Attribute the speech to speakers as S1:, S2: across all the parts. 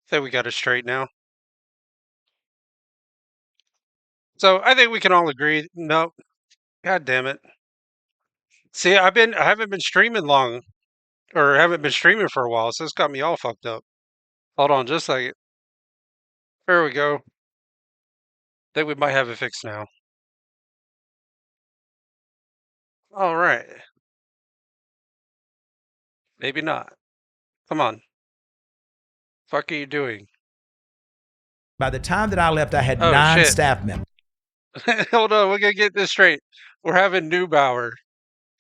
S1: Think we got it straight now. So I think we can all agree. No, god damn it. See, I haven't been streaming long, or haven't been streaming for a while, so it's got me all fucked up. Hold on, just a second. There we go. Think we might have it fixed now. All right. Maybe not. Come on. Fuck are you doing?
S2: By the time that I left, I had
S1: Oh
S2: 9
S1: shit.
S2: staff members.
S1: Hold on, we're gonna get this straight. We're having Neubauer.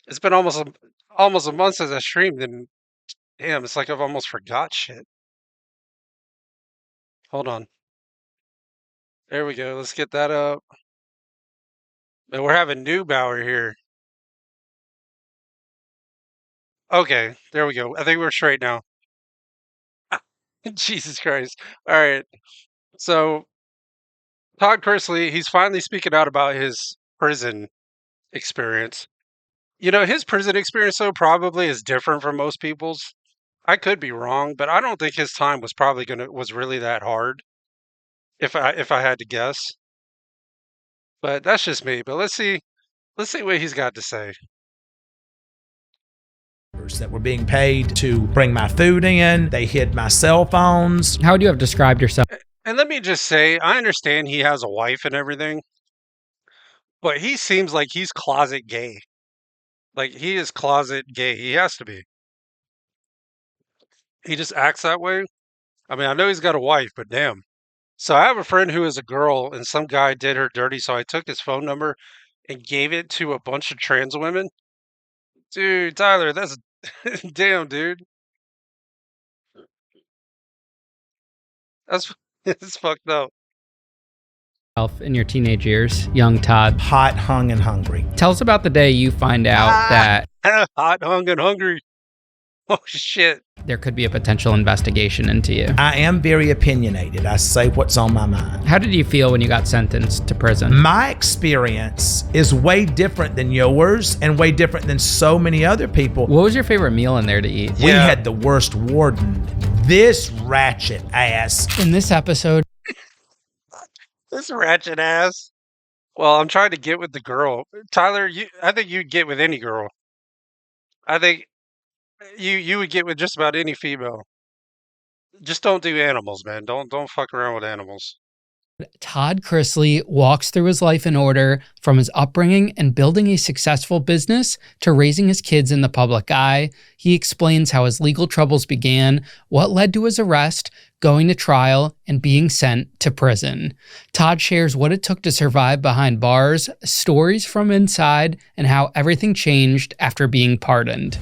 S1: It's been almost a month since I streamed, and damn, it's like I've almost forgot shit. Hold on. There we go. Let's get that up. And we're having Neubauer here. Okay, there we go. I think we're straight now. Jesus Christ. All right. So Todd Kersley, he's finally speaking out about his prison experience. You know, his prison experience though probably is different from most people's. I could be wrong, but I don't think his time was probably was really that hard if I had to guess. But that's just me. But let's see what he's got to say.
S2: That were being paid to bring my food in. They hid my cell phones.
S3: How would you have described yourself?
S1: And let me just say, I understand he has a wife and everything, but he seems like he's closet gay. Like he is closet gay. He has to be. He just acts that way. I mean, I know he's got a wife, but damn. So I have a friend who is a girl, and some guy did her dirty. So I took his phone number and gave it to a bunch of trans women. Dude, Tyler, that's damn, dude. That's it's fucked up.
S3: In your teenage years, young Todd?
S2: Hot, hung, and hungry.
S3: Tell us about the day you find out that
S1: Hot, hung, and hungry. Oh shit.
S3: there could be a potential investigation into you.
S2: I am very opinionated. I say what's on my mind.
S3: How did you feel when you got sentenced to prison?
S2: My experience is way different than yours and way different than so many other people.
S3: What was your favorite meal in there to eat?
S2: We had the worst warden. This ratchet ass.
S3: In this episode,
S1: This ratchet ass. Well, I'm trying to get with the girl. Tyler, I think you'd get with any girl. I think you would get with just about any female. Just don't do animals, man. Don't fuck around with animals.
S3: Todd Kersley walks through his life in order, from his upbringing and building a successful business to raising his kids in the public eye. He explains how his legal troubles began, what led to his arrest, going to trial, and being sent to prison. Todd shares what it took to survive behind bars, stories from inside, and how everything changed after being pardoned.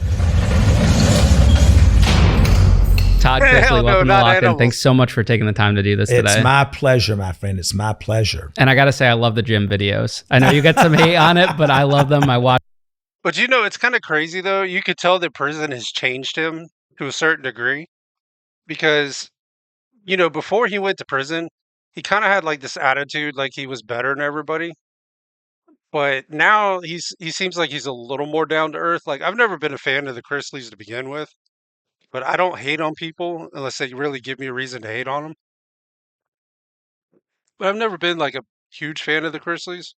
S3: Todd Kersley, welcome to Lock In. Thanks so much for taking the time to do this today.
S2: It's my pleasure, my friend. It's my pleasure.
S3: And I got to say, I love the gym videos. I know you get some hate on it, but I love them. I watch.
S1: But you know, it's kind of crazy though. You could tell that prison has changed him to a certain degree because, you know, before he went to prison, he kind of had like this attitude like he was better than everybody. But now he seems like he's a little more down to earth. Like I've never been a fan of the Chrisleys to begin with, but I don't hate on people unless they really give me a reason to hate on them. But I've never been like a huge fan of the Chrisleys.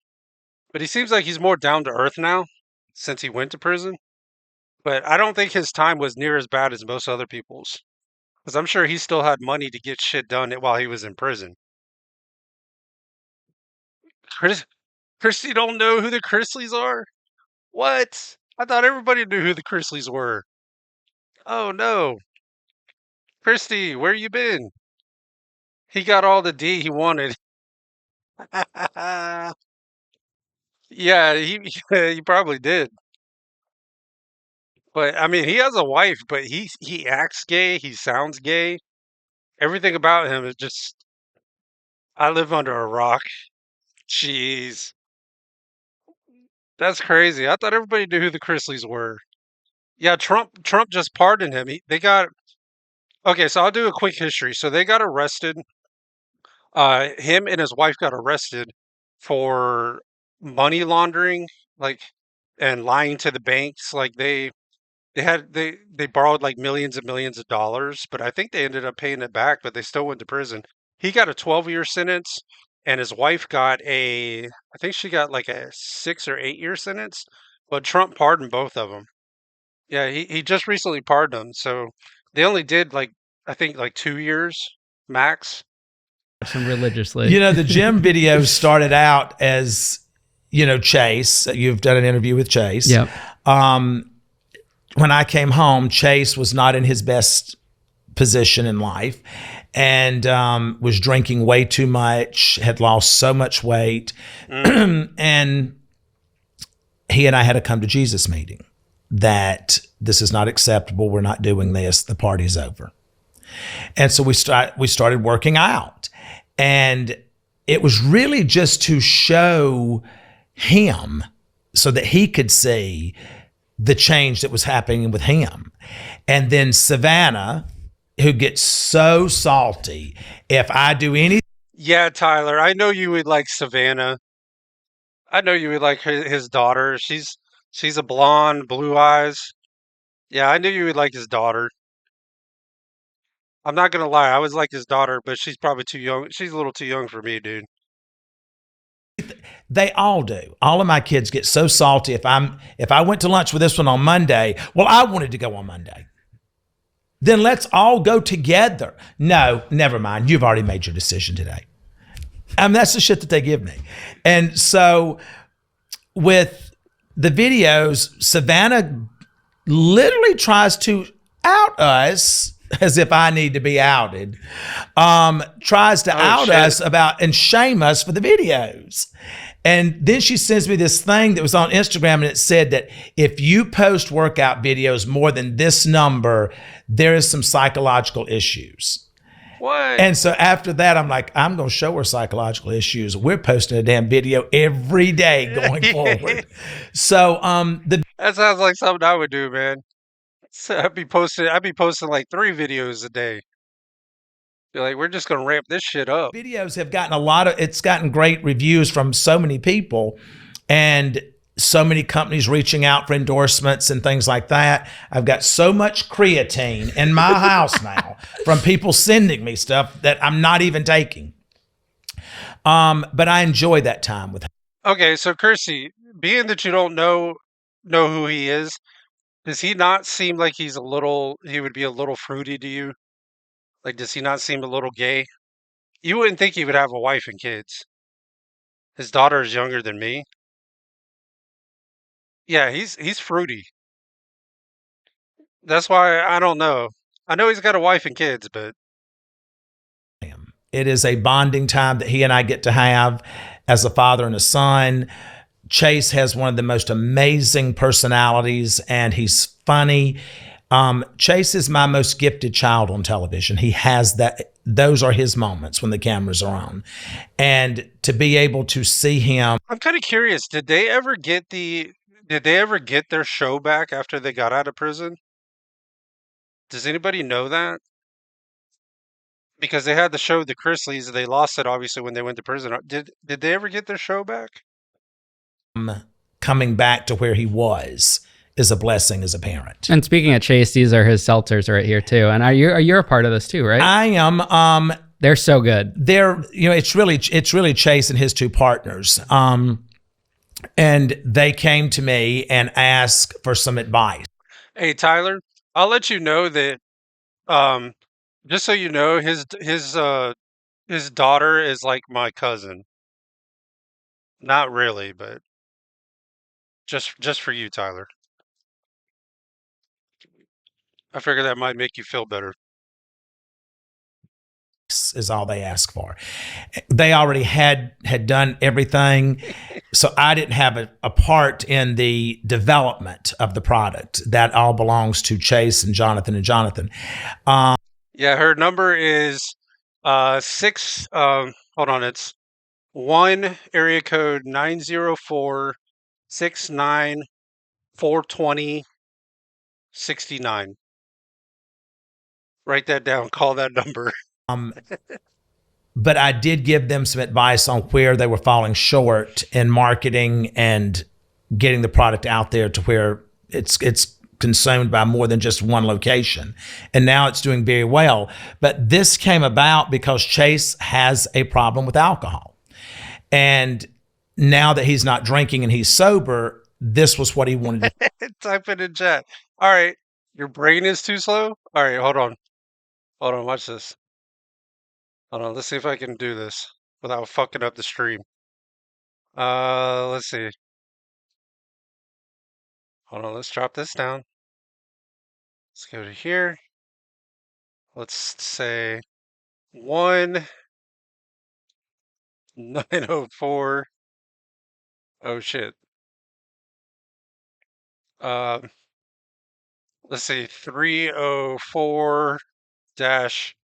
S1: But he seems like he's more down to earth now since he went to prison. But I don't think his time was near as bad as most other people's. Because I'm sure he still had money to get shit done while he was in prison. Christy don't know who the Chrisleys are? What? I thought everybody knew who the Chrisleys were. Oh no. Christy, where you been? He got all the D he wanted. Yeah, he probably did. But I mean, he has a wife, but he acts gay, he sounds gay. Everything about him is just I live under a rock. Jeez. That's crazy. I thought everybody knew who the Chrisleys were. Yeah, Trump just pardoned him. They got okay, so I'll do a quick history. So they got arrested. Him and his wife got arrested for money laundering, like and lying to the banks. Like They borrowed like millions and millions of dollars, but I think they ended up paying it back, but they still went to prison. He got a 12-year sentence, and his wife got I think she got like a 6 or 8 year sentence, but Trump pardoned both of them. Yeah, he just recently pardoned them, so they only did like I think like 2 years max.
S3: Some religiously.
S2: You know, the gym video started out as, Chase. You've done an interview with Chase.
S3: Yep.
S2: When I came home, Chase was not in his best position in life and was drinking way too much, had lost so much weight. And he and I had a come to Jesus meeting that this is not acceptable. We're not doing this. The party's over. And so we started working out. And it was really just to show him so that he could see the change that was happening with him. And then Savannah, who gets so salty if I do anything.
S1: Yeah, Tyler, I know you would like Savannah. I know you would like his daughter. She's a blonde, blue eyes. Yeah, I knew you would like his daughter. I'm not gonna lie, I was like his daughter, but she's probably too young. She's a little too young for me, dude.
S2: They all do. All of my kids get so salty if I went to lunch with this one on Monday. Well, I wanted to go on Monday. Then let's all go together. No, never mind. You've already made your decision today. That's the shit that they give me. And so with the videos, Savannah literally tries to out us as if I need to be outed, tries to out
S1: shit.
S2: us about and shame us for the videos. And then she sends me this thing that was on Instagram and it said that if you post workout videos more than this number, there is some psychological issues.
S1: What?
S2: And so after that, I'm like, I'm going to show her psychological issues. We're posting a damn video every day going forward. So
S1: That sounds like something I would do, man. So I'd be posting like 3 videos a day. Be like, we're just gonna ramp this shit up.
S2: videos have gotten it's gotten great reviews from so many people and so many companies reaching out for endorsements and things like that. I've got so much creatine in my house now from people sending me stuff that I'm not even taking. But I enjoy that time with him.
S1: Okay, so Kersey, being that you don't know who he is, does he not seem like he would be a little fruity to you? Like, does he not seem a little gay? You wouldn't think he would have a wife and kids. His daughter is younger than me. Yeah, he's fruity. That's why I don't know. I know he's got a wife and kids, but
S2: It is a bonding time that he and I get to have as a father and a son. Chase has one of the most amazing personalities and he's funny. Chase is my most gifted child on television. He has that. Those are his moments when the cameras are on. And to be able to see him.
S1: I'm kind of curious, did they ever get their show back after they got out of prison? Does anybody know that? Because they had the show The Chrisleys, they lost it obviously when they went to prison. Did they ever get their show back?
S2: Coming back to where he was is a blessing as a parent.
S3: And speaking of Chase, these are his seltzers right here too. And you're a part of this too, right?
S2: I am.
S3: They're so good.
S2: It's really Chase and his two partners. And they came to me and asked for some advice.
S1: Hey Tyler, I'll let you know that just so you know, his daughter is like my cousin. Not really, but just for you, Tyler. I figure that might make you feel better.
S2: Is all they ask for. They already had done everything, so I didn't have a part in the development of the product. That all belongs to Chase and Jonathan and Jonathan.
S1: Yeah, her number is 6 hold on, it's 1 area code 904-69-420-69. Write that down, call that number.
S2: But I did give them some advice on where they were falling short in marketing and getting the product out there to where it's because consumed by more than just one location. And now it's doing very well. But this came about because Chase has a problem with alcohol. And now that he's not drinking and he's sober, this was what he wanted to
S1: Type it in chat. All right. Your brain is too slow? All right, hold on. Hold on, watch this. Hold on, let's see if I can do this without fucking up the stream. Let's see. Hold on, let's drop this down. Let's go to here. Let's say 1904. Oh shit. Um, let's see, 304 dash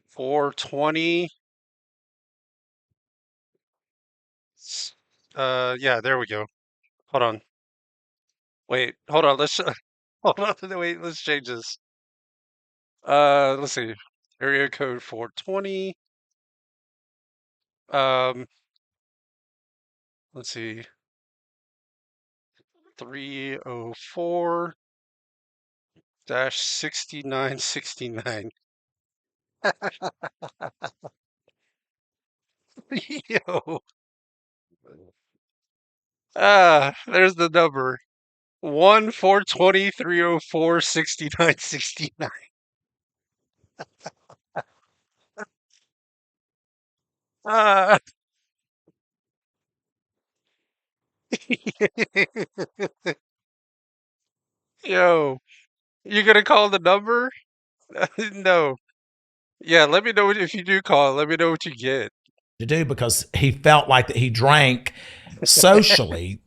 S1: 420. Yeah, there we go. Hold on. Wait, hold on. Let's hold on. Wait, let's change this. Let's see. Area code 420. Um, let's see. 304 dash 6969. Yo. There's the number. 1-420-304-6969. Ah. Yo, you gonna call the number? No. Yeah, let me know if you do call. Let me know what you get.
S2: do because he felt like that he drank socially.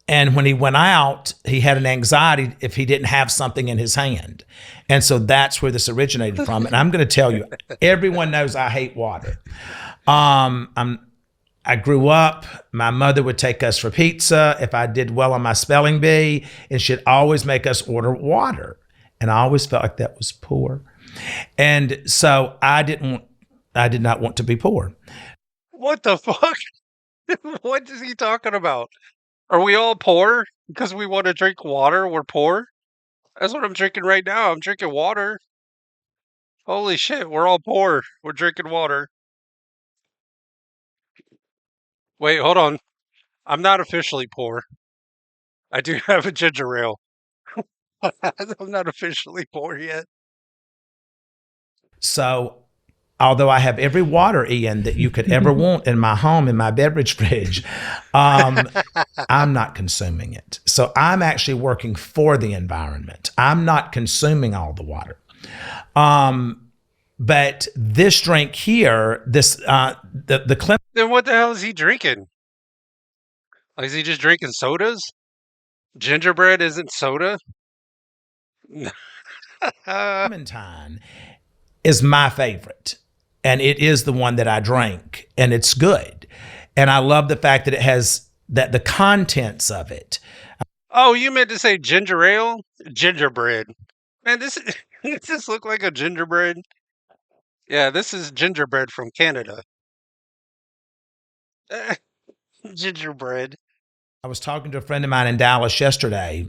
S2: And when he went out, he had an anxiety if he didn't have something in his hand. And so that's where this originated from. And I'm going to tell you, everyone knows I hate water. I grew up, my mother would take us for pizza if I did well on my spelling bee, and she'd always make us order water. And I always felt like that was poor. And so I did not want to be poor.
S1: What the fuck? What is he talking about? Are we all poor because we want to drink water? We're poor? That's what I'm drinking right now. I'm drinking water. Holy shit, we're all poor. We're drinking water. Wait, hold on. I'm not officially poor. I do have a ginger ale. I'm not officially poor yet.
S2: So although I have every water, Ian, that you could ever want in my home, in my beverage fridge, I'm not consuming it. So I'm actually working for the environment. I'm not consuming all the water. But this drink here, the Clem.
S1: Then what the hell is he drinking? Like, is he just drinking sodas? Gingerbread isn't soda?
S2: Clementine is my favorite. And it is the one that I drank, and it's good. And I love the fact that it has the contents of it.
S1: Oh, you meant to say ginger ale? Gingerbread. Man, this does this look like a gingerbread? Yeah, this is gingerbread from Canada. Gingerbread.
S2: I was talking to a friend of mine in Dallas yesterday,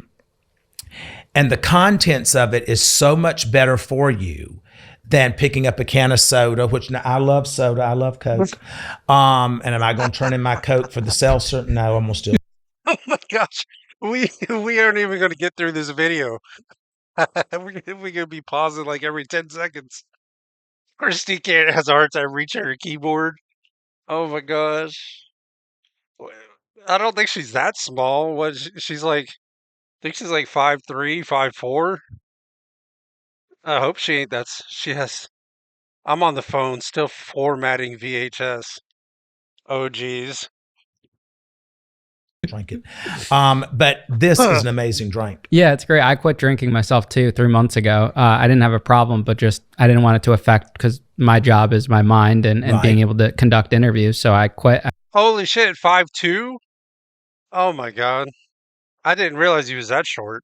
S2: and the contents of it is so much better for you than picking up a can of soda, which I love soda. I love Coke. And am I going to turn in my Coke for the seltzer? No, I'm going to still.
S1: Oh my gosh. We aren't even going to get through this video. We're going to be pausing like every 10 seconds. Christy can't has a hard time reaching her keyboard. Oh my gosh. I don't think she's that small. What she's like, I think she's like 5'3", 5'4". I hope she ain't. She has. I'm on the phone still formatting VHS. Oh geez.
S2: Drink it. But this is an amazing drink.
S3: Yeah, it's great. I quit drinking myself too 3 months ago. I didn't have a problem, but just I didn't want it to affect because my job is my mind and
S2: Right.
S3: being able to conduct interviews. So I quit.
S1: Holy shit, 5'2"? Oh my god. I didn't realize he was that short.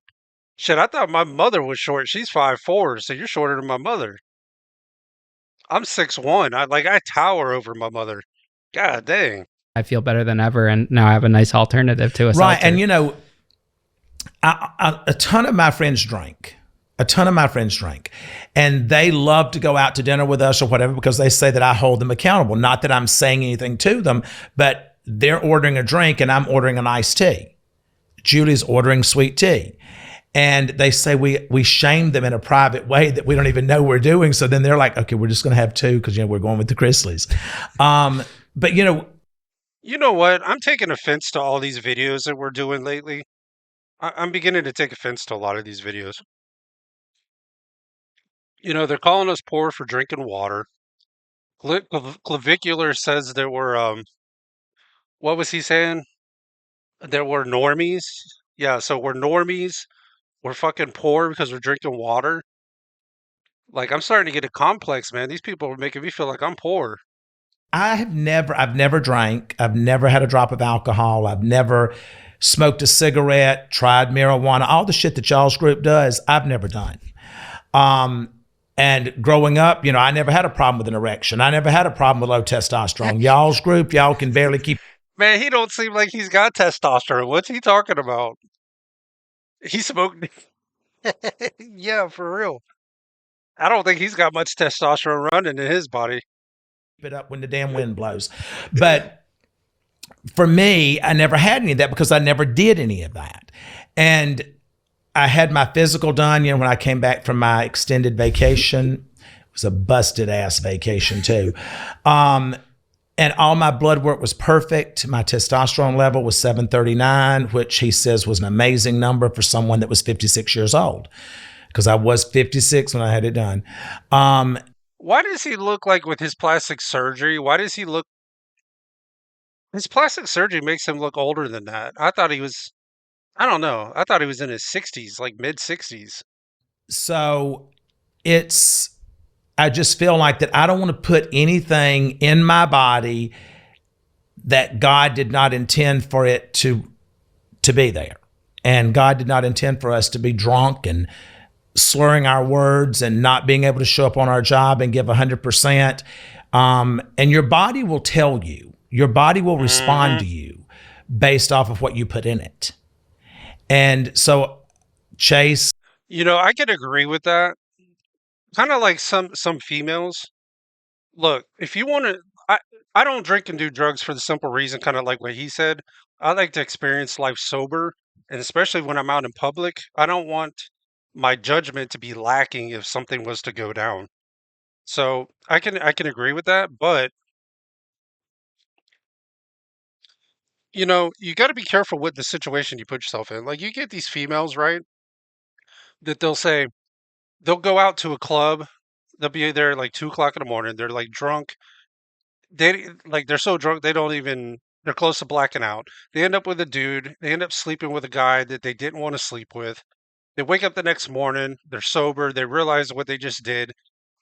S1: Shit, I thought my mother was short. She's 5'4", so you're shorter than my mother. I'm 6'1". I tower over my mother. God dang.
S3: I feel better than ever, and now I have a nice alternative to a
S2: Right.
S3: seltzer.
S2: And, A ton of my friends drank. A ton of my friends drank. And they love to go out to dinner with us or whatever because they say that I hold them accountable. Not that I'm saying anything to them, but they're ordering a drink and I'm ordering an iced tea. Julie's ordering sweet tea. And they say we shame them in a private way that we don't even know we're doing. So then they're like, okay, we're just going to have two because, we're going with the Chrisleys. But,
S1: You know what? I'm taking offense to all these videos that we're doing lately. I'm beginning to take offense to a lot of these videos. They're calling us poor for drinking water. Clavicular says there were, what was he saying? There were normies. Yeah, so we're normies. We're fucking poor because we're drinking water. Like, I'm starting to get a complex, man. These people are making me feel like I'm poor.
S2: I've never drank. I've never had a drop of alcohol. I've never smoked a cigarette, tried marijuana, all the shit that y'all's group does, I've never done. Um, and growing up, I never had a problem with an erection. I never had a problem with low testosterone. Y'all's group, y'all can barely keep
S1: Man, he don't seem like he's got testosterone. What's he talking about? He smoked. Yeah, for real. I don't think he's got much testosterone running in his body.
S2: it up when the damn wind blows. But for me, I never had any of that because I never did any of that. And I had my physical done, when I came back from my extended vacation. It was a busted ass vacation too. And all my blood work was perfect. My testosterone level was 739, which he says was an amazing number for someone that was 56 years old, because I was 56 when I had it done.
S1: Why does he look like with his plastic surgery? Why does he look? His plastic surgery makes him look older than that. I thought he was. I don't know. I thought he was in his 60s, like mid 60s.
S2: So it's, I just feel like that I don't want to put anything in my body that God did not intend for it to be there. And God did not intend for us to be drunk and slurring our words and not being able to show up on our job and give 100%. And your body will tell you, your body will respond to you based off of what you put in it. And so, Chase,
S1: I can agree with that. Kind of like some females. Look, if you want to, I don't drink and do drugs for the simple reason, kind of like what he said. I like to experience life sober, and especially when I'm out in public, I don't want my judgment to be lacking if something was to go down. So I can agree with that, but you got to be careful with the situation you put yourself in. Like you get these females, right? That they'll go out to a club, they'll be there like 2 o'clock in the morning. They're like drunk. They're so drunk they don't even they're close to blacking out. They end up with a dude. They end up sleeping with a guy that they didn't want to sleep with. They wake up the next morning. They're sober. They realize what they just did,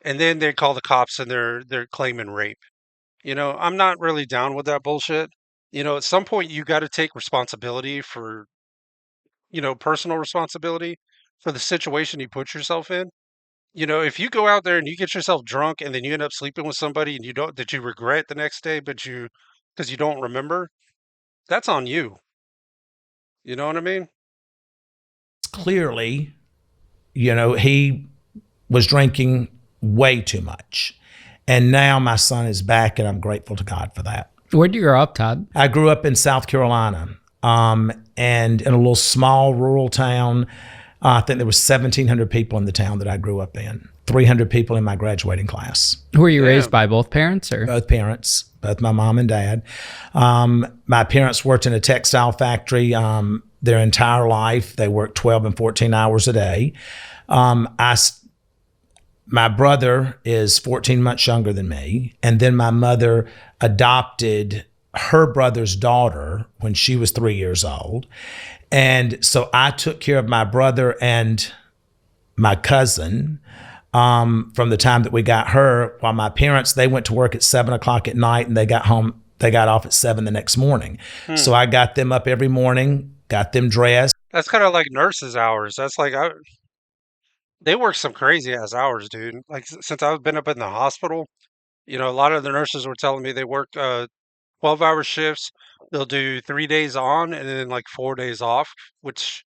S1: and then they call the cops and they're claiming rape. I'm not really down with that bullshit. At some point you got to take responsibility for, personal responsibility for the situation you put yourself in. If you go out there and you get yourself drunk and then you end up sleeping with somebody and you regret the next day, because you don't remember, that's on you. You know what I mean?
S2: clearly, he was drinking way too much. And now my son is back, and I'm grateful to God for that.
S3: Where'd you grow up, Todd?
S2: I grew up in South Carolina, and in a little small rural town. I think there was 1,700 people in the town that I grew up in. 300 people in my graduating class.
S3: Were you
S1: Yeah.
S3: raised by both parents, or?
S2: Both parents, both my mom and dad. My parents worked in a textile factory their entire life. They worked 12 and 14 hours a day. My brother is 14 months younger than me. And then my mother adopted her brother's daughter when she was 3 years old. And so I took care of my brother and my cousin from the time that we got her, while my parents, they went to work at 7 o'clock at night and they got off at 7 the next morning. So I got them up every morning, got them dressed.
S1: That's kind of like nurses' hours. That's like they work some crazy ass hours, dude. Like since I've been up in the hospital, a lot of the nurses were telling me they work 12-hour shifts. They'll do 3 days on and then like 4 days off, which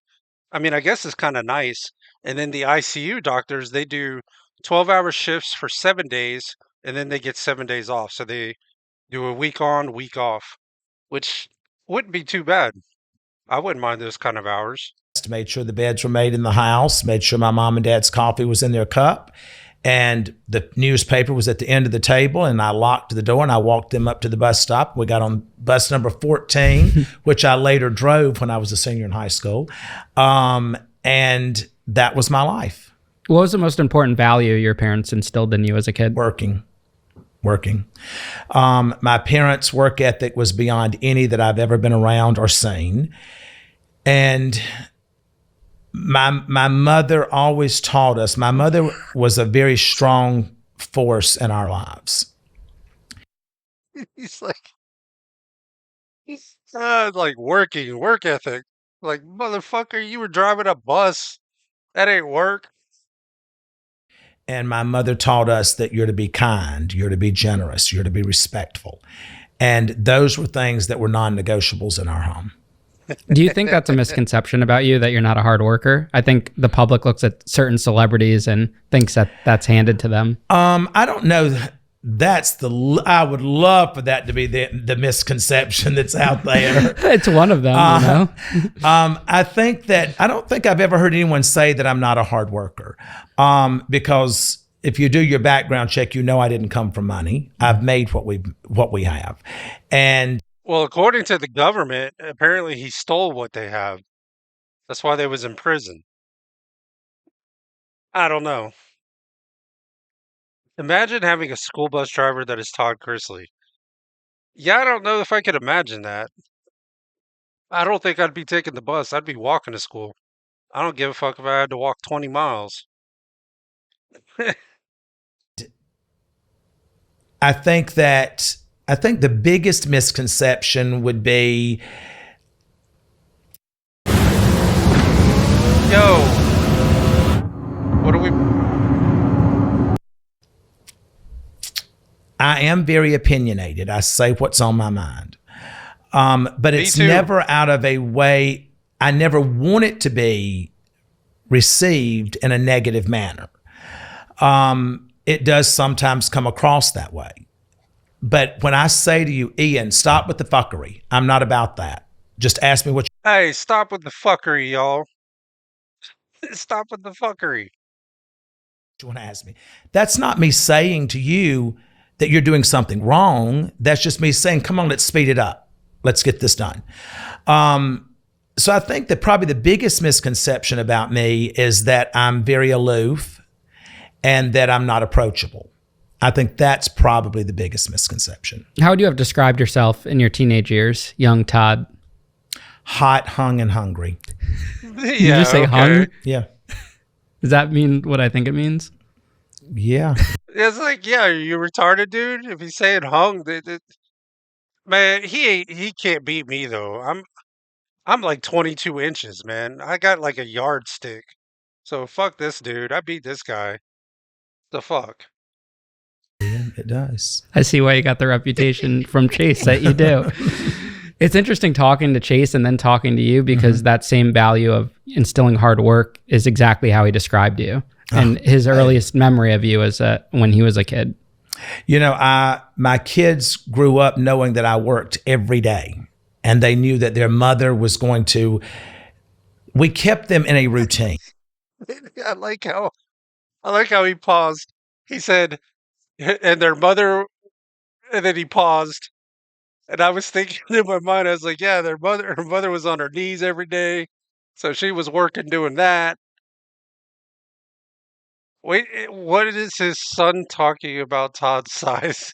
S1: I mean, I guess it's kind of nice. And then the ICU doctors, they do 12-hour shifts for 7 days, and then they get 7 days off. So they do a week on, week off, which wouldn't be too bad. I wouldn't mind those kind of hours.
S2: Made sure the beds were made in the house, made sure my mom and dad's coffee was in their cup, and the newspaper was at the end of the table, and I locked the door and I walked them up to the bus stop. We got on bus number 14, which I later drove when I was a senior in high school. And that was my life.
S3: What was the most important value your parents instilled in you as a kid?
S2: Working. My parents' work ethic was beyond any that I've ever been around or seen. And my mother always taught us, my mother was a very strong force in our lives.
S1: He's like working, work ethic. Like, motherfucker, you were driving a bus. That ain't work.
S2: And my mother taught us that you're to be kind, you're to be generous, you're to be respectful. And those were things that were non-negotiables in our home.
S3: Do you think that's a misconception about you, that you're not a hard worker? I think the public looks at certain celebrities and thinks that that's handed to them.
S2: I don't know. I would love for that to be the misconception that's out there.
S3: It's one of them, you know?
S2: I don't think I've ever heard anyone say that I'm not a hard worker. Because if you do your background check, you know I didn't come from money. I've made what we have. And
S1: Well, according to the government, apparently he stole what they have. That's why they was in prison. I don't know. Imagine having a school bus driver that is Todd Chrisley. Yeah, I don't know if I could imagine that. I don't think I'd be taking the bus. I'd be walking to school. I don't give a fuck if I had to walk 20 miles.
S2: I think the biggest misconception would be,
S1: Yo, what do we...
S2: I am very opinionated. I say what's on my mind. But it's
S1: too.
S2: never out of a way, I never want it to be received in a negative manner. It does sometimes come across that way. But when I say to you, Ian, stop with the fuckery, I'm not about that. Just ask me what
S1: Hey, stop with the fuckery, y'all. Stop with the fuckery.
S2: you want to ask me. That's not me saying to you that you're doing something wrong. That's just me saying, come on, let's speed it up. Let's get this done. So I think that probably the biggest misconception about me is that I'm very aloof and that I'm not approachable. I think that's probably the biggest misconception.
S3: How would you have described yourself in your teenage years, young Todd?
S2: Hot, hung, and hungry.
S3: Did you just say hung?
S2: Yeah.
S3: Does that mean what I think it means?
S2: Yeah.
S1: It's like, yeah, are you retarded, dude? If he's saying hung, man, he can't beat me though. I'm like 22 inches, man. I got like a yardstick. So fuck this dude. I beat this guy. The fuck?
S2: Yeah, it does.
S3: I see why you got the reputation from Chase that you do. It's interesting talking to Chase and then talking to you, because that same value of instilling hard work is exactly how he described you. And his earliest memory of you is when he was a kid.
S2: You know, my kids grew up knowing that I worked every day, and they knew that their mother was going to, we kept them in a routine.
S1: I like how he paused. He said, and their mother, and then he paused. And I was thinking in my mind, I was like, yeah, her mother was on her knees every day. So she was working doing that. Wait, what is his son talking about Todd's size?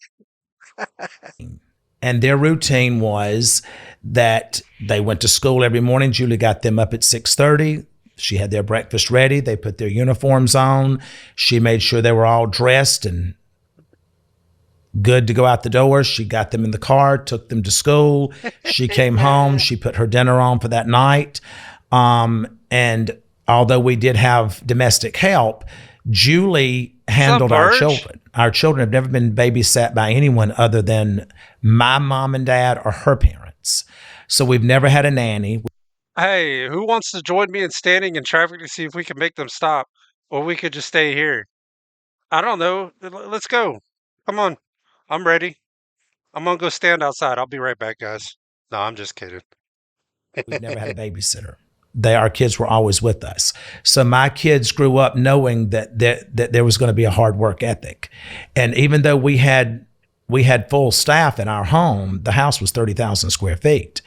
S2: And their routine was that they went to school every morning. Julie got them up at 6:30. She had their breakfast ready. They put their uniforms on. She made sure they were all dressed and good to go out the door. She got them in the car, took them to school. She came home. She put her dinner on for that night. And although we did have domestic help, Julie handled our children. Our children have never been babysat by anyone other than my mom and dad or her parents. So we've never had a nanny.
S1: Hey, who wants to join me in standing in traffic to see if we can make them stop? Or we could just stay here. I don't know. Let's go. Come on. I'm ready. I'm gonna go stand outside. I'll be right back, guys. No, I'm just kidding.
S2: We've never had a babysitter. Our kids were always with us. So my kids grew up knowing that there was going to be a hard work ethic. And even though we had full staff in our home, the house was 30,000 square feet.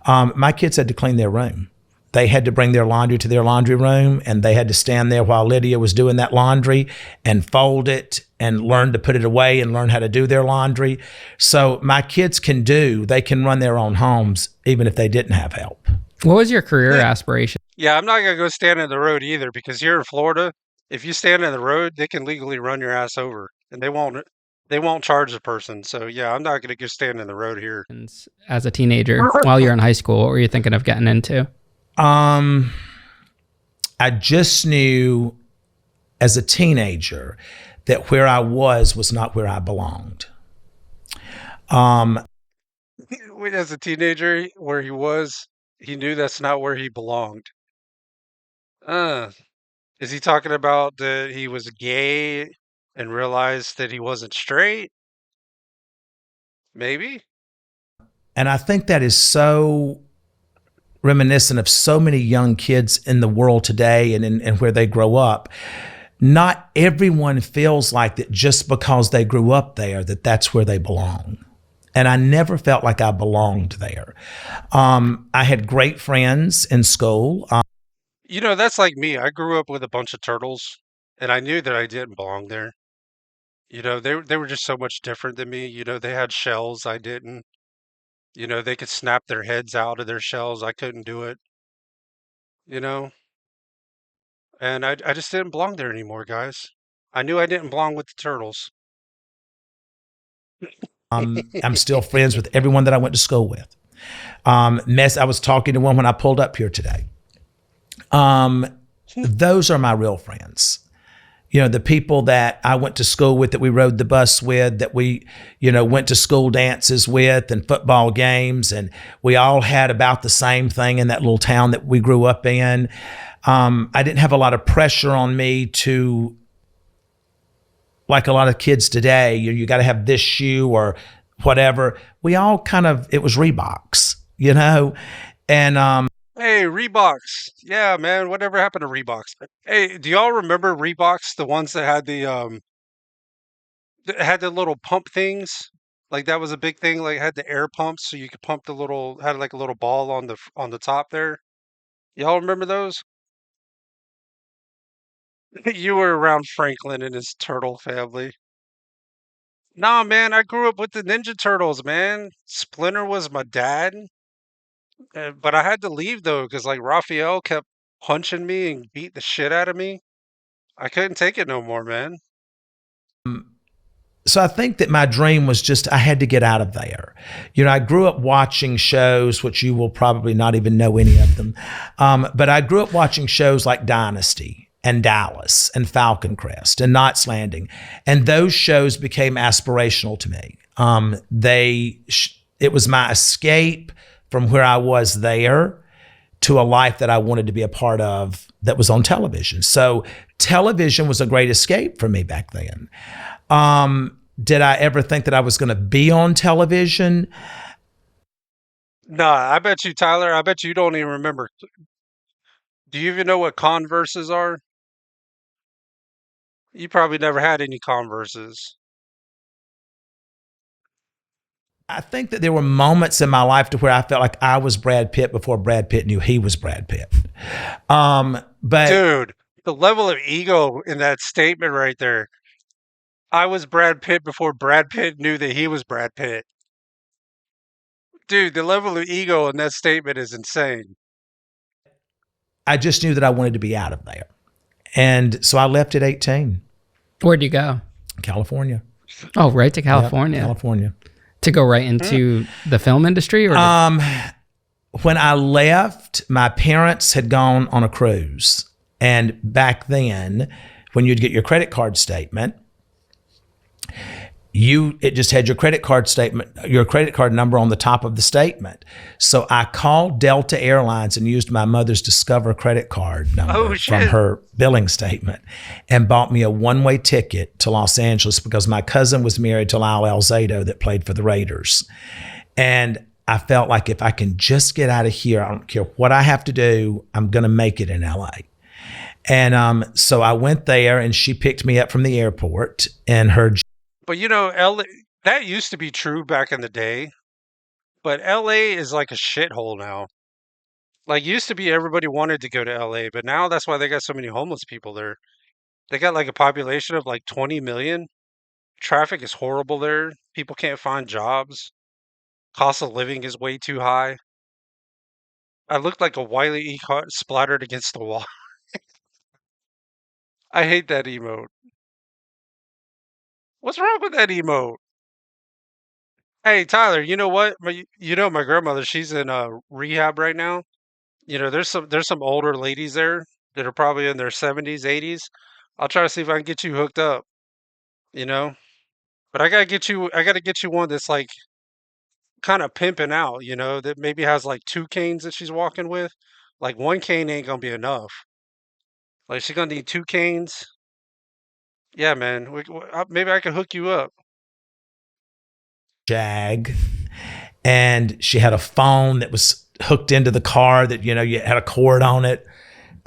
S2: My kids had to clean their room. They had to bring their laundry to their laundry room, and they had to stand there while Lydia was doing that laundry and fold it and learn to put it away and learn how to do their laundry. So my kids they can run their own homes even if they didn't have help.
S3: What was your career
S1: Yeah.
S3: aspiration?
S1: Yeah, I'm not gonna go stand in the road either because here in Florida, if you stand in the road, they can legally run your ass over and they won't charge the person. So yeah, I'm not gonna go stand in the road here.
S3: As a teenager, while you're in high school, what were you thinking of getting into?
S2: I just knew as a teenager that where I was not where I belonged.
S1: As a teenager, where he knew that's not where he belonged. Uh, is he talking about that he was gay and realized that he wasn't straight? Maybe.
S2: And I think that is so reminiscent of so many young kids in the world today and where they grow up. Not everyone feels like that just because they grew up there, that's where they belong. And I never felt like I belonged there. I had great friends in school.
S1: That's like me. I grew up with a bunch of turtles, and I knew that I didn't belong there. They were just so much different than me. They had shells, I didn't. They could snap their heads out of their shells. I couldn't do it. You know, and I just didn't belong there anymore, guys. I knew I didn't belong with the turtles.
S2: I'm still friends with everyone that I went to school with. I was talking to one when I pulled up here today. Those are my real friends. The people that I went to school with, that we rode the bus with, that we, went to school dances with and football games. And we all had about the same thing in that little town that we grew up in. I didn't have a lot of pressure on me to, like a lot of kids today, you got to have this shoe or whatever. We all it was Reeboks, and
S1: Hey, Reeboks. Yeah, man. Whatever happened to Reeboks? Hey, do y'all remember Reeboks? The ones that had the little pump things. Like that was a big thing. Like had the air pumps, so you could pump had like a little ball on the top there. Y'all remember those? You were around Franklin and his turtle family. Nah, man. I grew up with the Ninja Turtles, man. Splinter was my dad. But I had to leave though, because like Raphael kept punching me and beat the shit out of me. I couldn't take it no more, man.
S2: so I think that my dream was just I had to get out of there. I grew up watching shows, which you will probably not even know any of them, but I grew up watching shows like Dynasty and Dallas and Falcon Crest and Knots Landing, and those shows became aspirational to me. It was my escape from where I was there to a life that I wanted to be a part of that was on television. So television was a great escape for me back then. Did I ever think that I was going to be on television?
S1: Nah, I bet you, Tyler, I bet you don't even remember. Do you even know what Converses are? You probably never had any Converses.
S2: I think that there were moments in my life to where I felt like I was Brad Pitt before Brad Pitt knew he was Brad Pitt. But
S1: Dude, the level of ego in that statement right there. I was Brad Pitt before Brad Pitt knew that he was Brad Pitt. Dude, the level of ego in that statement is insane.
S2: I just knew that I wanted to be out of there. And so I left at 18,
S3: Where'd you go?
S2: California.
S3: Oh, right to
S2: Yep,
S3: California.
S2: California.
S3: To go right into the film industry? Or
S2: When I left, my parents had gone on a cruise. And back then, when you'd get your credit card statement, it just had your credit card statement, your credit card number on the top of the statement. So I called Delta Airlines and used my mother's Discover credit card
S1: Oh
S2: number from
S1: shit.
S2: her billing statement and bought me a one-way ticket to Los Angeles because my cousin was married to Lyle Alzado that played for the Raiders. And I felt like if I can just get out of here, I don't care what I have to do, I'm going to make it in LA. And so I went there and she picked me up from the airport and her.
S1: But you know, LA, that used to be true back in the day, but LA is like a shithole now. Like used to be everybody wanted to go to LA, but now that's why they got so many homeless people there. They got like a population of like 20 million. Traffic is horrible there. People can't find jobs. Cost of living is way too high. I looked like a Wile E. Splattered against the wall. I hate that emote. What's wrong with that emote? Hey, Tyler, you know what? My grandmother, she's in rehab right now. You know, there's some older ladies there that are probably in their 70s, 80s. I'll try to see if I can get you hooked up, you know? But I gotta get you one that's like kind of pimping out, that maybe has like two canes that she's walking with. Like one cane ain't gonna be enough. Like she's gonna need two canes. Yeah, man. Maybe I can hook you up.
S2: Jag, and she had a phone that was hooked into the car that you had a cord on it.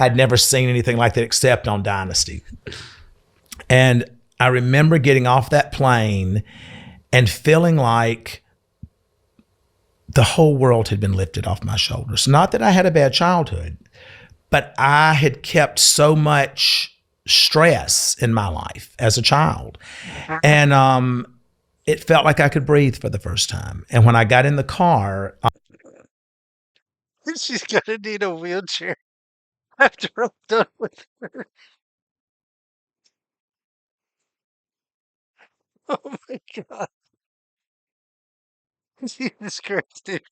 S2: I'd never seen anything like that except on Dynasty. And I remember getting off that plane and feeling like the whole world had been lifted off my shoulders. Not that I had a bad childhood, but I had kept so much stress in my life as a child. And it felt like I could breathe for the first time. And when I got in the car,
S1: She's gonna need a wheelchair after I'm done with her. Oh my god. Jesus Christ, dude.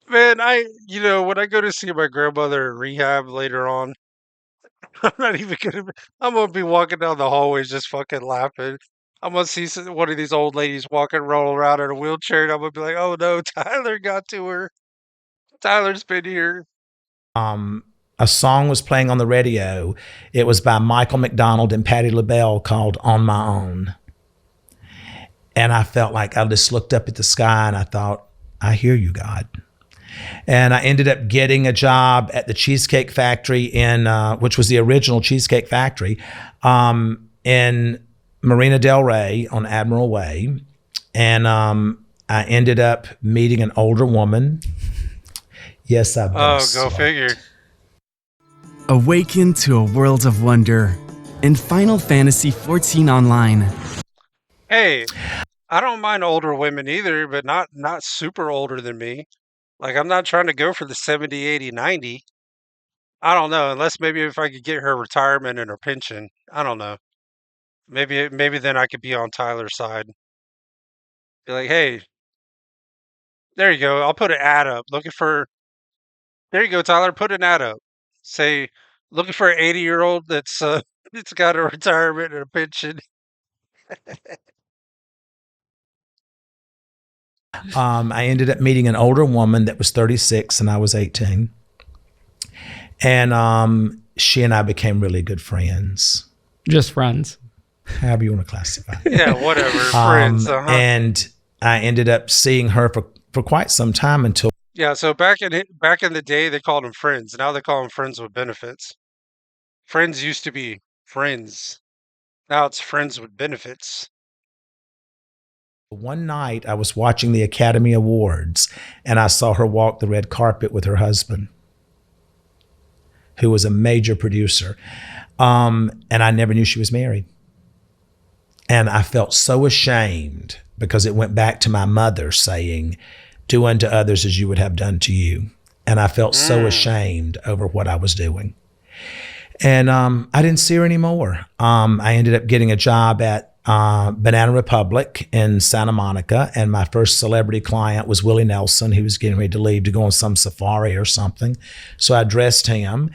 S1: Man, when I go to see my grandmother in rehab later on, I'm not even gonna be, I'm gonna be walking down the hallways just fucking laughing. I'm gonna see one of these old ladies walking, rolling around in a wheelchair, and I'm gonna be like, oh no, Tyler got to her. Tyler's been here.
S2: a song was playing on the radio. It was by Michael McDonald and Patti LaBelle called On My Own. And I felt like I just looked up at the sky and I thought, I hear you, God. And I ended up getting a job at the Cheesecake Factory which was the original Cheesecake Factory, in Marina Del Rey on Admiral Way. And I ended up meeting an older woman. Yes, I've been
S1: Oh,
S2: a
S1: go
S2: slut.
S1: figure.
S4: Awaken to a world of wonder in Final Fantasy XIV Online.
S1: Hey, I don't mind older women either, but not super older than me. Like I'm not trying to go for the 70, 80, 90. I don't know, unless maybe if I could get her retirement and her pension. I don't know. Maybe then I could be on Tyler's side. Be like, hey, there you go. I'll put an ad up looking for. There you go, Tyler. Put an ad up. Say, looking for an 80-year-old that's that's got a retirement and a pension.
S2: I ended up meeting an older woman that was 36 and I was 18. And she and I became really good friends,
S3: Just friends.
S2: however you want to classify it.
S1: Yeah, whatever. Friends. Uh-huh.
S2: And I ended up seeing her for quite some time until
S1: Yeah, so back in the day, they called them friends. Now they call them friends with benefits. Friends used to be friends. Now it's friends with benefits.
S2: one night I was watching the Academy Awards and I saw her walk the red carpet with her husband, who was a major producer. And I never knew she was married. And I felt so ashamed because it went back to my mother saying, do unto others as you would have done to you. And I felt so ashamed over what I was doing. And I didn't see her anymore. I ended up getting a job at Banana Republic in Santa Monica. And my first celebrity client was Willie Nelson. He was getting ready to leave to go on some safari or something. So I dressed him.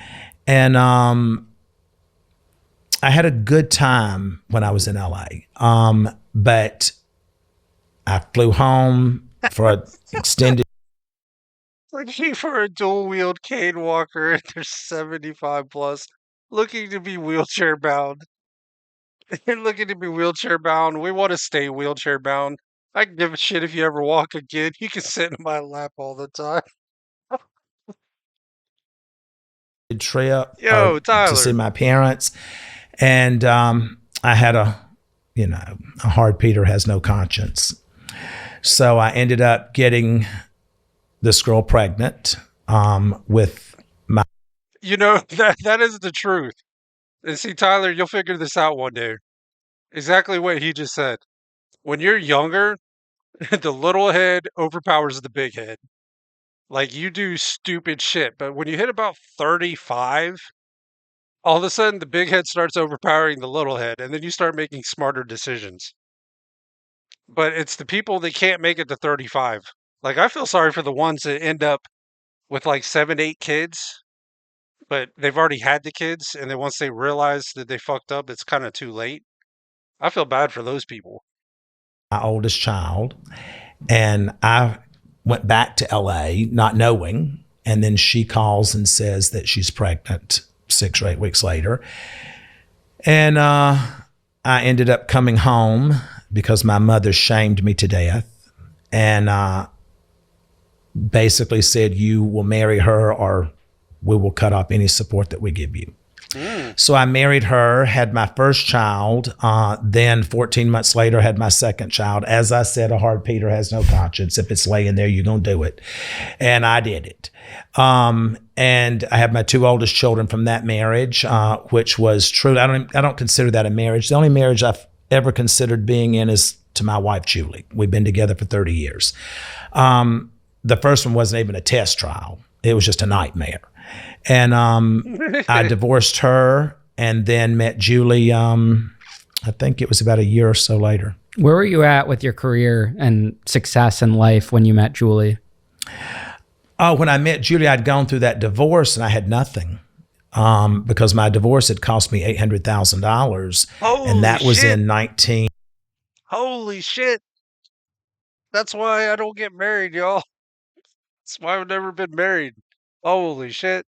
S2: And I had a good time when I was in LA. But I flew home for an extended
S1: Looking for a dual-wheeled cane walker, and they're 75 plus, looking to be wheelchair bound. You're looking to be wheelchair bound. We want to stay wheelchair bound. I can give a shit if you ever walk again. You can sit in my lap all the time.
S2: trip
S1: Yo,
S2: to see
S1: Tyler.
S2: my parents. And I had a hard Peter has no conscience. So I ended up getting this girl pregnant with my
S1: You know, that is the truth. And see, Tyler, you'll figure this out one day. Exactly what he just said. When you're younger, the little head overpowers the big head. Like you do stupid shit, but when you hit about 35, all of a sudden the big head starts overpowering the little head, and then you start making smarter decisions. But it's the people that can't make it to 35. Like I feel sorry for the ones that end up with like 7, 8 kids, but they've already had the kids, and then once they realize that they fucked up, it's kind of too late. I feel bad for those people.
S2: oldest child. And I went back to LA not knowing. And then she calls and says that she's pregnant 6 or 8 weeks later. And I ended up coming home because my mother shamed me to death and basically said, you will marry her or we will cut off any support that we give you. So I married her, had my first child. Then 14 months later, had my second child. As I said, a hard Peter has no conscience. If it's laying there, you're going to do it. And I did it. And I have my 2 oldest children from that marriage, which was true. I don't consider that a marriage. The only marriage I've ever considered being in is to my wife, Julie. We've been together for 30 years. The first one wasn't even a test trial. It was just a nightmare. And I divorced her and then met Julie, I think it was about a year or so later.
S3: Where were you at with your career and success in life when you met Julie?
S2: When I met Julie, I'd gone through that divorce and I had nothing because my divorce had cost me $800,000. And that was in 19.
S1: Holy shit. That's why I don't get married, y'all. That's why I've never been married. Holy shit.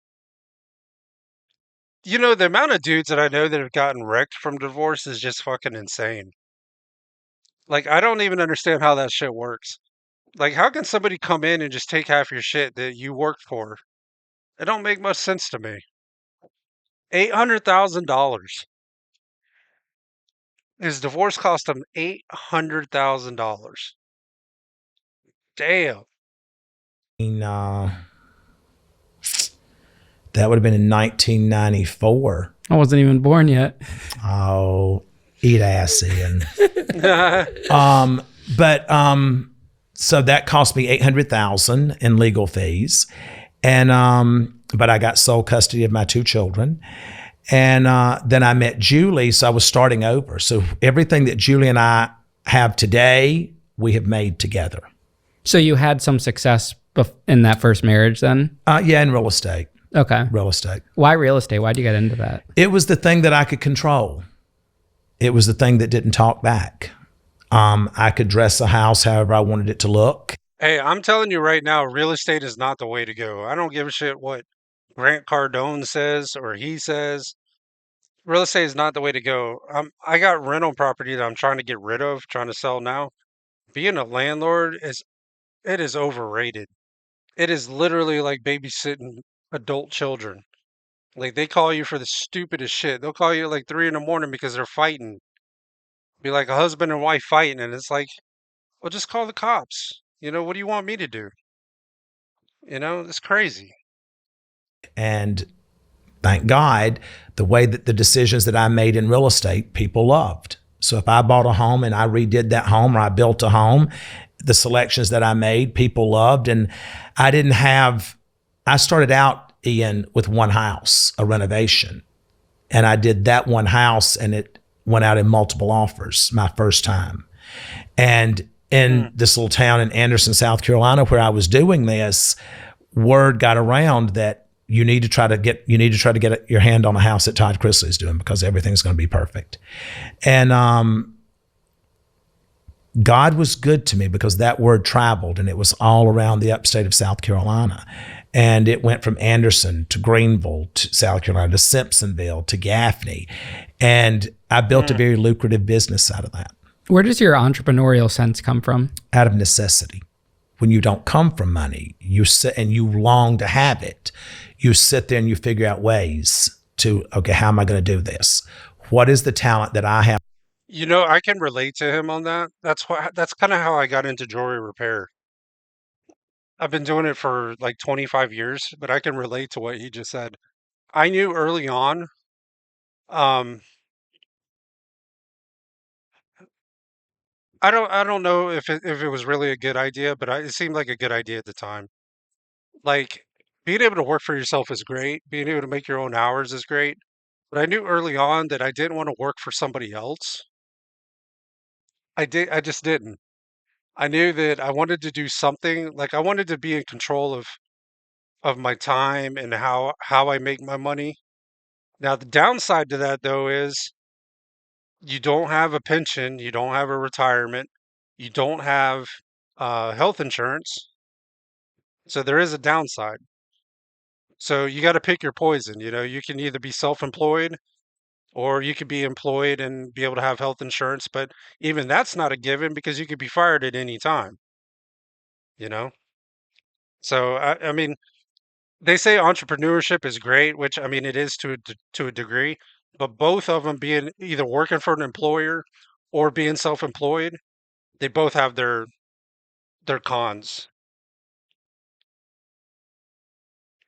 S1: You know, the amount of dudes that I know that have gotten wrecked from divorce is just fucking insane. Like, I don't even understand how that shit works. Like, how can somebody come in and just take half your shit that you worked for? It don't make much sense to me. $800,000. His divorce cost him $800,000. Damn.
S2: That would have been in 1994.
S3: I wasn't even born yet.
S2: Oh, eat ass, Ian. So that cost me $800,000 in legal fees, and but I got sole custody of my 2 children, and then I met Julie, so I was starting over. So everything that Julie and I have today, we have made together.
S3: So you had some success in that first marriage then?
S2: Yeah, in real estate.
S3: Okay.
S2: Real estate.
S3: Why real estate? Why'd you get into that?
S2: It was the thing that I could control. It was the thing that didn't talk back. I could dress a house however I wanted it to look.
S1: Hey, I'm telling you right now, real estate is not the way to go. I don't give a shit what Grant Cardone says or he says. Real estate is not the way to go. I got rental property that I'm trying to get rid of, trying to sell now. Being a landlord is overrated. It is literally like babysitting adult children. Like they call you for the stupidest shit. They'll call you at like 3 in the morning because they're fighting. Be like a husband and wife fighting, and it's like, well, just call the cops. You know, what do you want me to do? You know, it's crazy.
S2: And thank God, the way that the decisions that I made in real estate, people loved. So if I bought a home and I redid that home or I built a home, the selections that I made, people loved. And I started out, Ian, with one house, a renovation. And I did that one house and it went out in multiple offers my first time. And in this little town in Anderson, South Carolina, where I was doing this, word got around that you need to try to get your hand on a house that Todd Chrisley is doing because everything's going to be perfect. And God was good to me because that word traveled, and it was all around the upstate of South Carolina. And it went from Anderson to Greenville to South Carolina to Simpsonville to Gaffney. And I built a very lucrative business out of that.
S3: Where does your entrepreneurial sense come from?
S2: Out of necessity. When you don't come from money, you sit and you long to have it. You sit there and you figure out ways to, okay, how am I going to do this? What is the talent that I have?
S1: You know, I can relate to him on that. That's kind of how I got into jewelry repair. I've been doing it for like 25 years, but I can relate to what he just said. I knew early on, um, I don't know if it was really a good idea, but it seemed like a good idea at the time. Like being able to work for yourself is great. Being able to make your own hours is great. But I knew early on that I didn't want to work for somebody else. I just didn't. I knew that I wanted to do something, like I wanted to be in control of my time and how I make my money. Now the downside to that though is you don't have a pension, you don't have a retirement, you don't have health insurance. So there is a downside. So you got to pick your poison. You know, you can either be self-employed or you could be employed and be able to have health insurance, but even that's not a given because you could be fired at any time, you know? So I mean, they say entrepreneurship is great, which I mean it is to a degree, but both of them being either working for an employer or being self-employed, they both have their cons.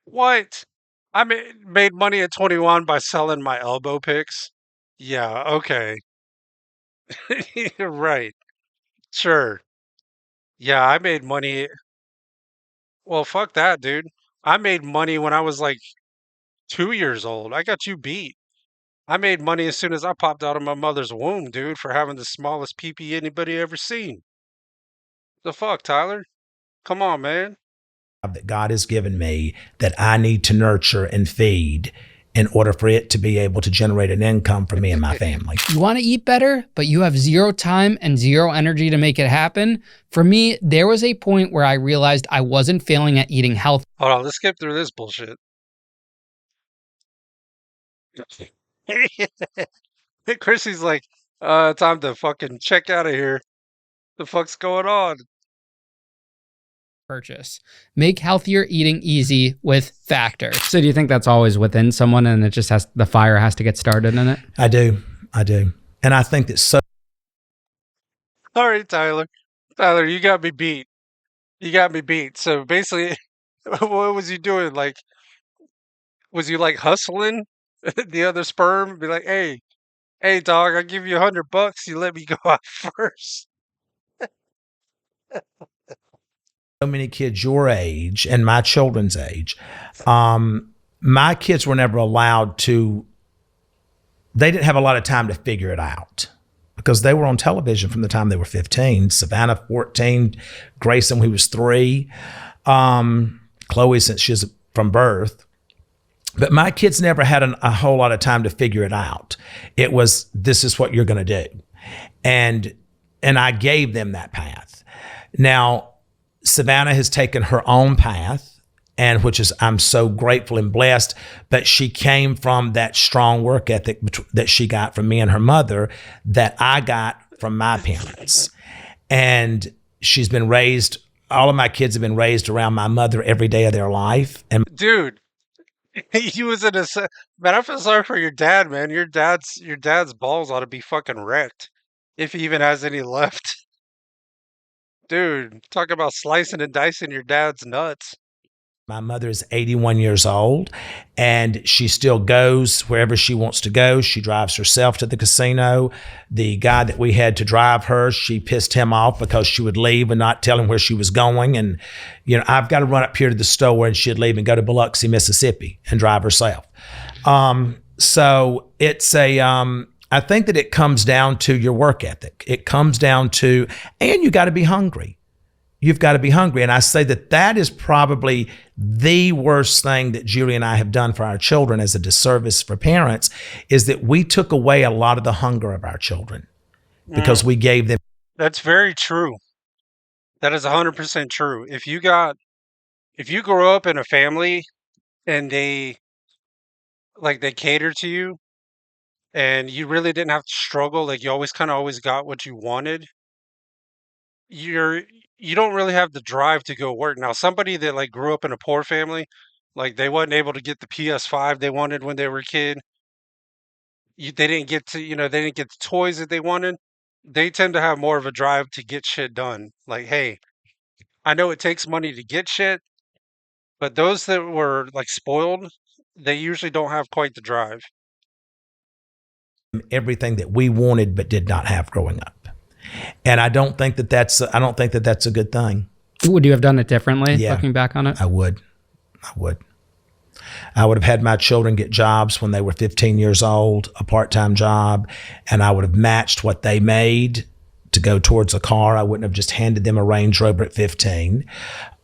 S1: What? I made money at 21 by selling my elbow picks. Yeah, okay. Right. Sure. Yeah, I made money. Well, fuck that, dude. I made money when I was like 2 years old. I got you beat. I made money as soon as I popped out of my mother's womb, dude, for having the smallest PP anybody ever seen. The fuck, Tyler? Come on, man.
S2: That God has given me that I need to nurture and feed in order for it to be able to generate an income for me and my family.
S3: You want to eat better, but you have zero time and zero energy to make it happen? For me, there was a point where I realized I wasn't failing at eating healthy.
S1: Hold on, let's skip through this bullshit. Chrissy's like, time to fucking check out of here. The fuck's going on?
S3: Purchase. Make healthier eating easy with Factor. So do you think that's always within someone and it just has, the fire has to get started in it?
S2: I do. And I think that so.
S1: All right, Tyler. Tyler, you got me beat. You got me beat. So basically, what was he doing? Like, was he like hustling the other sperm? Be like, hey, dog, I give you $100. You let me go out first.
S2: Many kids your age and my children's age, my kids were never allowed to, they didn't have a lot of time to figure it out because they were on television from the time they were 15, Savannah 14, Grayson when he was 3, Chloe since she's from birth. But my kids never had a whole lot of time to figure it out. It was, this is what you're going to do. And I gave them that path. Now, Savannah has taken her own path, and which is, I'm so grateful and blessed, but she came from that strong work ethic that she got from me and her mother that I got from my parents. And she's been raised, all of my kids have been raised around my mother every day of their life. And
S1: Dude, he was in a man. I feel sorry for your dad, man. Your dad's balls ought to be fucking wrecked if he even has any left. Dude, talk about slicing and dicing your dad's nuts.
S2: my mother is 81 years old, and she still goes wherever she wants to go. She drives herself to the casino. The guy that we had to drive her, she pissed him off because she would leave and not tell him where she was going. And, you know, I've got to run up here to the store, and she'd leave and go to Biloxi, Mississippi and drive herself. So it's I think that it comes down to your work ethic. It comes down to, and you got to be hungry. You've got to be hungry. And I say that that is probably the worst thing that Julie and I have done for our children as a disservice for parents, is that we took away a lot of the hunger of our children because we gave them
S1: That's very true. That is 100% true. If you grow up in a family and they cater to you and you really didn't have to struggle, like you always kind of always got what you wanted, you're you don't really have the drive to go work. Now, somebody that like grew up in a poor family, like they wasn't able to get the PS5 they wanted when they were a kid. They didn't get to, they didn't get the toys that they wanted. They tend to have more of a drive to get shit done. Like, hey, I know it takes money to get shit, but those that were like spoiled, they usually don't have quite the drive.
S2: Everything that we wanted but did not have growing up. And I don't think that that's a good thing.
S3: Would you have done it differently
S2: Yeah.
S3: looking back on it?
S2: I would. I would have had my children get jobs when they were 15 years old, a part-time job, and I would have matched what they made to go towards a car. I wouldn't have just handed them a Range Rover at 15.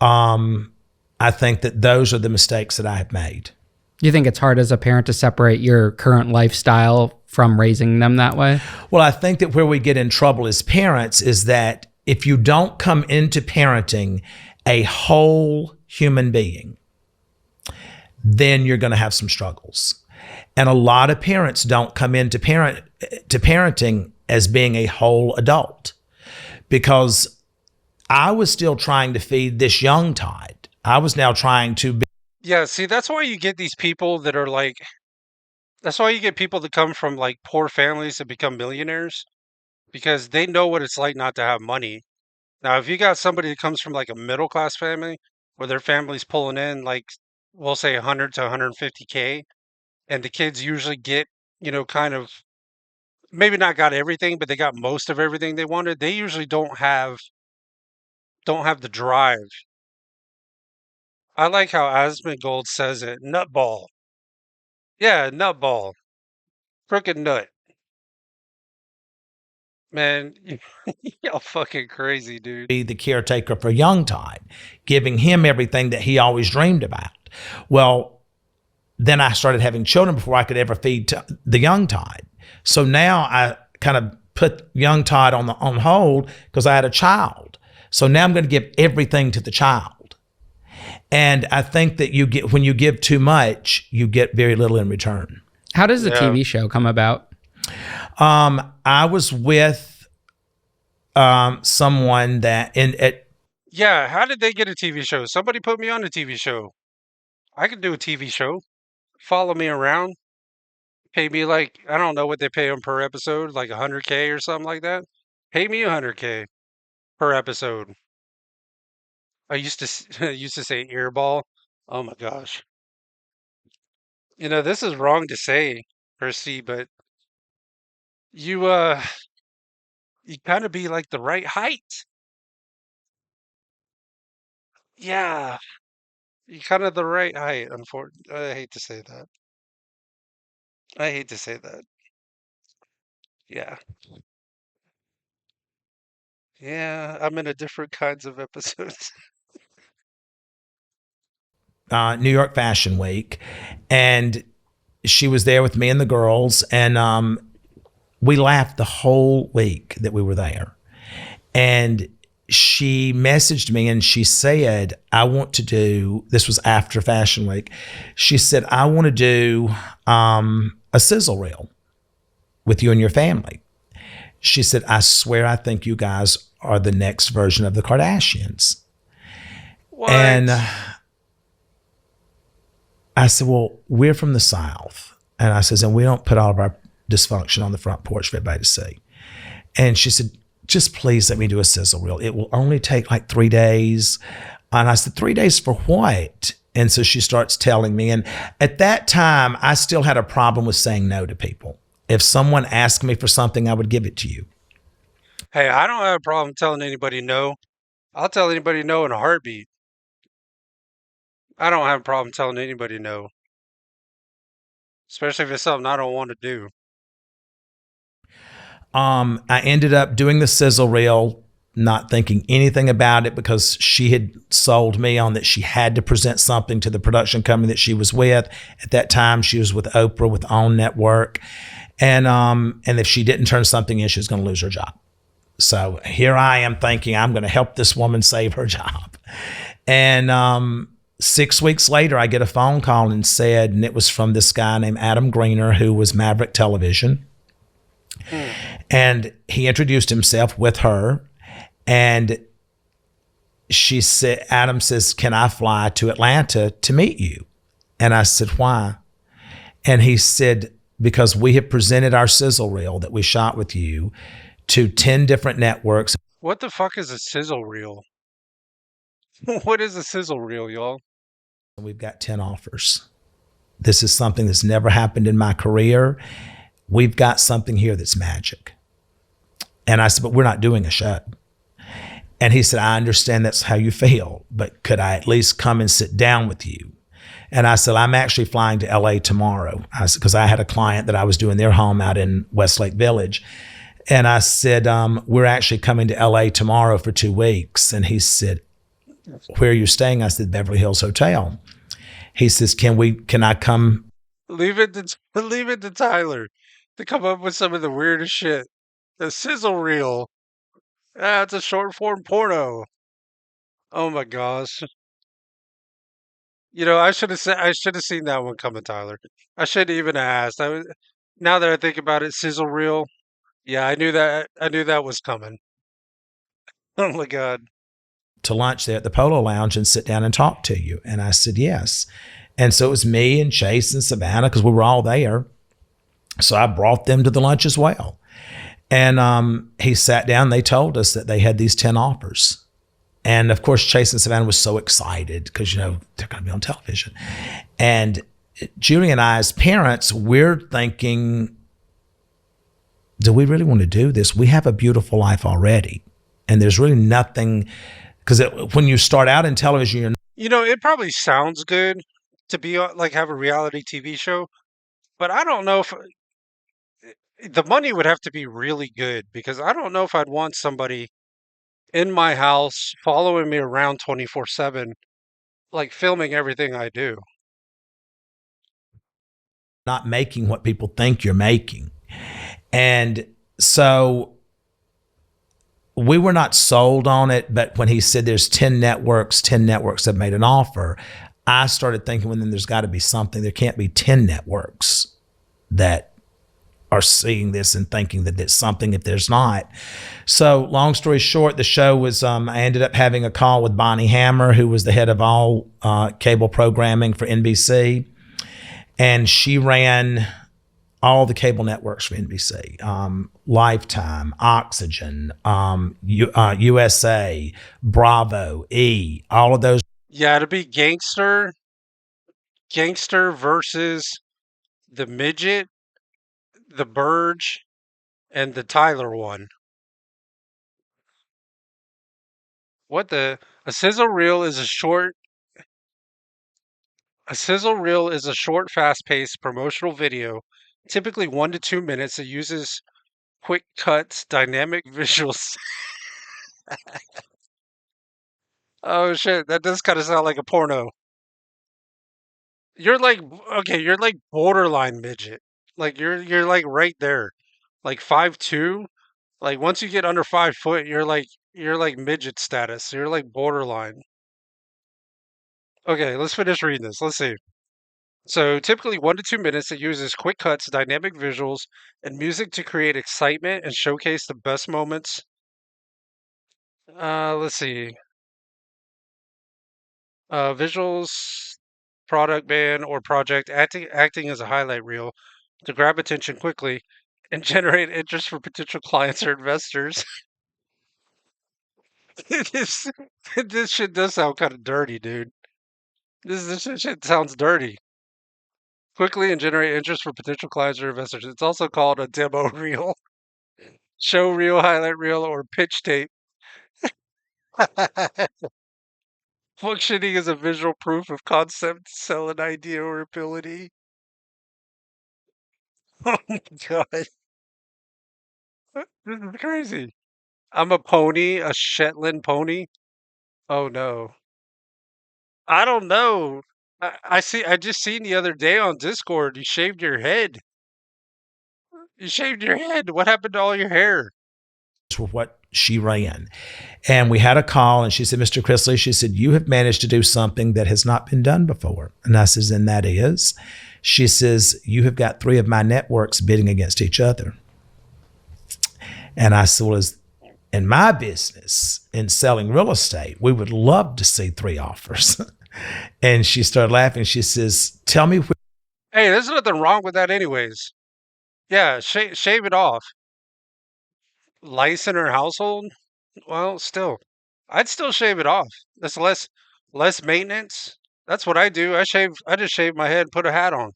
S2: I think that those are the mistakes that I have made.
S3: You think it's hard as a parent to separate your current lifestyle from raising them that way?
S2: Well, I think that where we get in trouble as parents is that if you don't come into parenting a whole human being, then you're going to have some struggles. And a lot of parents don't come into parenting as being a whole adult, because I was still trying to feed this young Todd. I was now trying to be.
S1: Yeah, see, that's why you get these people that are like, that's why you get people that come from like poor families that become millionaires because they know what it's like not to have money. Now, if you got somebody that comes from like a middle class family where their family's pulling in like, we'll say 100 to 150K, and the kids usually get, kind of maybe not got everything, but they got most of everything they wanted. They usually don't have the drive. I like how Asmongold says it, nutball. Yeah, nutball. Crooked nut. Man, y'all fucking crazy, dude.
S2: Be the caretaker for young Todd, giving him everything that he always dreamed about. Well, then I started having children before I could ever feed the young Todd. So now I kind of put young Todd on hold because I had a child. So now I'm going to give everything to the child. And I think that when you give too much, you get very little in return.
S3: How does the TV show come about?
S2: I was with someone that
S1: Yeah, how did they get a TV show? Somebody put me on a TV show. I could do a TV show. Follow me around. Pay me like, I don't know what they pay them per episode, like 100K or something like that. Pay me 100K per episode. I used to used to say earball. Oh my gosh. This is wrong to say, Percy, but you you kind of be like the right height. Yeah, you kind of the right height. Unfortunately, I hate to say that. I hate to say that. Yeah. Yeah, I'm in a different kinds of episodes.
S2: New York Fashion Week, and she was there with me and the girls, and we laughed the whole week that we were there. And she messaged me and she said, I want to do, this was after Fashion Week, she said, I want to do a sizzle reel with you and your family. She said, I swear I think you guys are the next version of the Kardashians.
S1: What?
S2: And I said, well, we're from the South. And I says, and we don't put all of our dysfunction on the front porch for everybody to see. And she said, just please let me do a sizzle reel. It will only take like 3 days. And I said, 3 days for what? And so she starts telling me. And at that time, I still had a problem with saying no to people. If someone asked me for something, I would give it to you.
S1: Hey, I don't have a problem telling anybody no. I'll tell anybody no in a heartbeat. I don't have a problem telling anybody no, especially if it's something I don't want to do.
S2: I ended up doing the sizzle reel, not thinking anything about it because she had sold me on that she had to present something to the production company that she was with. At that time, she was with Oprah, with OWN Network. And if she didn't turn something in, she was going to lose her job. So here I am thinking I'm going to help this woman save her job. And 6 weeks later, I get a phone call and it was from this guy named Adam Greener, who was Maverick Television. And he introduced himself with her. And Adam says, can I fly to Atlanta to meet you? And I said, why? And he said, because we have presented our sizzle reel that we shot with you to 10 different networks.
S1: What the fuck is a sizzle reel? What is a sizzle reel, y'all?
S2: And we've got 10 offers. This is something that's never happened in my career. We've got something here that's magic. And I said, but we're not doing a show. And he said, I understand that's how you feel, but could I at least come and sit down with you? And I said, I'm actually flying to LA tomorrow. Because I had a client that I was doing their home out in Westlake Village. And I said, we're actually coming to LA tomorrow for 2 weeks. And he said, where are you staying? I said, Beverly Hills Hotel. He says, can I come?
S1: Leave it to Tyler to come up with some of the weirdest shit. The sizzle reel. Ah, it's a short form porno. Oh my gosh. I should have said I should have seen that one coming, Tyler. I shouldn't even have asked. Now that I think about it, sizzle reel. Yeah, I knew that. I knew that was coming. Oh my god.
S2: To lunch there at the Polo Lounge and sit down and talk to you? And I said, yes. And so it was me and Chase and Savannah, because we were all there. So I brought them to the lunch as well. And he sat down. They told us that they had these 10 offers. And of course, Chase and Savannah was so excited because, they're going to be on television. And Julie and I, as parents, we're thinking, do we really want to do this? We have a beautiful life already. And there's really nothing, because when you start out in television,
S1: it probably sounds good to be like have a reality TV show, but I don't know if the money would have to be really good, because I don't know if I'd want somebody in my house following me around 24/7, like filming everything I do.
S2: not making what people think you're making. And so we were not sold on it, but when he said there's 10 networks have made an offer, I started thinking, well, then there's got to be something. There can't be 10 networks that are seeing this and thinking that it's something if there's not. So long story short, the show was, I ended up having a call with Bonnie Hammer, who was the head of all cable programming for NBC. And she ran all the cable networks for NBC, Lifetime, Oxygen, USA, Bravo, E, all of those.
S1: Yeah, to be Gangster versus the Midget, the Burge, and the Tyler one. A sizzle reel is a short, fast-paced promotional video, typically 1 to 2 minutes. It uses quick cuts, dynamic visuals. Oh shit, that does kind of sound like a porno. You're like you're like borderline midget. Like you're like right there. Like 5'2". Like once you get under 5 foot, you're like midget status. You're like borderline. Okay, let's finish reading this. Let's see. So typically 1 to 2 minutes, it uses quick cuts, dynamic visuals, and music to create excitement and showcase the best moments. Let's see. Visuals, product band or project, acting as a highlight reel to grab attention quickly and generate interest for potential clients or investors. this, this shit does sound kind of dirty, dude. This shit sounds dirty. Quickly and generate interest for potential clients or investors. It's also called a demo reel, show reel, highlight reel, or pitch tape. Functioning as a visual proof of concept to sell an idea or ability. Oh my god. This is crazy. I'm a pony, a Shetland pony. Oh no. I don't know. I just seen the other day on Discord, you shaved your head. You shaved your head. What happened to all your hair?
S2: Were what She ran. And we had a call, and she said, Mr. Chrisley, she said, you have managed to do something that has not been done before. And I says, and that is? She says, you have got 3 of my networks bidding against each other. And I said, well, in my business, in selling real estate, we would love to see 3 offers. And she started laughing. She says, tell me where.
S1: Hey, there's nothing wrong with that, anyways. Yeah, shave it off. Lice in her household? Well, still, I'd still shave it off. That's less maintenance. That's what I do. I just shave my head, put a hat on.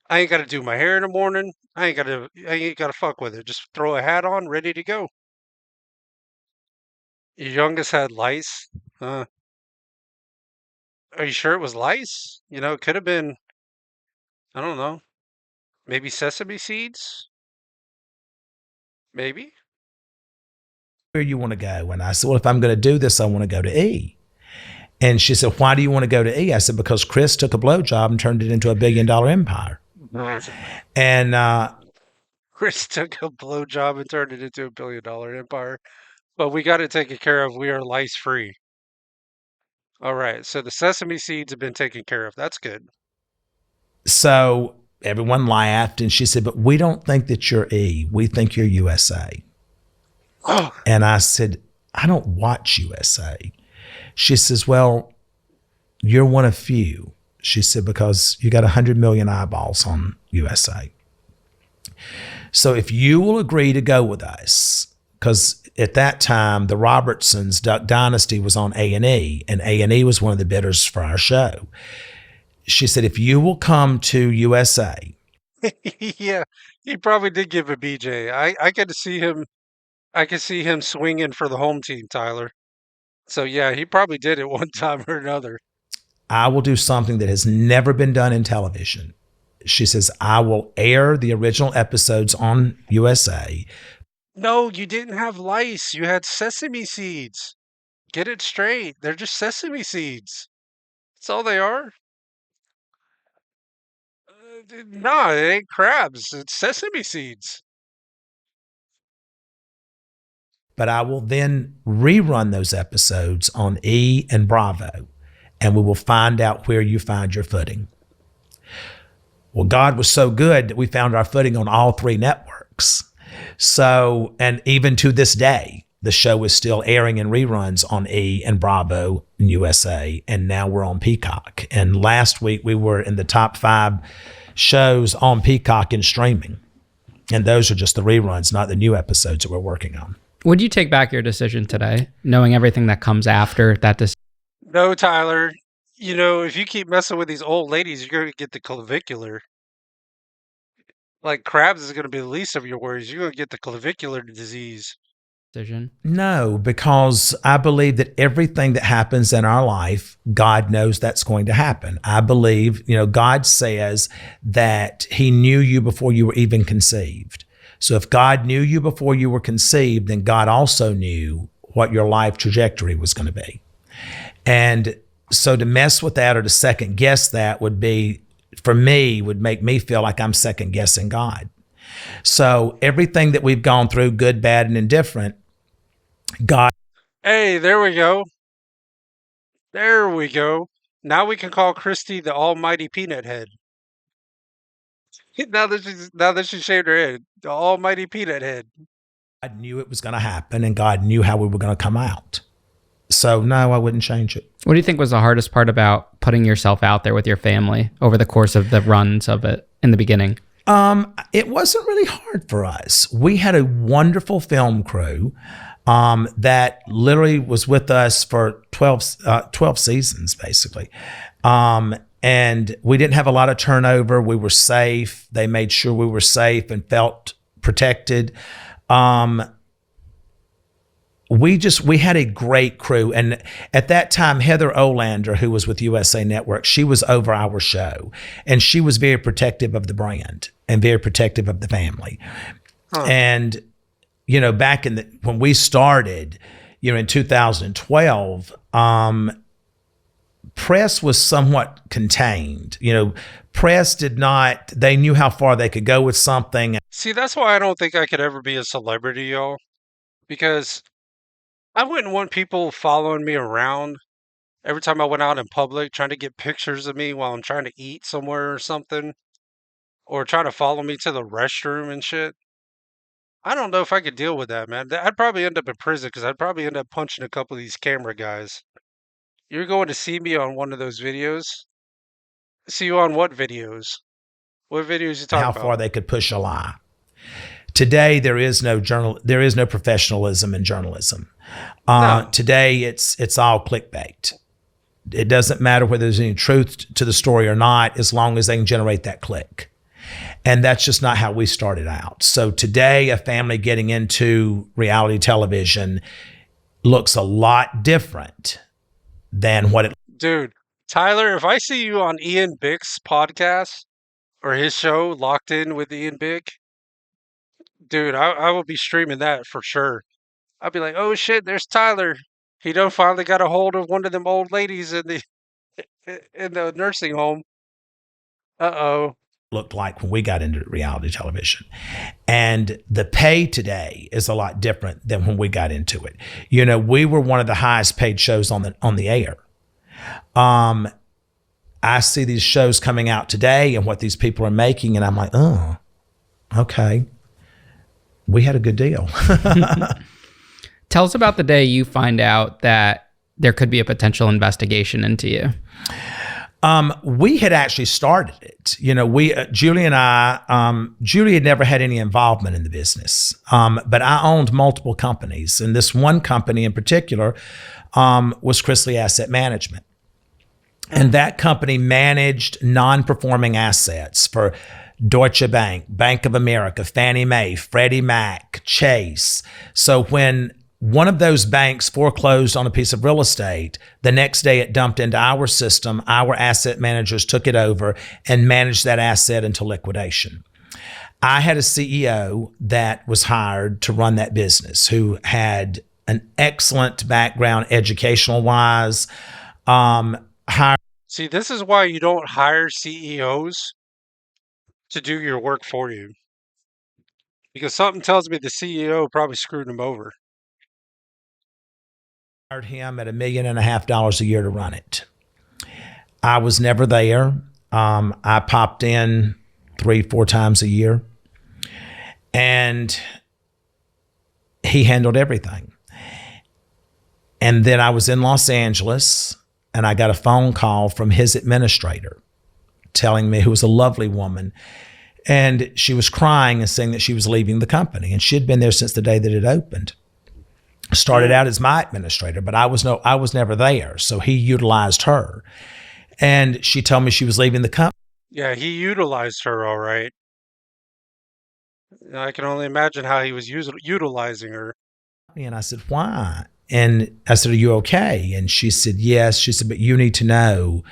S1: I ain't got to do my hair in the morning. I ain't got to fuck with it. Just throw a hat on, ready to go. Your youngest had lice. Are you sure it was lice? It could have been, I don't know, maybe sesame seeds? Maybe.
S2: You want to go? And I said, well, if I'm going to do this, I want to go to E. And she said, why do you want to go to E? I said, because Chris took a blowjob and turned it into $1 billion empire. And
S1: Chris took a blowjob and turned it into $1 billion empire. But we got it taken care of. We are lice free. All right. So the sesame seeds have been taken care of. That's good.
S2: so everyone laughed, and she said, but we don't think that you're E. We think you're USA.
S1: Oh,
S2: And I said, I don't watch USA. She says, well, you're one of few. She said, because you got 100 million eyeballs on USA. So if you will agree to go with us, because at that time, the Robertsons, Duck Dynasty was on A&E, and A&E was one of the bidders for our show. She said, if you will come to USA.
S1: yeah. He probably did give a BJ. I get to see him. I can see him swinging for the home team, Tyler. So yeah, he probably did it one time or another.
S2: I will do something that has never been done in television. She says, I will air the original episodes on USA.
S1: No, you didn't have lice. You had sesame seeds. Get it straight. They're just sesame seeds. That's all they are. No, it ain't crabs. It's sesame seeds.
S2: But I will then rerun those episodes on E and Bravo, and we will find out where you find your footing. Well, God was so good that we found our footing on all 3 networks. So, and even to this day, the show is still airing in reruns on E and Bravo in USA, and now we're on Peacock. And last week we were in the top 5 shows on Peacock in streaming. And those are just the reruns, not the new episodes that we're working on.
S3: Would you take back your decision today, knowing everything that comes after that decision?
S1: No, Tyler. If you keep messing with these old ladies, you're going to get the clavicular. Like crabs is going to be the least of your worries. You're going to get the clavicular disease.
S2: No, because I believe that everything that happens in our life, God knows that's going to happen. I believe, God says that he knew you before you were even conceived. So if God knew you before you were conceived, then God also knew what your life trajectory was going to be. And so to mess with that or to second guess that would make me feel like I'm second guessing God. So everything that we've gone through, good, bad, and indifferent, God.
S1: Hey, there we go. There we go. Now we can call Christy the almighty peanut head. Now that she shaved her head, the almighty peanut head.
S2: God knew it was going to happen, and God knew how we were going to come out. So no, I wouldn't change it.
S3: What do you think was the hardest part about putting yourself out there with your family over the course of the runs of it in the beginning?
S2: It wasn't really hard for us. We had a wonderful film crew that literally was with us for 12 seasons, basically. And we didn't have a lot of turnover. We were safe. They made sure we were safe and felt protected. We had a great crew. And at that time, Heather Olander, who was with USA Network, she was over our show, and she was very protective of the brand and very protective of the family. And, back when we started, in 2012, press was somewhat contained. Press they knew how far they could go with something.
S1: See, that's why I don't think I could ever be a celebrity, y'all. because I wouldn't want people following me around every time I went out in public trying to get pictures of me while I'm trying to eat somewhere or something, or trying to follow me to the restroom and shit. I don't know if I could deal with that, man. I'd probably end up in prison because I'd probably end up punching a couple of these camera guys. You're going to see me on one of those videos? See you on what videos? What videos you talking
S2: how far
S1: about?
S2: they could push a lie. Today, there is no professionalism in journalism.
S1: No.
S2: Today, it's all clickbait. It doesn't matter whether there's any truth to the story or not, as long as they can generate that click. And that's just not how we started out. So today, a family getting into reality television looks a lot different than what it.
S1: Dude, Tyler, if I see you on Ian Bick's podcast or his show, Locked In with Ian Bick, dude, I will be streaming that for sure. I'll be like, oh shit, there's Tyler. He done finally got a hold of one of them old ladies in the in the nursing home. Uh-oh.
S2: Looked like when we got into reality television. And the pay today is a lot different than when we got into it. You know, we were one of the highest paid shows on the air. I see these shows coming out today and what these people are making, and I'm like, oh, okay. We had a good deal.
S3: Tell us about the day you find out that there could be a potential investigation into you.
S2: We had actually started it. You know, Julie and I, Julie had never had any involvement in the business, but I owned multiple companies. And this one company in particular was Chrisley Asset Management. And that company managed non-performing assets for Deutsche Bank, Bank of America, Fannie Mae, Freddie Mac, Chase. So when one of those banks foreclosed on a piece of real estate, the next day it dumped into our system. Our asset managers took it over and managed that asset until liquidation. I had a CEO that was hired to run that business who had an excellent background educational wise.
S1: See, this is why you don't hire CEOs to do your work for you. Because something tells me the CEO probably screwed him over.
S2: Hired him at $1.5 million a year to run it. I was never there. I popped in 3-4 times a year, and he handled everything. And then I was in Los Angeles, and I got a phone call from his administrator telling me, who was a lovely woman, and she was crying and saying that she was leaving the company, and she had been there since the day that it opened. Started out as my administrator, but I was never there, so he utilized her. And she told me she was leaving the company.
S1: Yeah, he utilized her all right. I can only imagine how he was utilizing her.
S2: And I said, why? And I said, are you okay? And she said, yes. She said, but you need to know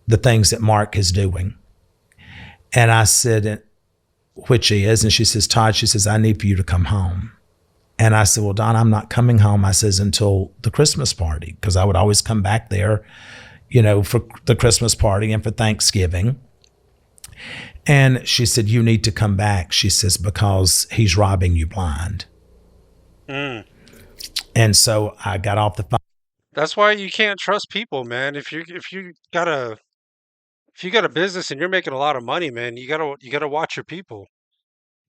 S2: the things that Mark is doing. And I said, which he is. And she says, Todd, she says, I need for you to come home. And I said, well, Don, I'm not coming home, I says, until the Christmas party, because I would always come back there, you know, for the Christmas party and for Thanksgiving. And she said, you need to come back. She says, because he's robbing you blind.
S1: Mm.
S2: And so I got off the phone.
S1: That's why you can't trust people, man. If you got a business and you're making a lot of money, man, you gotta watch your people.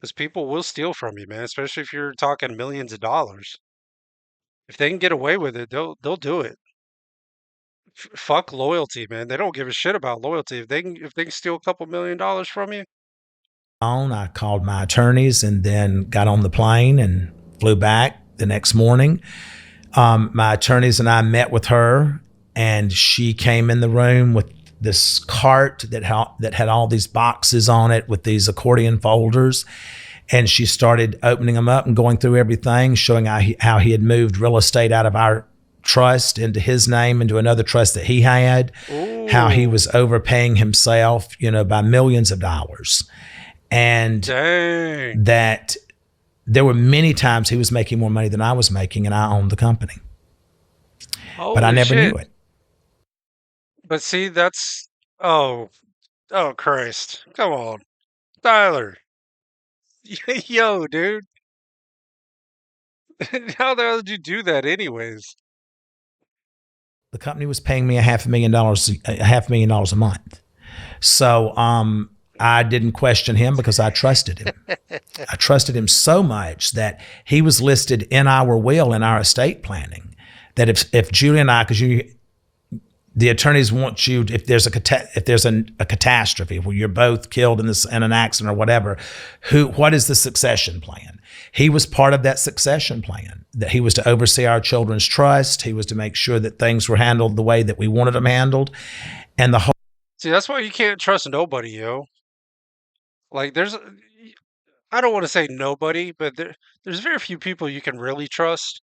S1: Because people will steal from you, man, especially if you're talking millions of dollars. If they can get away with it, they'll do it. Fuck loyalty, man. They don't give a shit about loyalty. If they can steal a couple $1 million from you.
S2: I called my attorneys and then got on the plane and flew back the next morning. My attorneys and I met with her, and she came in the room with this cart that had all these boxes on it with these accordion folders. And she started opening them up and going through everything, showing how he had moved real estate out of our trust into his name, into another trust that he had,
S1: Ooh.
S2: how he was overpaying himself, you know, by millions of dollars. And
S1: Dang.
S2: that there were many times he was making more money than I was making, and I owned the company.
S1: Holy
S2: But I never
S1: shit.
S2: knew it.
S1: But see, that's oh Christ. Come on. Tyler. Yo, dude. How the hell did you do that, anyways?
S2: The company was paying me $500,000 a month. So I didn't question him because I trusted him. I trusted him so much that he was listed in our will, in our estate planning, that if Julie and I, because the attorneys want you, if there's a catastrophe where you're both killed in an accident or whatever, what is the succession plan? He was part of that succession plan, that he was to oversee our children's trust. He was to make sure that things were handled the way that we wanted them handled. And the whole
S1: See, that's why you can't trust nobody, yo. Like, I don't want to say nobody, but there's very few people you can really trust,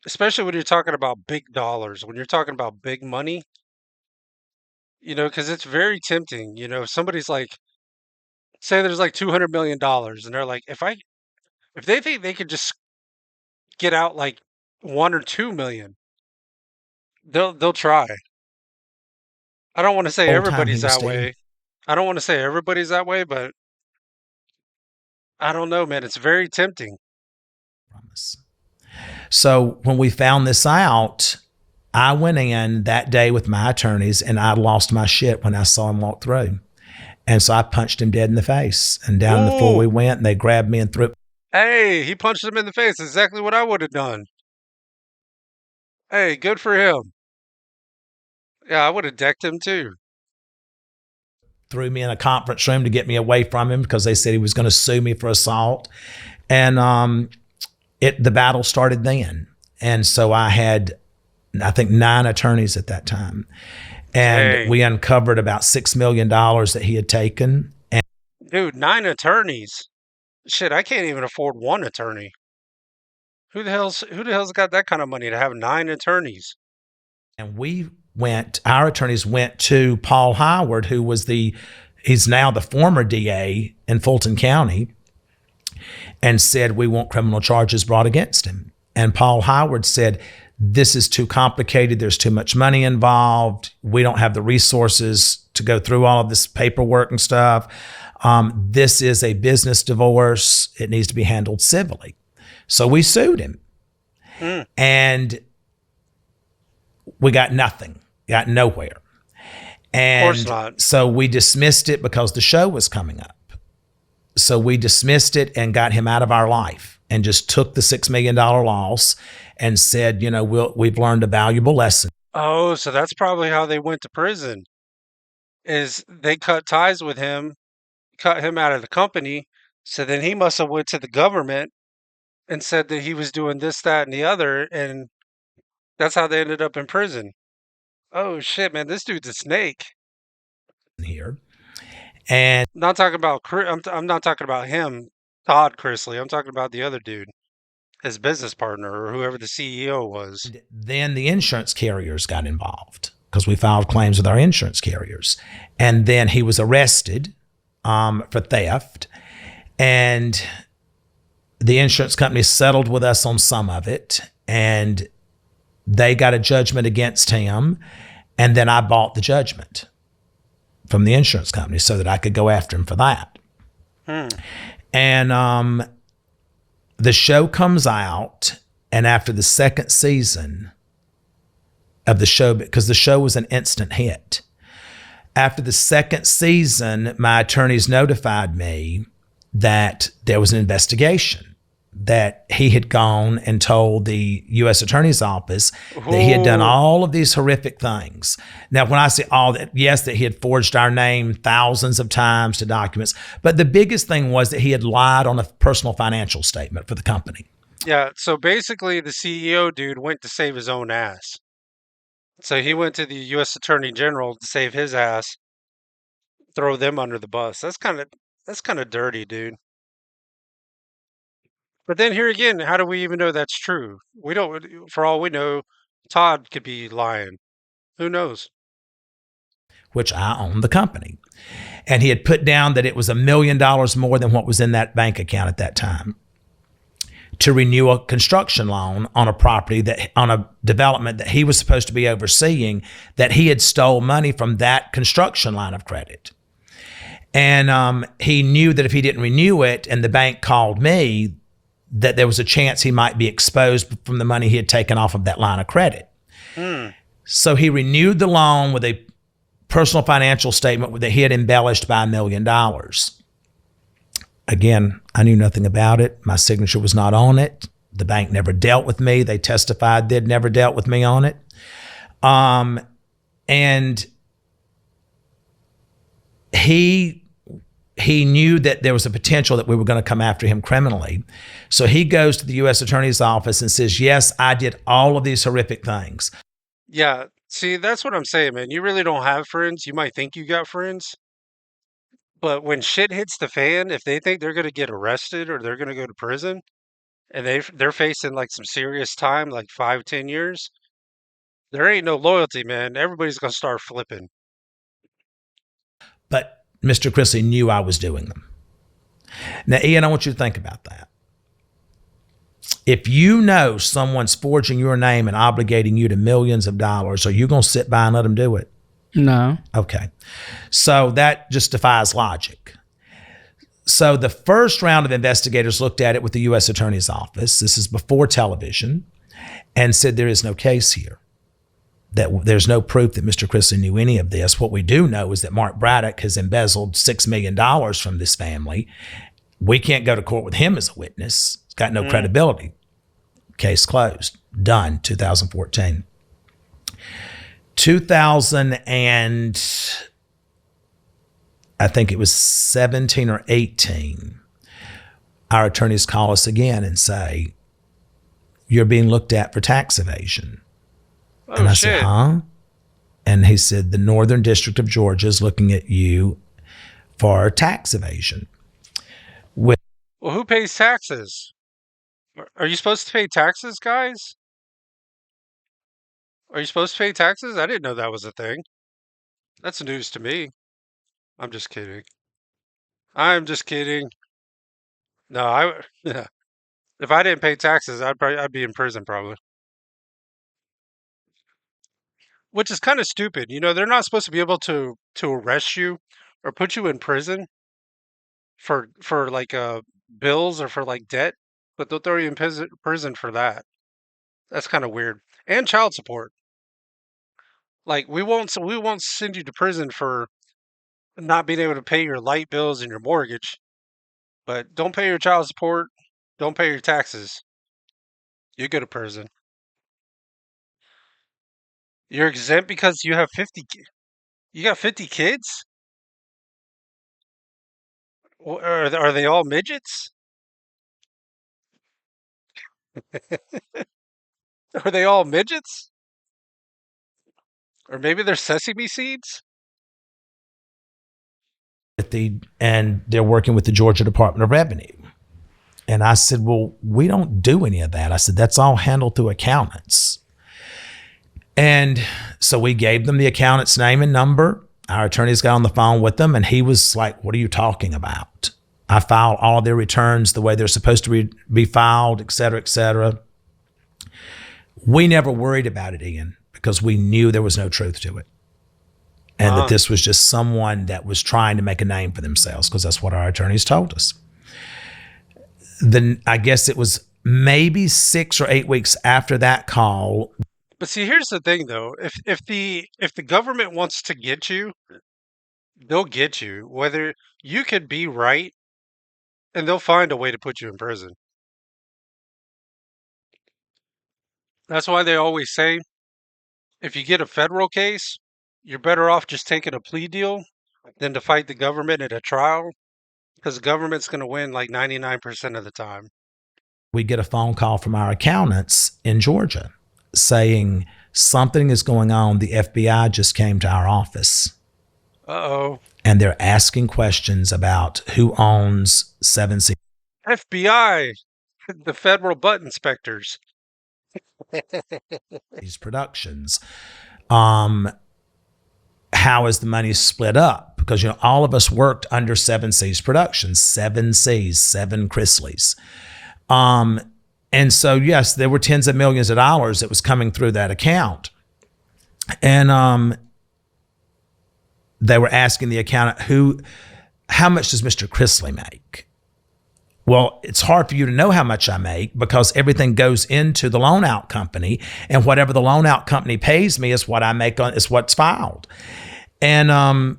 S1: especially when you're talking about big dollars, when you're talking about big money, because it's very tempting. If somebody's like, say there's like $200 million, and they're like, if they think they could just get out like 1 or 2 million, they'll try. I don't want to say
S2: whole time he
S1: everybody's
S2: was
S1: that
S2: stealing
S1: way. I don't want to say everybody's that way, but I don't know, man. It's very tempting.
S2: from us. So when we found this out, I went in that day with my attorneys and I lost my shit when I saw him walk through. And so I punched him dead in the face. And down the floor we
S1: Ooh,
S2: went and they grabbed me and threw.
S1: hey, he punched him in the face. Exactly what I would have done. Hey, good for him. Yeah, I would have decked him too.
S2: Threw me in a conference room to get me away from him because they said he was going to sue me for assault. And the battle started then. And so I had, I think, 9 attorneys at that time. And
S1: Dang.
S2: we uncovered about $6 million that he had taken.
S1: Dude, 9 attorneys. Shit, I can't even afford one attorney. Who the hell's got that kind of money to have 9 attorneys?
S2: And our attorneys went to Paul Howard, he's now the former DA in Fulton County, and said, we want criminal charges brought against him. And Paul Howard said, this is too complicated. There's too much money involved. We don't have the resources to go through all of this paperwork and stuff. This is a business divorce. It needs to be handled civilly. So we sued him.
S1: Mm,
S2: And we got nothing, got nowhere.
S1: of course
S2: And
S1: not.
S2: so we dismissed it because the show was coming up. So we dismissed it and got him out of our life and just took the $6 million loss and said, we've learned a valuable lesson.
S1: Oh, so that's probably how they went to prison. Is they cut ties with him, cut him out of the company. So then he must have went to the government and said that he was doing this, that, and the other, and that's how they ended up in prison. Oh shit, man, this dude's a snake.
S2: Here. And
S1: Not talking about I'm not talking about him, Todd Chrisley. I'm talking about the other dude, his business partner or whoever the CEO was.
S2: then the insurance carriers got involved because we filed claims with our insurance carriers. And then he was arrested for theft. And the insurance company settled with us on some of it. And they got a judgment against him. And then I bought the judgment from the insurance company so that I could go after him for that.
S1: Hmm.
S2: And the show comes out, and after the second season of the show, because the show was an instant hit, after the second season, my attorneys notified me that there was an investigation, that he had gone and told the U.S. Attorney's Office that he had done
S1: Ooh.
S2: all of these horrific things. Now, when I say all that, yes, that he had forged our name thousands of times to documents, but the biggest thing was that he had lied on a personal financial statement for the company.
S1: Yeah, so basically the CEO dude went to save his own ass. So he went to the US Attorney General to save his ass, throw them under the bus. That's kind of dirty, dude. But then here again, how do we even know that's true? We don't, for all we know, Todd could be lying. Who knows?
S2: Which I owned the company. And he had put down that it was $1 million more than what was in that bank account at that time to renew a construction loan on a property on a development that he was supposed to be overseeing, that he had stole money from that construction line of credit. And he knew that if he didn't renew it and the bank called me, that there was a chance he might be exposed from the money he had taken off of that line of credit.
S1: Hmm.
S2: So he renewed the loan with a personal financial statement that he had embellished by $1 million. Again, I knew nothing about it. My signature was not on it. The bank never dealt with me. They testified they'd never dealt with me on it. And he knew that there was a potential that we were going to come after him criminally. So he goes to the U.S. Attorney's Office and says, yes, I did all of these horrific things.
S1: Yeah. See, that's what I'm saying, man. You really don't have friends. You might think you got friends, but when shit hits the fan, if they think they're going to get arrested or they're going to go to prison and they're facing like some serious time, like 5, 10 years, there ain't no loyalty, man. Everybody's going to start flipping.
S2: But Mr. Chrisley knew I was doing them. Now, Ian, I want you to think about that. If you know someone's forging your name and obligating you to millions of dollars, are you going to sit by and let them do it?
S3: No.
S2: Okay. So that just defies logic. So the first round of investigators looked at it with the U.S. Attorney's Office. This is before television, and said there is no case here. That there's no proof that Mr. Chrisley knew any of this. What we do know is that Mark Braddock has embezzled $6 million from this family. We can't go to court with him as a witness. It's got no credibility. Case closed. Done. 2014. 2000 and I think it was 17 or 18, our attorneys call us again and say, you're being looked at for tax evasion.
S1: Oh,
S2: And I
S1: shit.
S2: said, huh? And he said, the Northern District of Georgia is looking at you for tax evasion.
S1: Well, who pays taxes? Are you supposed to pay taxes, guys? Are you supposed to pay taxes? I didn't know that was a thing. That's news to me. I'm just kidding. I'm just kidding. No, yeah. If I didn't pay taxes, I'd be in prison probably. Which is kind of stupid. You know, they're not supposed to be able to arrest you or put you in prison for like bills or for like debt, but they'll throw you in prison for that. That's kind of weird. And child support. Like we won't send you to prison for not being able to pay your light bills and your mortgage, but don't pay your child support, don't pay your taxes. You go to prison. You're exempt because you have 50 you got 50 kids? Are they all midgets? Are they all midgets? Or maybe they're sesame seeds?
S2: And they're working with the Georgia Department of Revenue. And I said, well, we don't do any of that. I said, that's all handled through accountants. And so we gave them the accountant's name and number. Our attorneys got on the phone with them, and he was like, what are you talking about? I filed all their returns the way they're supposed to be filed, et cetera, et cetera. We never worried about it, Ian, because we knew there was no truth to it. And that this was just someone that was trying to make a name for themselves, because that's what our attorneys told us. Then I guess it was maybe 6 or 8 weeks after that call.
S1: But see, here's the thing though. If the government wants to get you, they'll get you. Whether you could be right and they'll find a way to put you in prison. That's why they always say if you get a federal case, you're better off just taking a plea deal than to fight the government at a trial because the government's going to win like 99% of the time.
S2: We get a phone call from our accountants in Georgia saying something is going on. The FBI just came to our office.
S1: Uh-oh.
S2: And they're asking questions about who owns 7C
S1: FBI, the federal butt inspectors.
S2: Productions. How is the money split up? Because, you know, all of us worked under 7C's Productions, 7C's, 7 Chrisleys. And so, yes, there were tens of millions of dollars that was coming through that account. And they were asking the accountant, how much does Mr. Chrisley make? Well, it's hard for you to know how much I make because everything goes into the loan out company, and whatever the loan out company pays me is what I make on is what's filed. And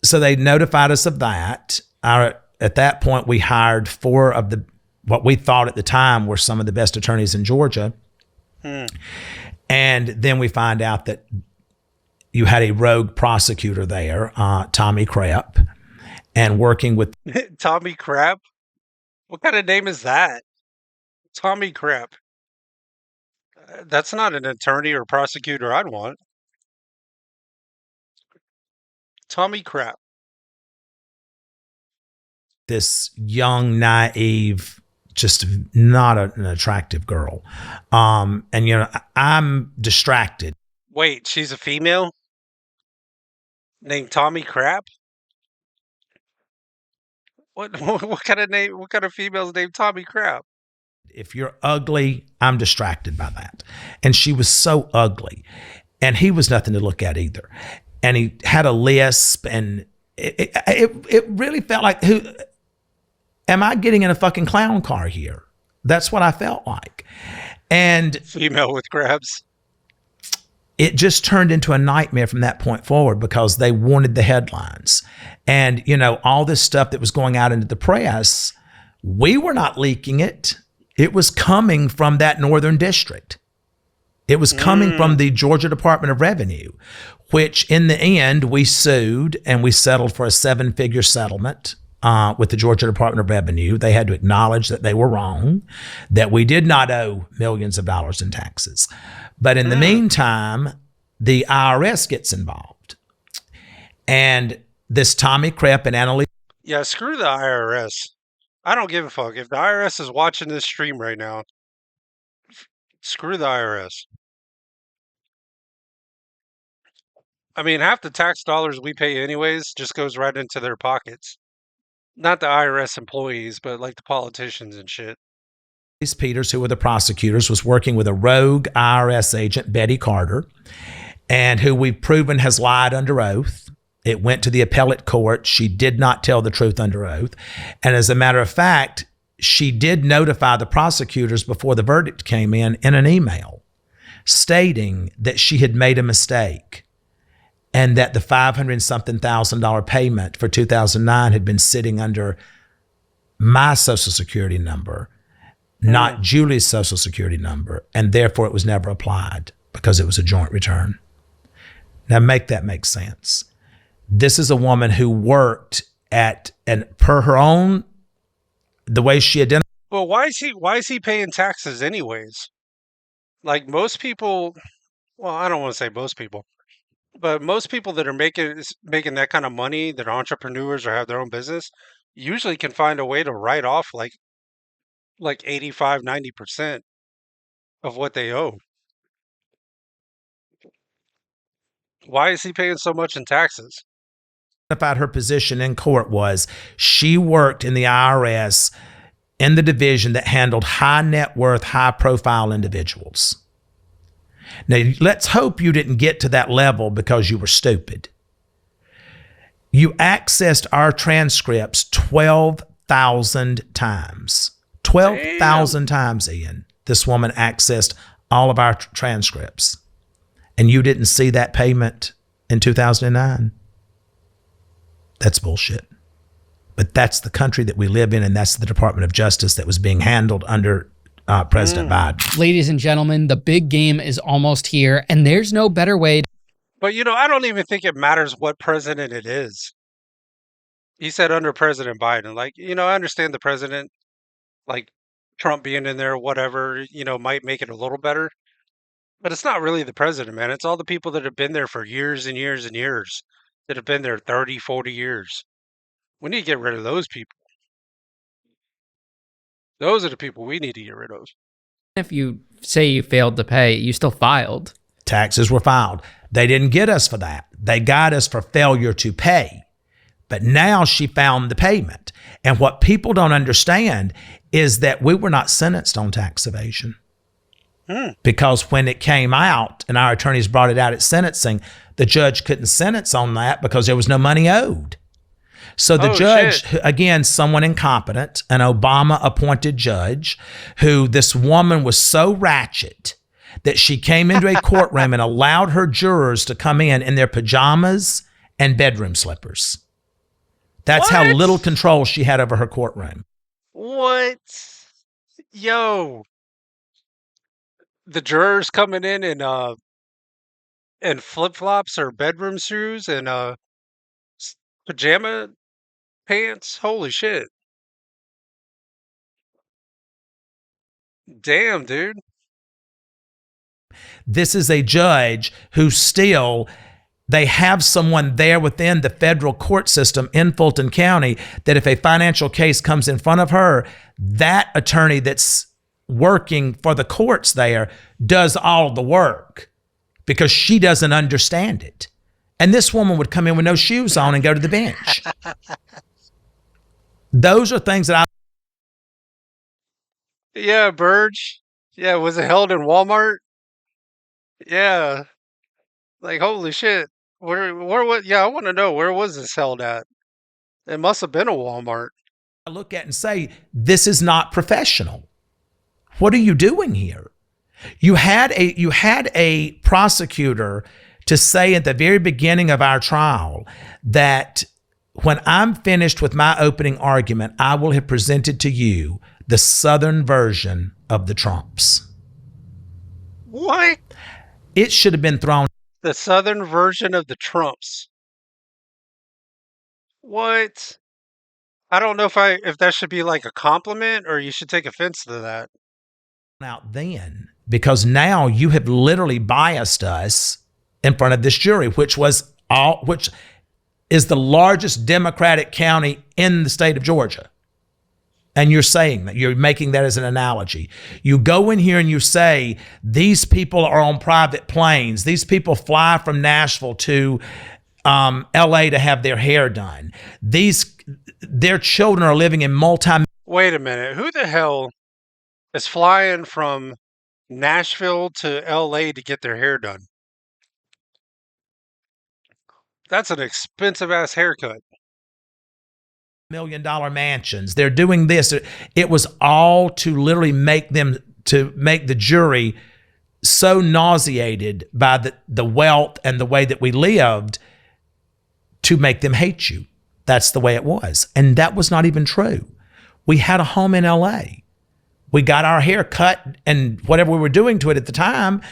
S2: so they notified us of that. At that point, we hired 4 of the what we thought at the time were some of the best attorneys in Georgia. And then we find out that you had a rogue prosecutor there, Tommy Crep, and working with
S1: Tommy Crab? What kind of name is that? Tommy Crab. That's not an attorney or prosecutor I'd want. Tommy Crab.
S2: this young, naive, just not an attractive girl. And, I'm distracted.
S1: Wait, she's a female? Named Tommy Crab? What what kind of name? What kind of female's named Tommy Crab?
S2: If you're ugly, I'm distracted by that. And she was so ugly. And he was nothing to look at either. And he had a lisp, and it really felt like, who am I getting in a fucking clown car here? That's what I felt like. And
S1: Female with crabs.
S2: it just turned into a nightmare from that point forward because they wanted the headlines. And, all this stuff that was going out into the press, we were not leaking it. It was coming from that northern district. It was coming from the Georgia Department of Revenue, which in the end we sued and we settled for a 7-figure settlement with the Georgia Department of Revenue. They had to acknowledge that they were wrong, that we did not owe millions of dollars in taxes. But in the meantime, the IRS gets involved. And this Tommy Crep and Annalise.
S1: Yeah, screw the IRS. I don't give a fuck. If the IRS is watching this stream right now, screw the IRS. I mean, half the tax dollars we pay anyways just goes right into their pockets. Not the IRS employees, but like the politicians and shit.
S2: Peters, who were the prosecutors, was working with a rogue IRS agent, Betty Carter, and who we've proven has lied under oath. It went to the appellate court. She did not tell the truth under oath. And as a matter of fact, she did notify the prosecutors before the verdict came in an email stating that she had made a mistake and that the $500-something thousand payment for 2009 had been sitting under my Social Security number, not Julie's Social Security number, and therefore it was never applied because it was a joint return. Now make that make sense. This is a woman who worked at, and per her own, the way she identified.
S1: Well, why is he paying taxes anyways? Like most people, well, I don't want to say most people, but most people that are making that kind of money, that are entrepreneurs or have their own business, usually can find a way to write off like 85, 90% of what they owe. Why is he paying so much in taxes?
S2: Her position in court was she worked in the IRS in the division that handled high net worth, high profile individuals. Now, let's hope you didn't get to that level because you were stupid. You accessed our transcripts 12,000 times. 12,000 times, Ian. This woman accessed all of our transcripts. And you didn't see that payment in 2009. That's bullshit. But that's the country that we live in, and that's the Department of Justice that was being handled under President Biden.
S3: Ladies and gentlemen, the big game is almost here, and there's no better way.
S1: But, I don't even think it matters what president it is. He said under President Biden. I understand the president, like Trump being in there, whatever, might make it a little better. But it's not really the president, man. It's all the people that have been there for years and years and years, that have been there 30, 40 years. We need to get rid of those people. Those are the people we need to get rid of.
S3: If you say you failed to pay, you still filed.
S2: Taxes were filed. They didn't get us for that. They got us for failure to pay. But now she found the payment. And what people don't understand is that we were not sentenced on tax evasion. Because when it came out and our attorneys brought it out at sentencing, the judge couldn't sentence on that because there was no money owed. So the
S1: Oh shit.
S2: judge, again, someone incompetent, an Obama appointed judge, who this woman was so ratchet that she came into a courtroom and allowed her jurors to come in their pajamas and bedroom slippers. That's how
S1: What?
S2: little control she had over her courtroom.
S1: What? Yo, the jurors coming in flip flops or bedroom shoes and s- pajama pants. Holy shit! Damn, dude.
S2: This is a judge who still they have someone there within the federal court system in Fulton County that if a financial case comes in front of her, that attorney that's working for the courts there does all the work because she doesn't understand it. And this woman would come in with no shoes on and go to the bench. Those are things that I
S1: Yeah, Burge. Yeah, was it held in Walmart? Yeah, like holy shit. Where what? Yeah, I want to know where was this held at? It must have been a Walmart.
S2: look at and say, this is not professional. What are you doing here? You had a prosecutor to say at the very beginning of our trial that when I'm finished with my opening argument, I will have presented to you the Southern version of the Trumps.
S1: What?
S2: It should have been thrown.
S1: The Southern version of the Trumps. What? I don't know if that should be like a compliment or you should take offense to that.
S2: Out then because now you have literally biased us in front of this jury, which is the largest Democratic county in the state of Georgia. And you're saying that, you're making that as an analogy. You go in here and you say, these people are on private planes. These people fly from Nashville to LA to have their hair done. Their children are living in
S1: Wait a minute. Who the hell is flying from Nashville to LA to get their hair done? That's an expensive ass haircut.
S2: multi-million-dollar mansions. They're doing this. It was all to literally make the jury so nauseated by the wealth and the way that we lived to make them hate you. That's the way it was. And that was not even true. We had a home in LA. We got our hair cut and whatever we were doing to it at the time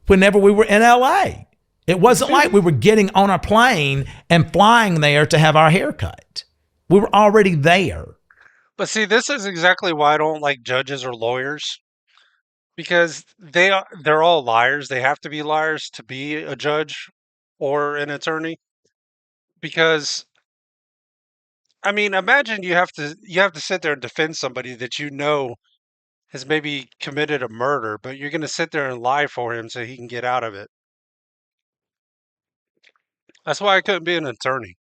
S2: whenever we were in LA. It wasn't like we were getting on a plane and flying there to have our hair cut. We were already there.
S1: But see, this is exactly why I don't like judges or lawyers because they're all liars. They have to be liars to be a judge or an attorney because I mean, imagine you have to sit there and defend somebody that you know has maybe committed a murder, but you're going to sit there and lie for him so he can get out of it. That's why I couldn't be an attorney.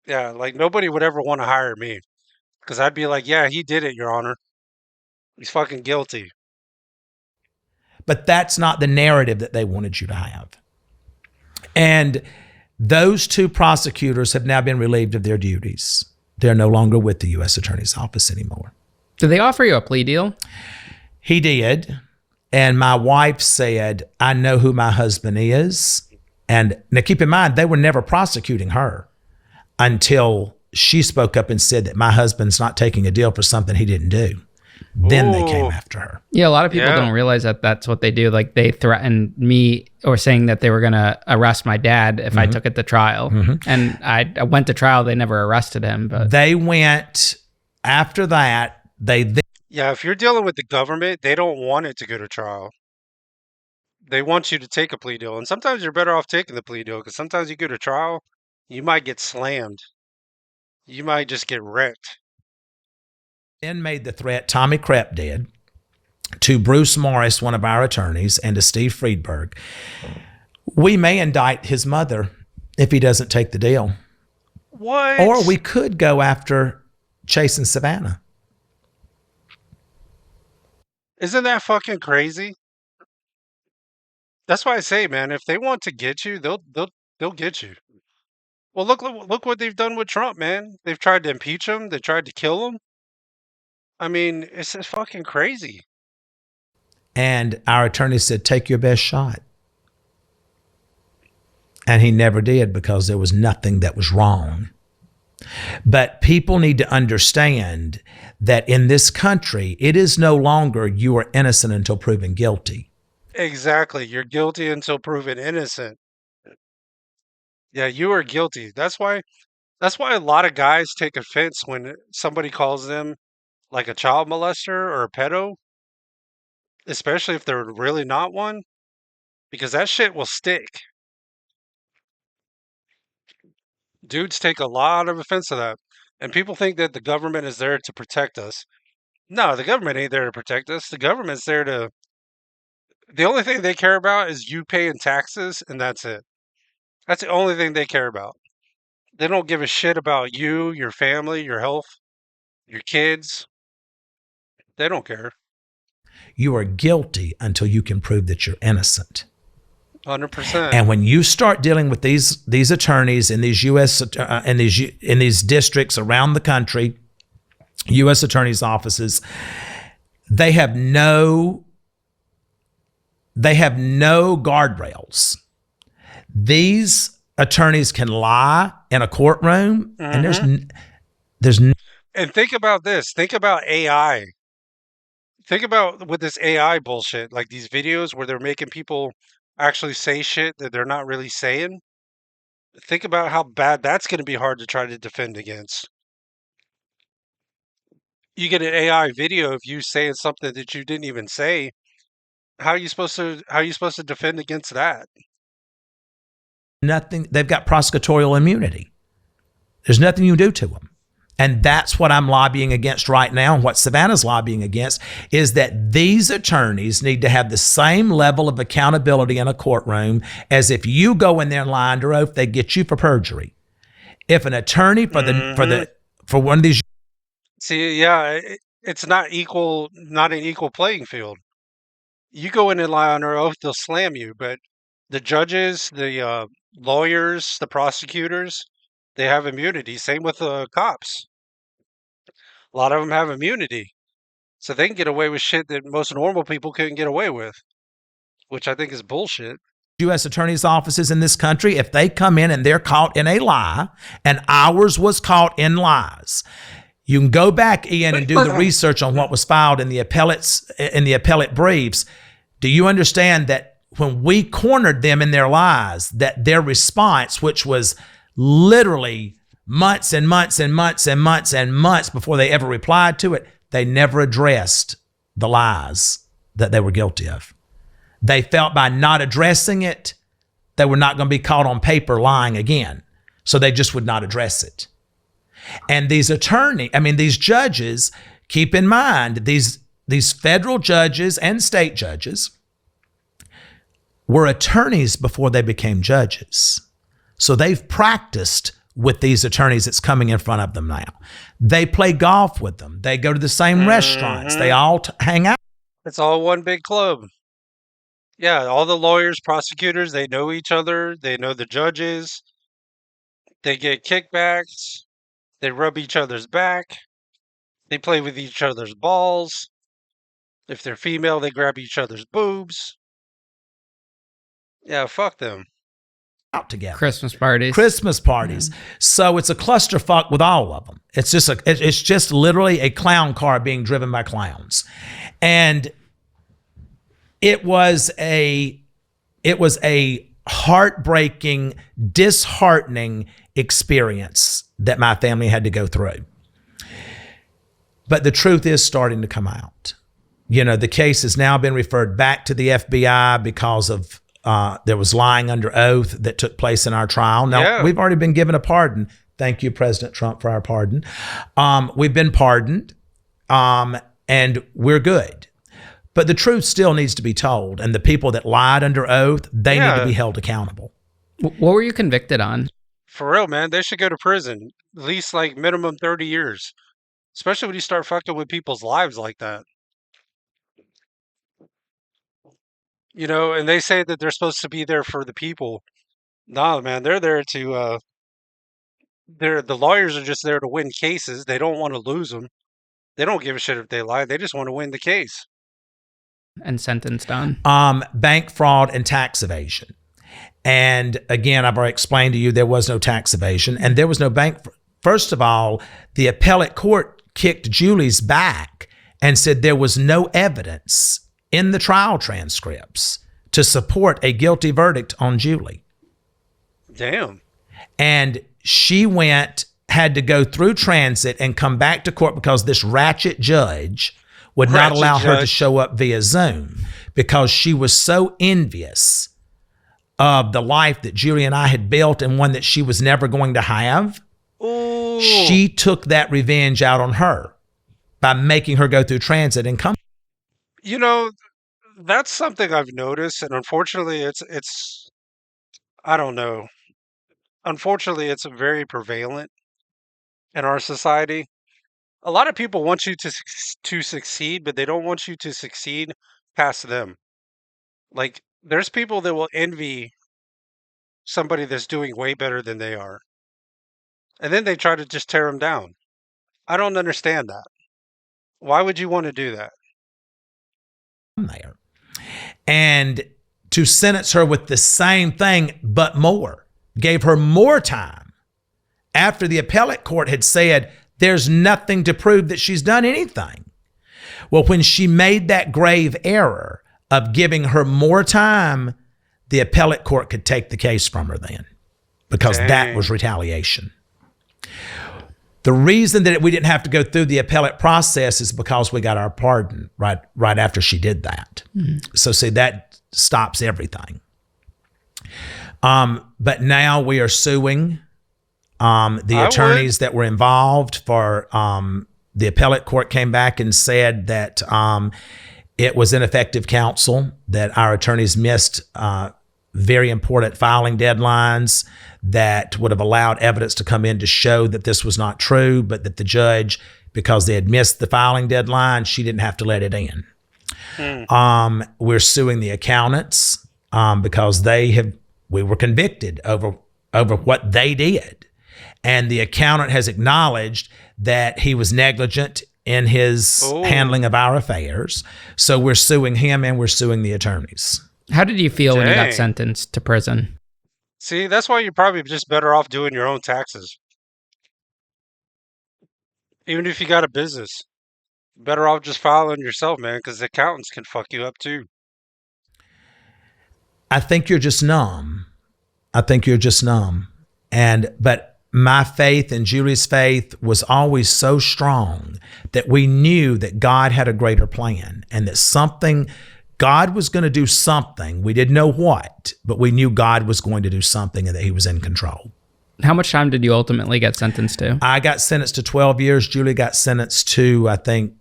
S1: Yeah, like nobody would ever want to hire me because I'd be like, yeah, he did it, Your Honor. He's fucking guilty.
S2: But that's not the narrative that they wanted you to have. And those two prosecutors have now been relieved of their duties. They're no longer with the U.S. Attorney's Office anymore.
S3: Did they offer you a plea deal?
S2: He did. And my wife said, I know who my husband is. And now keep in mind, they were never prosecuting her until she spoke up and said that my husband's not taking a deal for something he didn't do. Then they came
S1: Ooh.
S2: after her.
S3: Yeah, a lot of people
S1: Yeah.
S3: don't realize that that's what they do. Like they threatened me or saying that they were going to arrest my dad if I took it to trial. And I went to trial. They never arrested him. But
S2: They went after that.
S1: Yeah, if you're dealing with the government, they don't want it to go to trial. They want you to take a plea deal. And sometimes you're better off taking the plea deal because sometimes you go to trial, you might get slammed. You might just get wrecked.
S2: then made the threat, Tommy Krepp did, to Bruce Morris, one of our attorneys, and to Steve Friedberg. We may indict his mother if he doesn't take the deal.
S1: What?
S2: Or we could go after Chase and Savannah.
S1: Isn't that fucking crazy? That's why I say, man, if they want to get you, they'll get you. Well, look what they've done with Trump, man. They've tried to impeach him. They tried to kill him. I mean, it's just fucking crazy.
S2: And our attorney said, take your best shot. And he never did because there was nothing that was wrong. But people need to understand that in this country, it is no longer you are innocent until proven guilty.
S1: Exactly. You're guilty until proven innocent. Yeah, you are guilty. That's why a lot of guys take offense when somebody calls them like a child molester or a pedo, especially if they're really not one, because that shit will stick. Dudes take a lot of offense to that. And people think that the government is there to protect us. No, the government ain't there to protect us. The government's there to, the only thing they care about is you paying taxes, and that's it. That's the only thing they care about. They don't give a shit about you, your family, your health, your kids. They don't care.
S2: You are guilty until you can prove that you're innocent.
S1: 100%.
S2: And when you start dealing with these attorneys in these U.S. In these districts around the country, U.S. attorneys' offices, they have no guardrails. These attorneys can lie in a courtroom, and there's
S1: And think about this. Think about AI. Think about with this AI bullshit, like these videos where they're making people actually say shit that they're not really saying. Think about how bad that's going to be hard to try to defend against. You get an AI video of you saying something that you didn't even say. How are you supposed to defend against that?
S2: nothing. They've got prosecutorial immunity. There's nothing you can do to them. And that's what I'm lobbying against right now. And what Savannah's lobbying against is that these attorneys need to have the same level of accountability in a courtroom as if you go in there and lie under oath, they get you for perjury. If an attorney for one of these
S1: See, yeah, it's not an equal playing field. You go in and lie under oath, they'll slam you. But the judges, the lawyers, the prosecutors, they have immunity. Same with the cops. A lot of them have immunity. So they can get away with shit that most normal people couldn't get away with, which I think is bullshit.
S2: U.S. attorneys' offices in this country, if they come in and they're caught in a lie, and ours was caught in lies, you can go back, Ian, and do the research on what was filed in the appellate briefs. Do you understand that when we cornered them in their lies, that their response, which was literally months and months and months and months and months before they ever replied to it, they never addressed the lies that they were guilty of. They felt by not addressing it, they were not going to be caught on paper lying again. So they just would not address it. And these judges, keep in mind, these federal judges and state judges were attorneys before they became judges. So they've practiced with these attorneys that's coming in front of them now. They play golf with them. They go to the same restaurants. They all hang out.
S1: It's all one big club. Yeah, all the lawyers, prosecutors, they know each other. They know the judges. They get kickbacks. They rub each other's back. They play with each other's balls. If they're female, they grab each other's boobs. Yeah, fuck them.
S2: Out together.
S3: Christmas parties.
S2: Christmas parties. So it's a clusterfuck with all of them. It's just literally a clown car being driven by clowns. And it was a heartbreaking, disheartening experience that my family had to go through. But the truth is starting to come out. You know, the case has now been referred back to the FBI because of there was lying under oath that took place in our trial. Now, we've already been given a pardon. Thank you, President Trump, for our pardon. We've been pardoned, and we're good. But the truth still needs to be told, and the people that lied under oath, they need to be held accountable.
S3: What were you convicted on?
S1: For real, man, they should go to prison. At least like minimum 30 years. Especially when you start fucking with people's lives like that. You know, and they say that they're supposed to be there for the people. Nah, man, they're there to the lawyers are just there to win cases. They don't want to lose them. They don't give a shit if they lie. They just want to win the case.
S3: And sentenced on?
S2: Bank fraud and tax evasion. And again, I've already explained to you there was no tax evasion and there was no bank. First of all, the appellate court kicked Julie's back and said there was no evidence in the trial transcripts to support a guilty verdict on Julie.
S1: Damn.
S2: And she had to go through transit and come back to court because this ratchet judge would not allow her to show up via Zoom because she was so envious of the life that Julie and I had built and one that she was never going to have.
S1: Ooh.
S2: She took that revenge out on her by making her go through transit and come.
S1: You know, that's something I've noticed, and unfortunately, it's I don't know. Unfortunately, it's very prevalent in our society. A lot of people want you to succeed, but they don't want you to succeed past them. Like, there's people that will envy somebody that's doing way better than they are, and then they try to just tear them down. I don't understand that. Why would you want to do that?
S2: There. And to sentence her with the same thing, but more, gave her more time after the appellate court had said there's nothing to prove that she's done anything. Well, when she made that grave error of giving her more time, the appellate court could take the case from her then because that was retaliation. The reason that we didn't have to go through the appellate process is because we got our pardon right after she did that. So see, that stops everything. But now we are suing the attorneys that were involved for the appellate court came back and said that it was ineffective counsel, that our attorneys missed very important filing deadlines that would have allowed evidence to come in to show that this was not true, but that the judge, because they had missed the filing deadline, she didn't have to let it in. We're suing the accountants because we were convicted over what they did. And the accountant has acknowledged that he was negligent in his handling of our affairs. So we're suing him and we're suing the attorneys.
S3: How did you feel when you got sentenced to prison?
S1: See, that's why you're probably just better off doing your own taxes. Even if you got a business, better off just filing yourself, man, because the accountants can fuck you up too.
S2: I think you're just numb. But my faith and Julie's faith was always so strong that we knew that God had a greater plan and that God was going to do something. We didn't know what, but we knew God was going to do something and that he was in control.
S3: How much time did you ultimately get sentenced to?
S2: I got sentenced to 12 years. Julie got sentenced to, I think,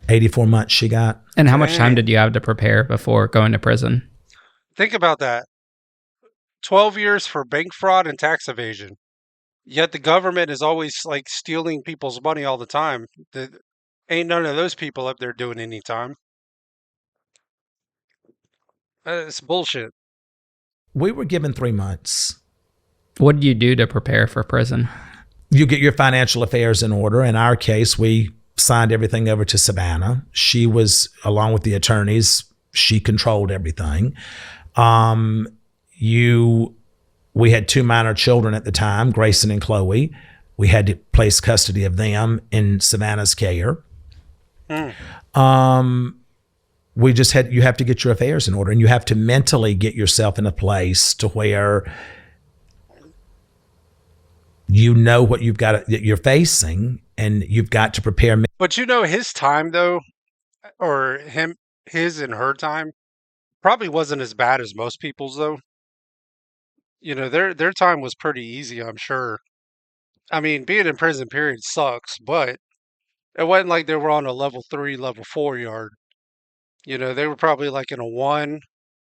S2: 84 months she got.
S3: And how much time did you have to prepare before going to prison?
S1: Think about that. 12 years for bank fraud and tax evasion. Yet the government is always like stealing people's money all the time. Ain't none of those people up there doing any time. It's bullshit.
S2: We were given 3 months.
S3: What did you do to prepare for prison?
S2: You get your financial affairs in order. In our case, we signed everything over to Savannah. She was, along with the attorneys, she controlled everything. We had 2 minor children at the time, Grayson and Chloe. We had to place custody of them in Savannah's care. You have to get your affairs in order, and you have to mentally get yourself in a place to where you know what you're facing, and you've got to prepare.
S1: But his time though, or his and her time, probably wasn't as bad as most people's though. Their time was pretty easy, I'm sure. I mean, being in prison period sucks, but it wasn't like they were on a level 3, level 4 yard. They were probably like in a 1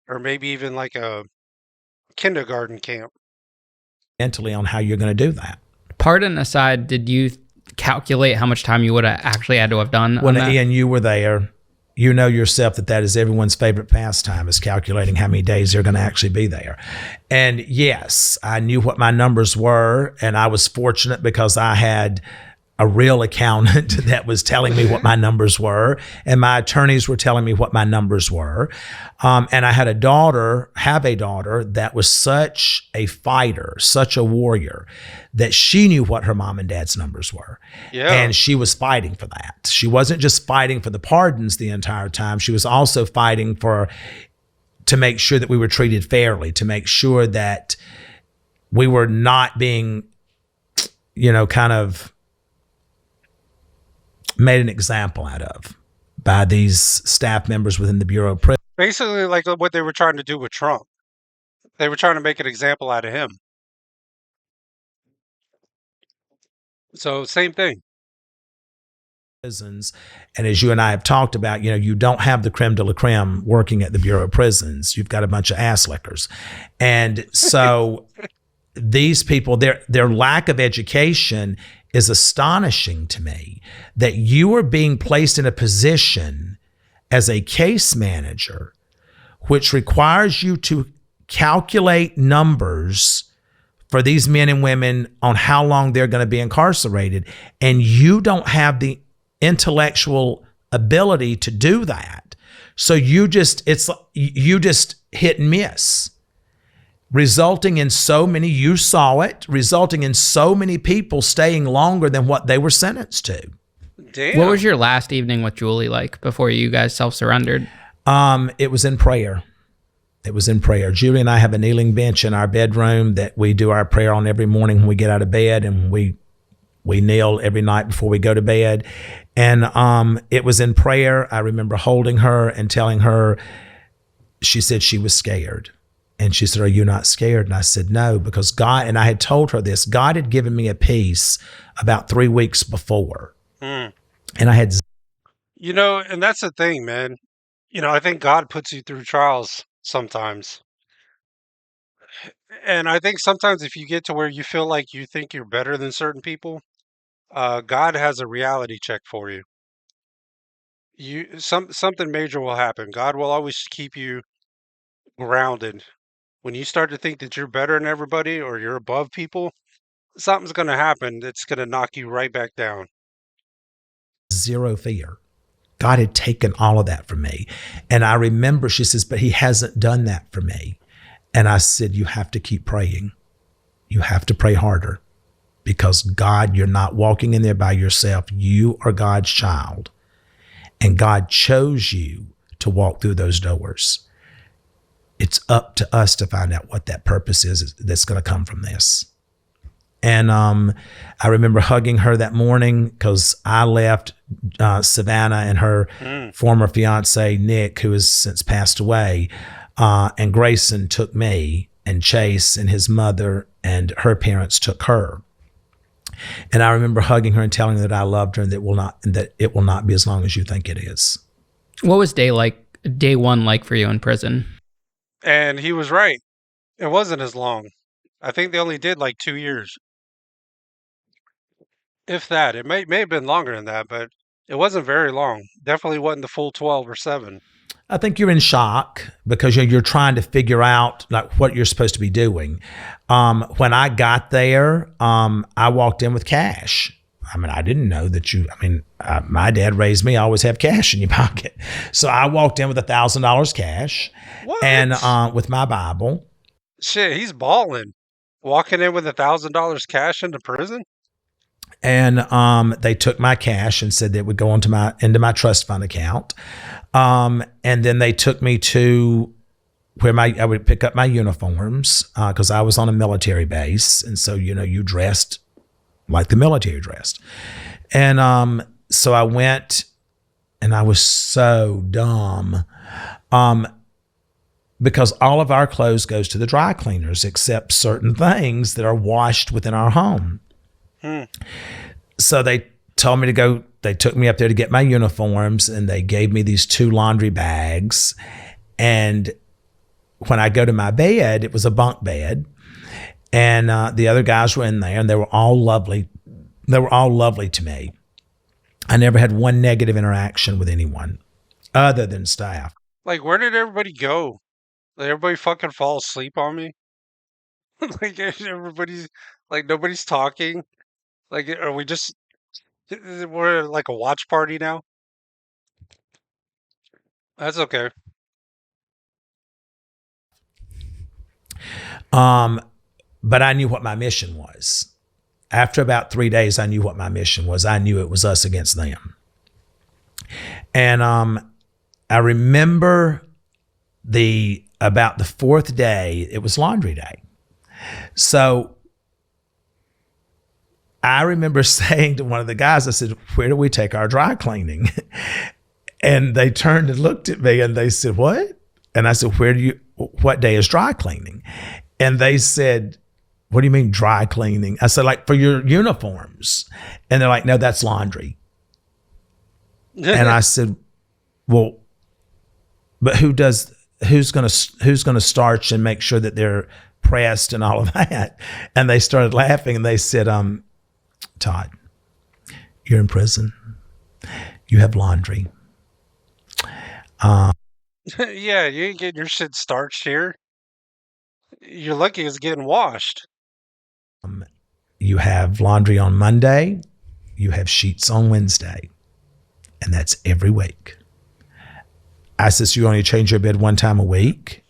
S1: or maybe even like a kindergarten camp.
S2: Mentally on how you're going to do that.
S3: Pardon aside, did you calculate how much time you would have actually had to have done?
S2: When Ian, you were there. you know yourself that is everyone's favorite pastime, is calculating how many days they're going to actually be there. And yes, I knew what my numbers were, and I was fortunate because I had a real accountant that was telling me what my numbers were, and my attorneys were telling me what my numbers were. And I had a daughter that was such a fighter, such a warrior, that she knew what her mom and dad's numbers were.
S1: Yeah.
S2: And she was fighting for that. She wasn't just fighting for the pardons the entire time. She was also fighting to make sure that we were treated fairly, to make sure that we were not being, kind of made an example out of by these staff members within the Bureau of Prisons.
S1: Basically, like what they were trying to do with Trump. They were trying to make an example out of him. So, same thing.
S2: Prisons. And as you and I have talked about, you don't have the creme de la creme working at the Bureau of Prisons. You've got a bunch of ass lickers. And so these people, their lack of education is astonishing to me, that you are being placed in a position as a case manager, which requires you to calculate numbers for these men and women on how long they're going to be incarcerated. And you don't have the intellectual ability to do that. So you just hit and miss, resulting in so many people staying longer than what they were sentenced to.
S1: Damn.
S3: What was your last evening with Julie like before you guys self-surrendered?
S2: It was in prayer. Julie and I have a kneeling bench in our bedroom that we do our prayer on every morning when we get out of bed, and we kneel every night before we go to bed. And it was in prayer. I remember holding her and telling her, she said she was scared. And she said, "Are you not scared?" And I said, "No," because God, and I had told her this, God had given me a peace about 3 weeks before. And I had...
S1: And that's the thing, man. I think God puts you through trials sometimes. And I think sometimes if you get to where you feel like you think you're better than certain people, God has a reality check for you. Something major will happen. God will always keep you grounded. When you start to think that you're better than everybody or you're above people, something's going to happen that's going to knock you right back down.
S2: Zero fear. God had taken all of that from me. And I remember she says, "But he hasn't done that for me." And I said, "You have to keep praying. You have to pray harder, because God, you're not walking in there by yourself. You are God's child. And God chose you to walk through those doors. It's up to us to find out what that purpose is that's going to come from this." And I remember hugging her that morning, because I left Savannah and her former fiance, Nick, who has since passed away, and Grayson took me, and Chase and his mother and her parents took her. And I remember hugging her and telling her that I loved her, and that it will not be as long as you think it is.
S3: What was day one like for you in prison?
S1: And he was right. It wasn't as long. I think they only did like 2 years. If that. It may have been longer than that, but it wasn't very long. Definitely wasn't the full 12 or 7.
S2: I think you're in shock because you're trying to figure out like what you're supposed to be doing. When I got there, I walked in with cash. I didn't know that my dad raised me, I always have cash in your pocket. So I walked in with $1,000 cash.
S1: What?
S2: And with my Bible.
S1: Shit, he's balling. Walking in with $1,000 cash into prison?
S2: And they took my cash and said that it would go into my trust fund account. And then they took me to where I would pick up my uniforms, because I was on a military base. And so, you dressed like the military dressed. And so I went, and I was so dumb, because all of our clothes goes to the dry cleaners except certain things that are washed within our home. So they told me to go. They took me up there to get my uniforms, and they gave me these 2 laundry bags. And when I go to my bed, it was a bunk bed, and the other guys were in there, and they were all lovely. They were all lovely to me. I never had one negative interaction with anyone. other than staff.
S1: Like, where did everybody go? Did everybody fucking fall asleep on me? Like, everybody's like, nobody's talking. Like, are we just we're like a watch party now? That's okay.
S2: But I knew what my mission was. After about 3 days, I knew what my mission was. I knew it was us against them. And I remember about the fourth day, it was laundry day. So I remember saying to one of the guys, I said, "Where do we take our dry cleaning?" And they turned and looked at me and they said, "What?" And I said, what day is dry cleaning? And they said, "What do you mean dry cleaning?" I said, "Like for your uniforms." And they're like, "No, that's laundry." And I said, "Well, but who's going to starch and make sure that they're pressed and all of that?" And they started laughing and they said, "Todd, you're in prison. You have laundry."
S1: Yeah, you ain't getting your shit starched here. You're lucky it's getting washed.
S2: You have laundry on Monday. You have sheets on Wednesday. And that's every week. I said, "So you only change your bed one time a week?"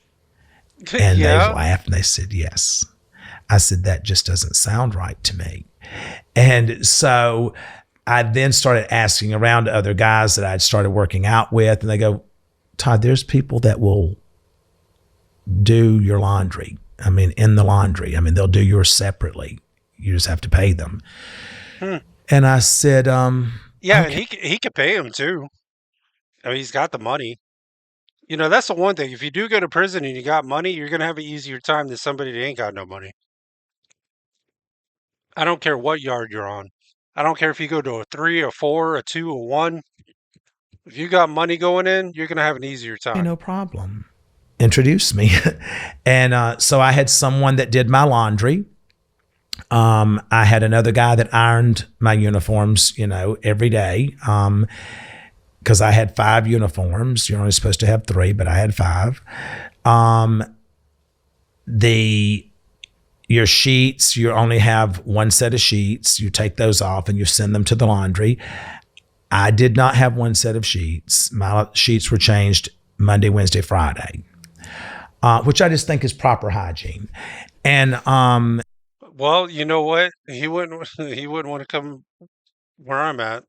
S2: And
S1: Yeah.
S2: they laughed and they said, "Yes." I said, "That just doesn't sound right to me." And so I then started asking around to other guys that I'd started working out with, and they go, "Todd, there's people that will do your laundry. I mean, in the laundry. I mean, they'll do yours separately. You just have to pay them." And I said,
S1: Yeah,
S2: okay.
S1: and he could pay him too. I mean, he's got the money. You know, that's the one thing. If you do go to prison and you got money, you're gonna have an easier time than somebody that ain't got no money. I don't care what yard you're on. I don't care if you go to a 3, a 4, a 2, a 1. If you got money going in, you're gonna have an easier
S2: Hey,
S1: time.
S2: no problem. Introduce me. And so I had someone that did my laundry. I had another guy that ironed my uniforms, every day. Because I had 5 uniforms. You're only supposed to have 3, but I had 5. Your sheets, you only have one set of sheets. You take those off and you send them to the laundry. I did not have one set of sheets. My sheets were changed Monday, Wednesday, Friday, which I just think is proper hygiene. And
S1: Well, you know what? He wouldn't. He wouldn't want to come where I'm at.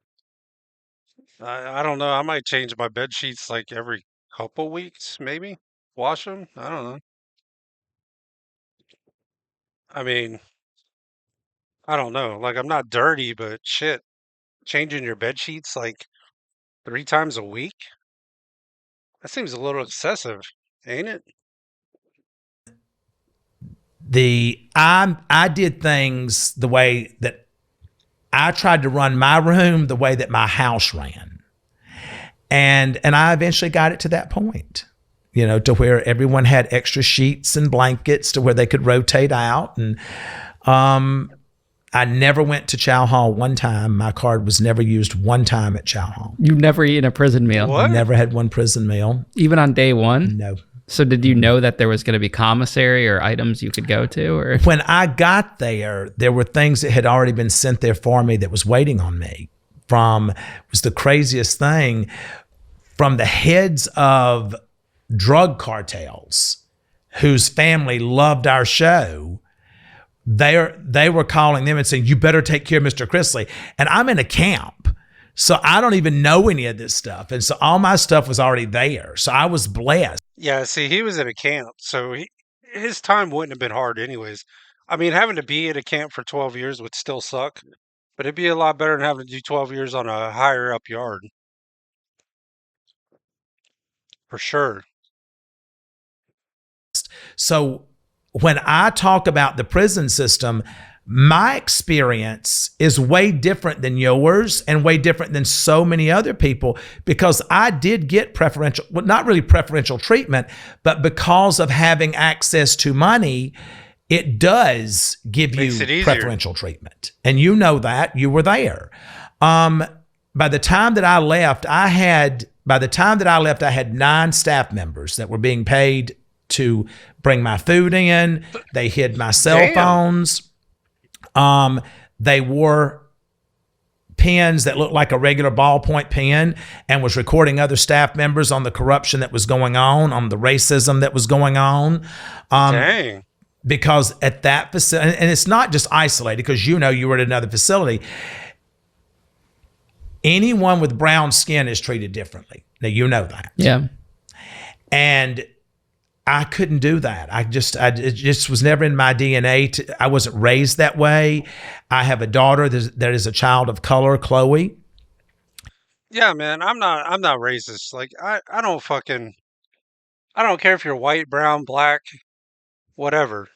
S1: I don't know. I might change my bed sheets like every couple weeks, maybe. Wash them. I don't know. I mean, I don't know. Like, I'm not dirty, but shit, changing your bed sheets like 3 times a week? That seems a little excessive, ain't it?
S2: I did things the way that I tried to run my room the way that my house ran. And I eventually got it to that point, to where everyone had extra sheets and blankets to where they could rotate out. And I never went to Chow Hall one time. My card was never used one time at Chow Hall.
S3: You've never eaten a prison meal?
S1: What?
S2: Never had one prison meal.
S3: Even on day one?
S2: No.
S3: So did you know that there was going to be commissary or items you could go to? Or
S2: When I got there were things that had already been sent there for me that was waiting on me. Was the craziest thing, from the heads of drug cartels whose family loved our show. They were calling them and saying, "You better take care of Mr. Chrisley." And I'm in a camp, so I don't even know any of this stuff. And so all my stuff was already there. So I was blessed.
S1: Yeah, see, he was in a camp, so his time wouldn't have been hard anyways. I mean, having to be at a camp for 12 years would still suck, but it'd be a lot better than having to do 12 years on a higher up yard, for sure.
S2: So when I talk about the prison system, my experience is way different than yours and way different than so many other people, because I did get preferential, well, not really preferential treatment, but because of having access to money, it does give
S1: Makes it
S2: you
S1: easier.
S2: preferential treatment. And you know that, you were there. By the time that I left, I had By the time that I left, I had 9 staff members that were being paid to bring my food in. They hid my cell
S1: Damn.
S2: phones. They wore pens that looked like a regular ballpoint pen and was recording other staff members on the corruption that was going on the racism that was going on.
S1: Dang.
S2: Because at that facility, and it's not just isolated because you were at another facility, anyone with brown skin is treated differently. Now, you know that.
S3: Yeah.
S2: And I couldn't do that. It just was never in my DNA. I wasn't raised that way. I have a daughter that is a child of color, Chloe.
S1: Yeah, man. I'm not racist. Like I don't care if you're white, brown, black, whatever.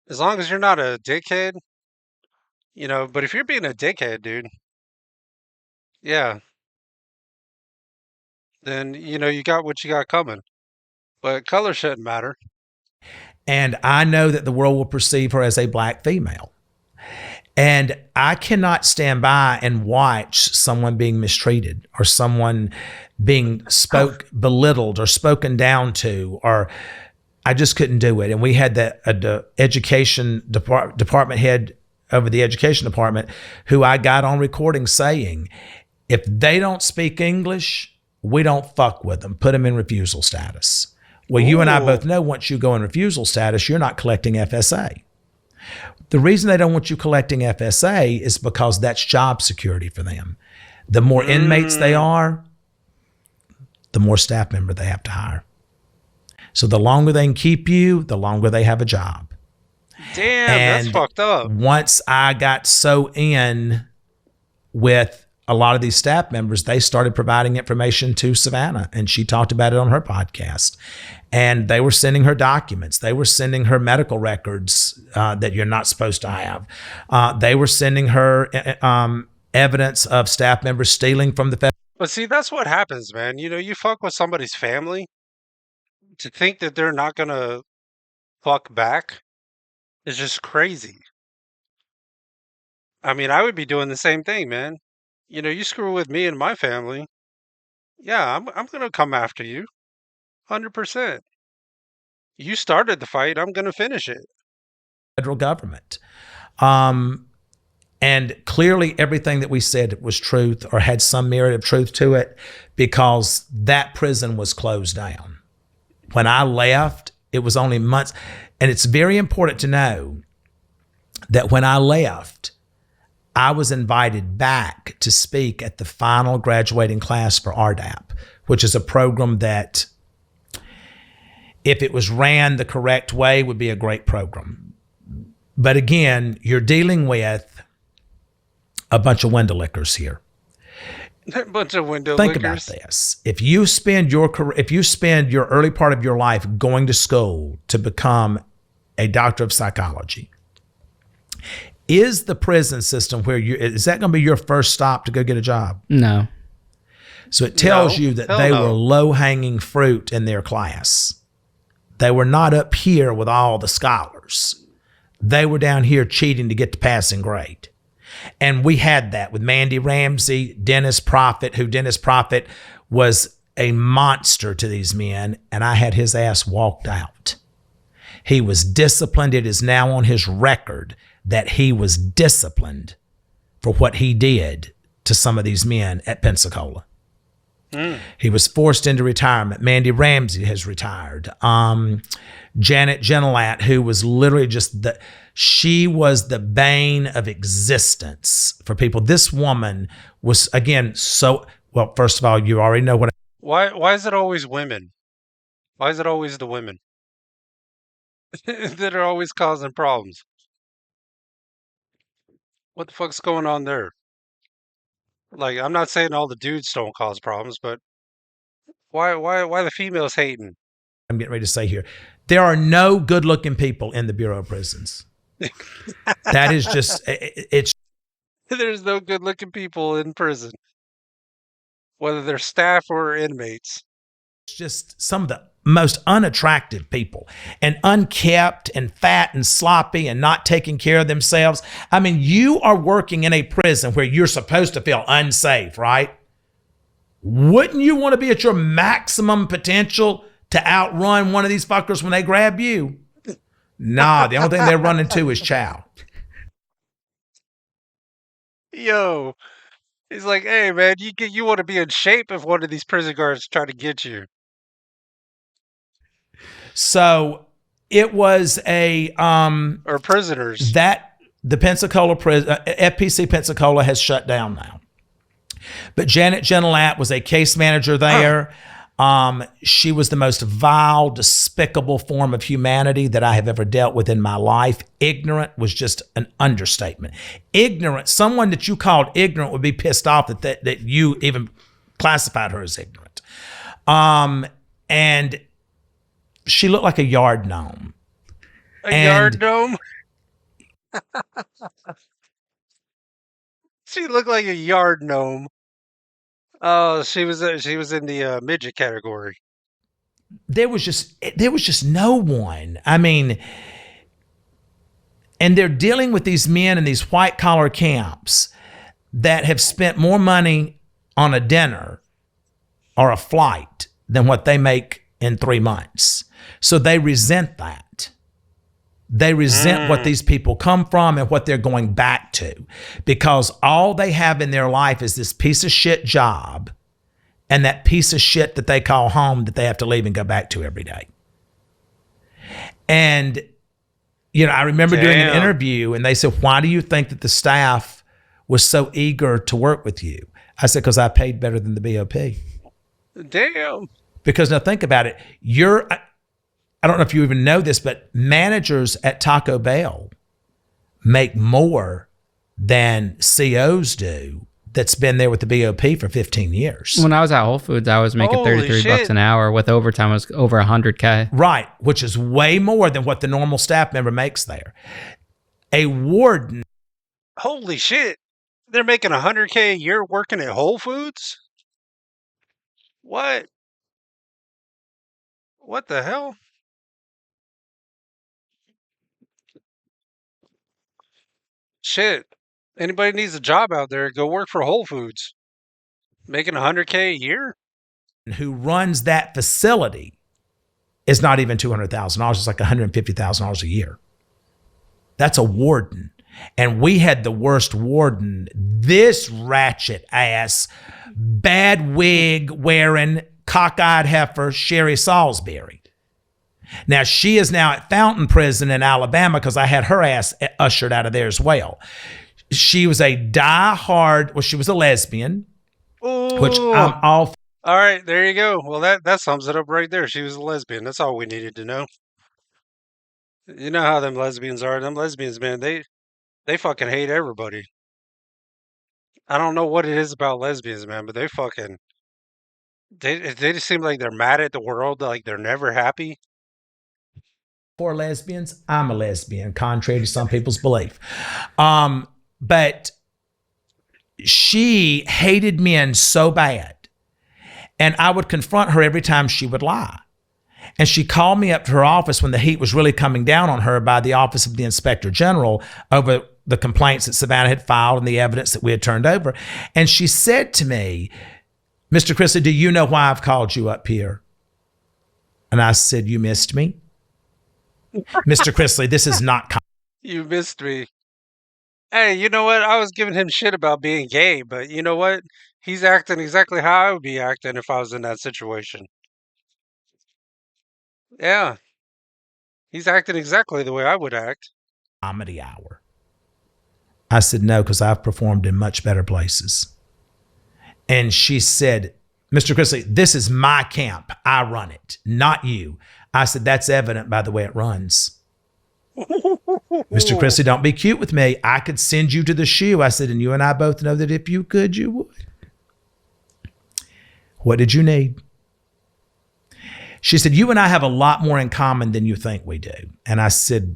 S1: As long as you're not a dickhead, but if you're being a dickhead, dude, yeah, then you got what you got coming. But color shouldn't matter.
S2: And I know that the world will perceive her as a black female. And I cannot stand by and watch someone being mistreated or someone being belittled or spoken down to, or I just couldn't do it. And we had the education department head over the education department who I got on recording saying, if they don't speak English, we don't fuck with them. Put them in refusal status. Well, you and I both know once you go in refusal status, you're not collecting FSA. The reason they don't want you collecting FSA is because that's job security for them. The more inmates they are, the more staff member they have to hire. So the longer they can keep you, the longer they have a job.
S1: Damn,
S2: And
S1: that's fucked up.
S2: once I got so in with a lot of these staff members, they started providing information to Savannah, and she talked about it on her podcast. And they were sending her documents. They were sending her medical records that you're not supposed to have. They were sending her evidence of staff members stealing from the federal.
S1: But see, that's what happens, man. You fuck with somebody's family to think that they're not gonna fuck back is just crazy. I mean, I would be doing the same thing, man. You screw with me and my family, yeah, I'm gonna come after you, 100%. You started the fight, I'm gonna finish it.
S2: Federal government. And clearly everything that we said was truth or had some merit of truth to it because that prison was closed down. When I left, it was only months. And it's very important to know that when I left, I was invited back to speak at the final graduating class for RDAP, which is a program that, if it was ran the correct way, would be a great program. But again, you're dealing with a bunch of window lickers here.
S1: A bunch of window
S2: Think
S1: lickers.
S2: about this. If you spend your early part of your life going to school to become a doctor of psychology, is the prison system is that going to be your first stop to go get a job?
S3: No.
S2: So it tells
S1: No,
S2: you that
S1: hell
S2: they
S1: no.
S2: were low-hanging fruit in their class. They were not up here with all the scholars. They were down here cheating to get the passing grade. And we had that with Mandy Ramsey, Dennis Prophet, who Dennis Prophet was a monster to these men, and I had his ass walked out. He was disciplined. It is now on his record that he was disciplined for what he did to some of these men at Pensacola. He was forced into retirement. Mandy Ramsey has retired. Janet Gentilat, who was literally she was the bane of existence for people. This woman was, again, well, first of all, you already know what.
S1: Why is it always women? Why is it always the women that are always causing problems? What the fuck's going on there? Like, I'm not saying all the dudes don't cause problems, but why the females hating?
S2: I'm getting ready to say here. There are no good-looking people in the Bureau of Prisons. That is just, it's
S1: There's no good-looking people in prison, whether they're staff or inmates.
S2: just some of the most unattractive people, and unkept and fat and sloppy and not taking care of themselves. I mean, you are working in a prison where you're supposed to feel unsafe, right? Wouldn't you want to be at your maximum potential to outrun one of these fuckers when they grab you? Nah, the only thing they're running to is chow.
S1: Yo, he's like, hey man, you want to be in shape if one of these prison guards try to get you.
S2: So it was
S1: Or prisoners.
S2: that the Pensacola FPC Pensacola has shut down now. But Janet Gentilat was a case manager there. She was the most vile, despicable form of humanity that I have ever dealt with in my life. Ignorant was just an understatement. Ignorant, someone that you called ignorant would be pissed off that you even classified her as ignorant. And she looked like a yard gnome.
S1: Yard gnome? She looked like a yard gnome. Oh, she was in the midget category.
S2: There was just no one. I mean, and they're dealing with these men in these white collar camps that have spent more money on a dinner or a flight than what they make in 3 months. So they resent that. They resent what these people come from and what they're going back to, because all they have in their life is this piece of shit job and that piece of shit that they call home that they have to leave and go back to every day. And, you know, I remember doing an interview and they said, why do you think that the staff was so eager to work with you? I said, because I paid better than the BOP.
S1: Damn.
S2: Because now think about it. I don't know if you even know this, but managers at Taco Bell make more than COs do that's been there with the BOP for 15 years.
S3: When I was at Whole Foods, I was making
S1: Holy
S3: 33 bucks
S1: shit.
S3: an hour. With overtime, it was over 100K.
S2: Right, which is way more than what the normal staff member makes there. A warden.
S1: Holy shit. They're making $100K a year working at Whole Foods? What? What the hell? Shit. Anybody needs a job out there, go work for Whole Foods. Making $100K a year?
S2: Who runs that facility is not even $200,000. It's like $150,000 a year. That's a warden. And we had the worst warden, this ratchet ass, bad wig wearing, cockeyed heifer, Sherry Salisbury. Now, she is now at Fountain Prison in Alabama because I had her ass ushered out of there as well. She was a she was a lesbian, which I'm all.
S1: All right, there you go. Well, that sums it up right there. She was a lesbian. That's all we needed to know. You know how them lesbians are. Them lesbians, man, they fucking hate everybody. I don't know what it is about lesbians, man, but they just seem like they're mad at the world, like they're never happy.
S2: For lesbians, I'm a lesbian, contrary to some people's belief. But she hated men so bad. And I would confront her every time she would lie. And she called me up to her office when the heat was really coming down on her by the Office of the Inspector General over the complaints that Savannah had filed and the evidence that we had turned over. And she said to me, Mr. Chrisley, do you know why I've called you up here? And I said, you missed me? Mr. Chrisley, this is not...
S1: You missed me. Hey, you know what? I was giving him shit about being gay, but you know what? He's acting exactly how I would be acting if I was in that situation. Yeah. He's acting exactly the way I would act.
S2: Comedy hour. I said, no, because I've performed in much better places. And she said, Mr. Chrisley, this is my camp. I run it, not you. I said, that's evident by the way it runs. Mr. Chrisley, don't be cute with me. I could send you to the shoe. I said, and you and I both know that if you could, you would. What did you need? She said, you and I have a lot more in common than you think we do. And I said,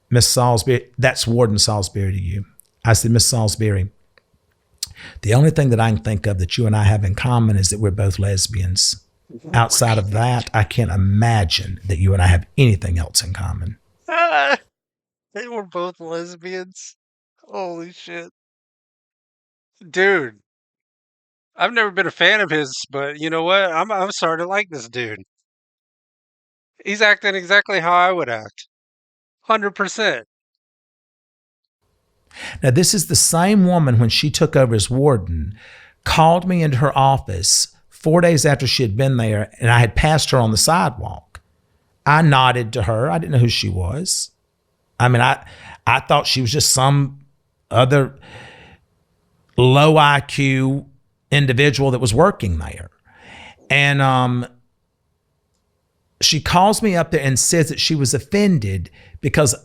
S2: Miss Salisbury, that's Warden Salisbury to you. I said, Miss Salisbury, the only thing that I can think of that you and I have in common is that we're both lesbians. Outside of that, I can't imagine that you and I have anything else in common.
S1: They were both lesbians. Holy shit. Dude. I've never been a fan of his, but you know what? I'm starting to like this dude. He's acting exactly how I would act. 100%.
S2: Now, this is the same woman when she took over as warden, called me into her office 4 days after she had been there, and I had passed her on the sidewalk. I nodded to her. I didn't know who she was. I mean, I thought she was just some other low IQ individual that was working there. And she calls me up there and says that she was offended because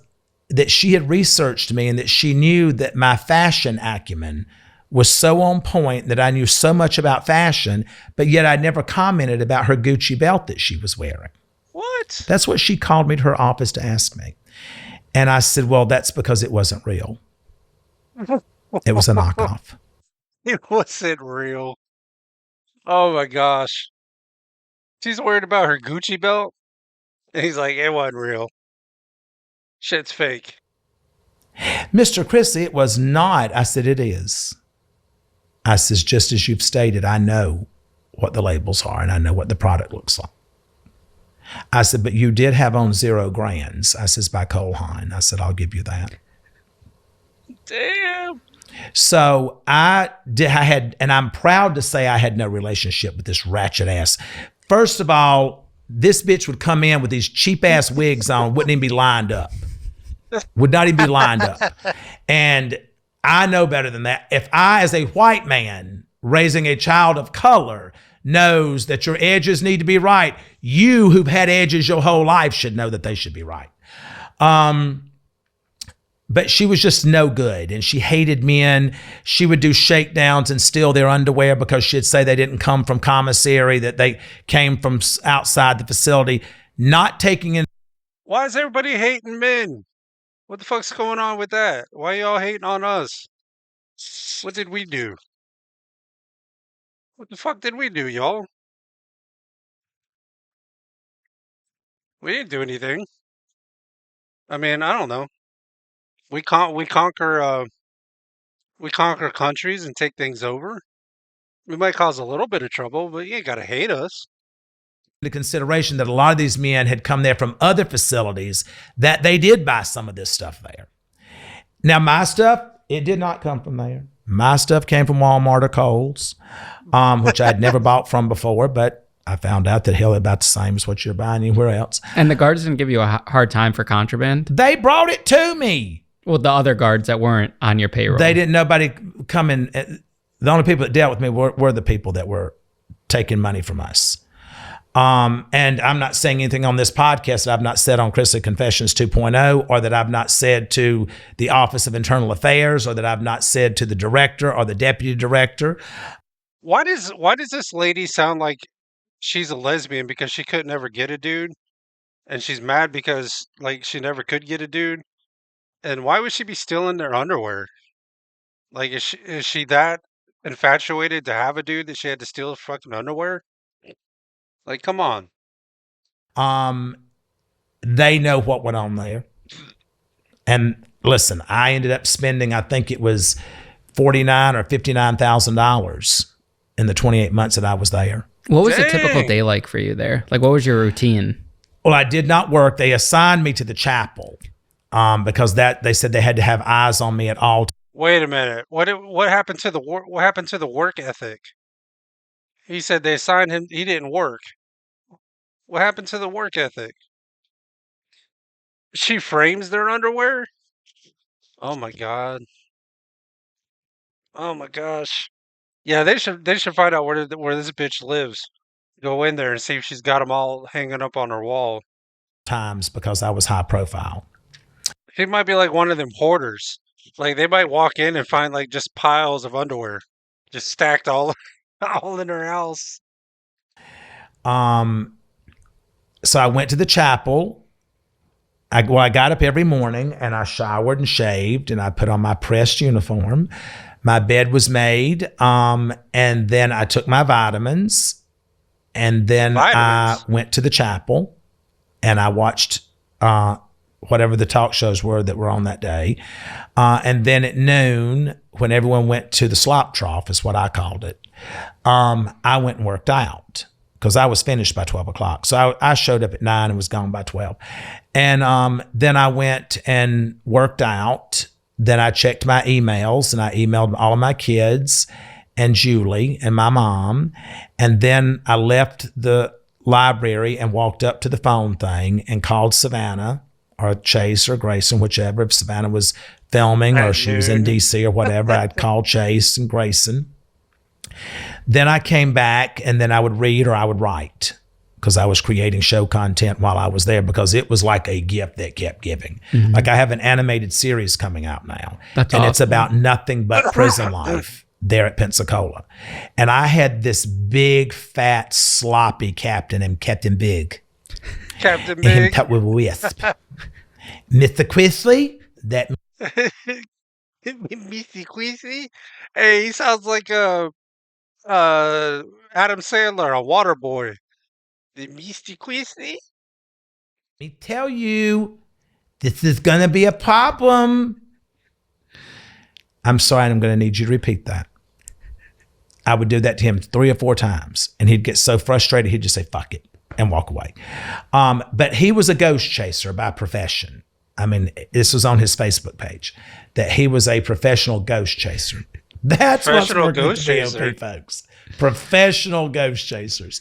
S2: that she had researched me and that she knew that my fashion acumen was so on point, that I knew so much about fashion, but yet I never commented about her Gucci belt that she was wearing.
S1: What?
S2: That's what she called me to her office to ask me. And I said, well, that's because it wasn't real. It was a knockoff.
S1: It wasn't real. Oh my gosh. She's worried about her Gucci belt. And he's like, it wasn't real. Shit's fake.
S2: Mr. Chrissy, it was not. I said, it is. I says, just as you've stated, I know what the labels are and I know what the product looks like. I said, but you did have on 0 grands. I says, by Cole Haan. I said, I'll give you that.
S1: Damn.
S2: So I had, and I'm proud to say I had no relationship with this ratchet ass. First of all, this bitch would come in with these cheap ass wigs on, wouldn't even be lined up. Would not even be lined up. And I know better than that. If I, as a white man raising a child of color, knows that your edges need to be right, you who've had edges your whole life should know that they should be right. But she was just no good, and she hated men. She would do shakedowns and steal their underwear because she'd say they didn't come from commissary, that they came from outside the facility, not taking in.
S1: Why is everybody hating men? What the fuck's going on with that? Why y'all hating on us? What did we do? What the fuck did we do, y'all? We didn't do anything. I mean, I don't know. We conquer countries and take things over. We might cause a little bit of trouble, but you ain't gotta hate us.
S2: Into consideration that a lot of these men had come there from other facilities, that they did buy some of this stuff there. Now, my stuff, it did not come from there. My stuff came from Walmart or Kohl's, which I had never bought from before, but I found out that hell, about the same as what you're buying anywhere else.
S3: And the guards didn't give you a hard time for contraband?
S2: They brought it to me.
S3: Well, the other guards that weren't on your payroll.
S2: They didn't, nobody come in. The only people that dealt with me were the people that were taking money from us. And I'm not saying anything on this podcast that I've not said on Chrisley Confessions 2.0, or that I've not said to the Office of Internal Affairs, or that I've not said to the director or the deputy director.
S1: Why does this lady sound like she's a lesbian because she couldn't ever get a dude? And she's mad because like she never could get a dude? And why would she be stealing their underwear? Like is she that infatuated to have a dude that she had to steal fucking underwear? Like, come on.
S2: They know what went on there. And listen, I ended up spending, I think it was $49,000 or $59,000 in the 28 months that I was there.
S3: What was a
S1: Dang.
S3: typical day like for you there? Like, what was your routine?
S2: Well, I did not work. They assigned me to the chapel because they said they had to have eyes on me at all times.
S1: Wait a minute. What happened to the work ethic? He said they assigned him. He didn't work. What happened to the work ethic? She frames their underwear? Oh my god. Oh my gosh. Yeah, they should find out where this bitch lives. Go in there and see if she's got them all hanging up on her wall.
S2: Because I was high profile.
S1: She might be like one of them hoarders. Like they might walk in and find like just piles of underwear, just stacked all all in her house.
S2: So I went to the chapel. I got up every morning and I showered and shaved and I put on my pressed uniform. My bed was made. And then I took my vitamins. And then I went to the chapel and I watched whatever the talk shows were that were on that day. And then at noon, when everyone went to the slop trough, is what I called it, I went and worked out because I was finished by 12 o'clock. So I showed up at 9 and was gone by 12. And then I went and worked out. Then I checked my emails and I emailed all of my kids and Julie and my mom. And then I left the library and walked up to the phone thing and called Savannah or Chase or Grayson, whichever. If Savannah was filming or she was in DC or whatever, I'd call Chase and Grayson. Then I came back and then I would read or I would write because I was creating show content while I was there because it was like a gift that kept giving. Mm-hmm. Like I have an animated series coming out now.
S3: That's
S2: and
S3: awesome.
S2: It's about nothing but prison life there at Pensacola. And I had this big, fat, sloppy captain named Captain Big.
S1: Captain
S2: And him
S1: Big.
S2: cut with a wisp. Mr. Quisley, that
S1: Missy Queasy. Hey, he sounds like Adam Sandler, a water boy. The Misty Queasy.
S2: me tell you, this is going to be a problem. I'm sorry, I'm going to need you to repeat that. I would do that to him 3 or 4 times, and he'd get so frustrated, he'd just say, fuck it, and walk away. But he was a ghost chaser by profession. I mean, this was on his Facebook page, that he was a professional ghost chaser. That's what's
S1: Professional
S2: working with
S1: ghost
S2: the
S1: chaser.
S2: BOP folks. Professional ghost chasers.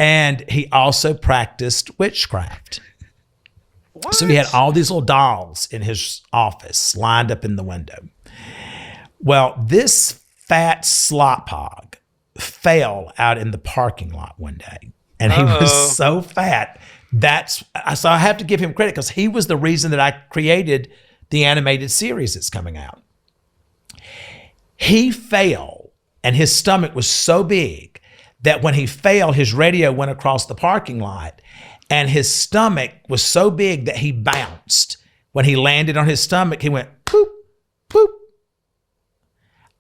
S2: And he also practiced witchcraft.
S1: What?
S2: So he had all these little dolls in his office lined up in the window. Well, this fat slop hog fell out in the parking lot one day. And he was so fat. So I have to give him credit because he was the reason that I created the animated series that's coming out. He fell and his stomach was so big that when he fell, his radio went across the parking lot and his stomach was so big that he bounced. When he landed on his stomach, he went poop, poop.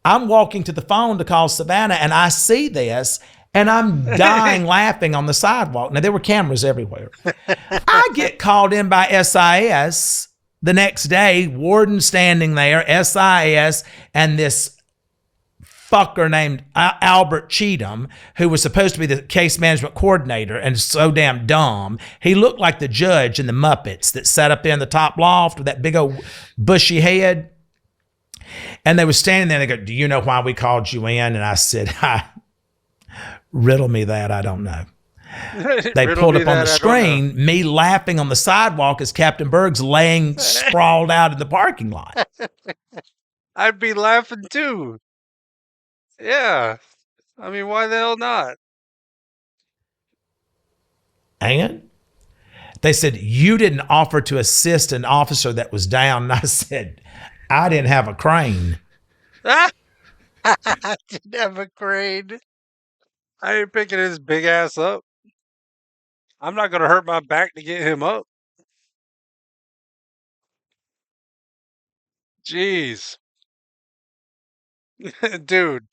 S2: I'm walking to the phone to call Savannah and I see this and I'm dying laughing on the sidewalk. Now, there were cameras everywhere. I get called in by SIS the next day, warden standing there, SIS, and this fucker named Albert Cheatham, who was supposed to be the case management coordinator and so damn dumb. He looked like the judge in the Muppets that sat up there in the top loft with that big old bushy head. And they were standing there and they go, do you know why we called you in? And I said, riddle me that, I don't know. They pulled up on the screen, me laughing on the sidewalk as Captain Berg's laying sprawled out in the parking lot.
S1: I'd be laughing too. Yeah. I mean, why the hell not?
S2: And they said, you didn't offer to assist an officer that was down. And I said, I didn't have a crane.
S1: I didn't have a crane. I ain't picking his big ass up. I'm not going to hurt my back to get him up. Jeez. Dude.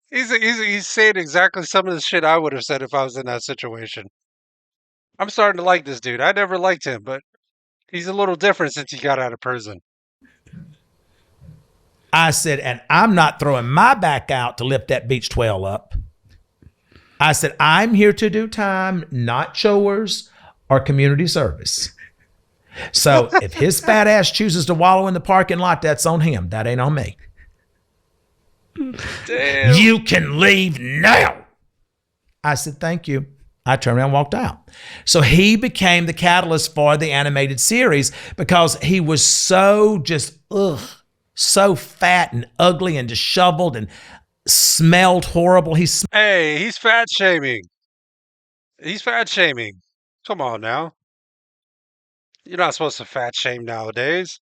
S1: He's saying exactly some of the shit I would have said if I was in that situation. I'm starting to like this dude. I never liked him, but he's a little different since he got out of prison.
S2: I said, and I'm not throwing my back out to lift that beach 12 up. I said, I'm here to do time, not chores or community service. So if his fat ass chooses to wallow in the parking lot, that's on him. That ain't on me.
S1: Damn.
S2: You can leave now. I said, thank you. I turned around and walked out. So he became the catalyst for the animated series because he was so just, so fat and ugly and disheveled and smelled horrible.
S1: Hey, he's fat shaming. He's fat shaming. Come on now. You're not supposed to fat shame nowadays.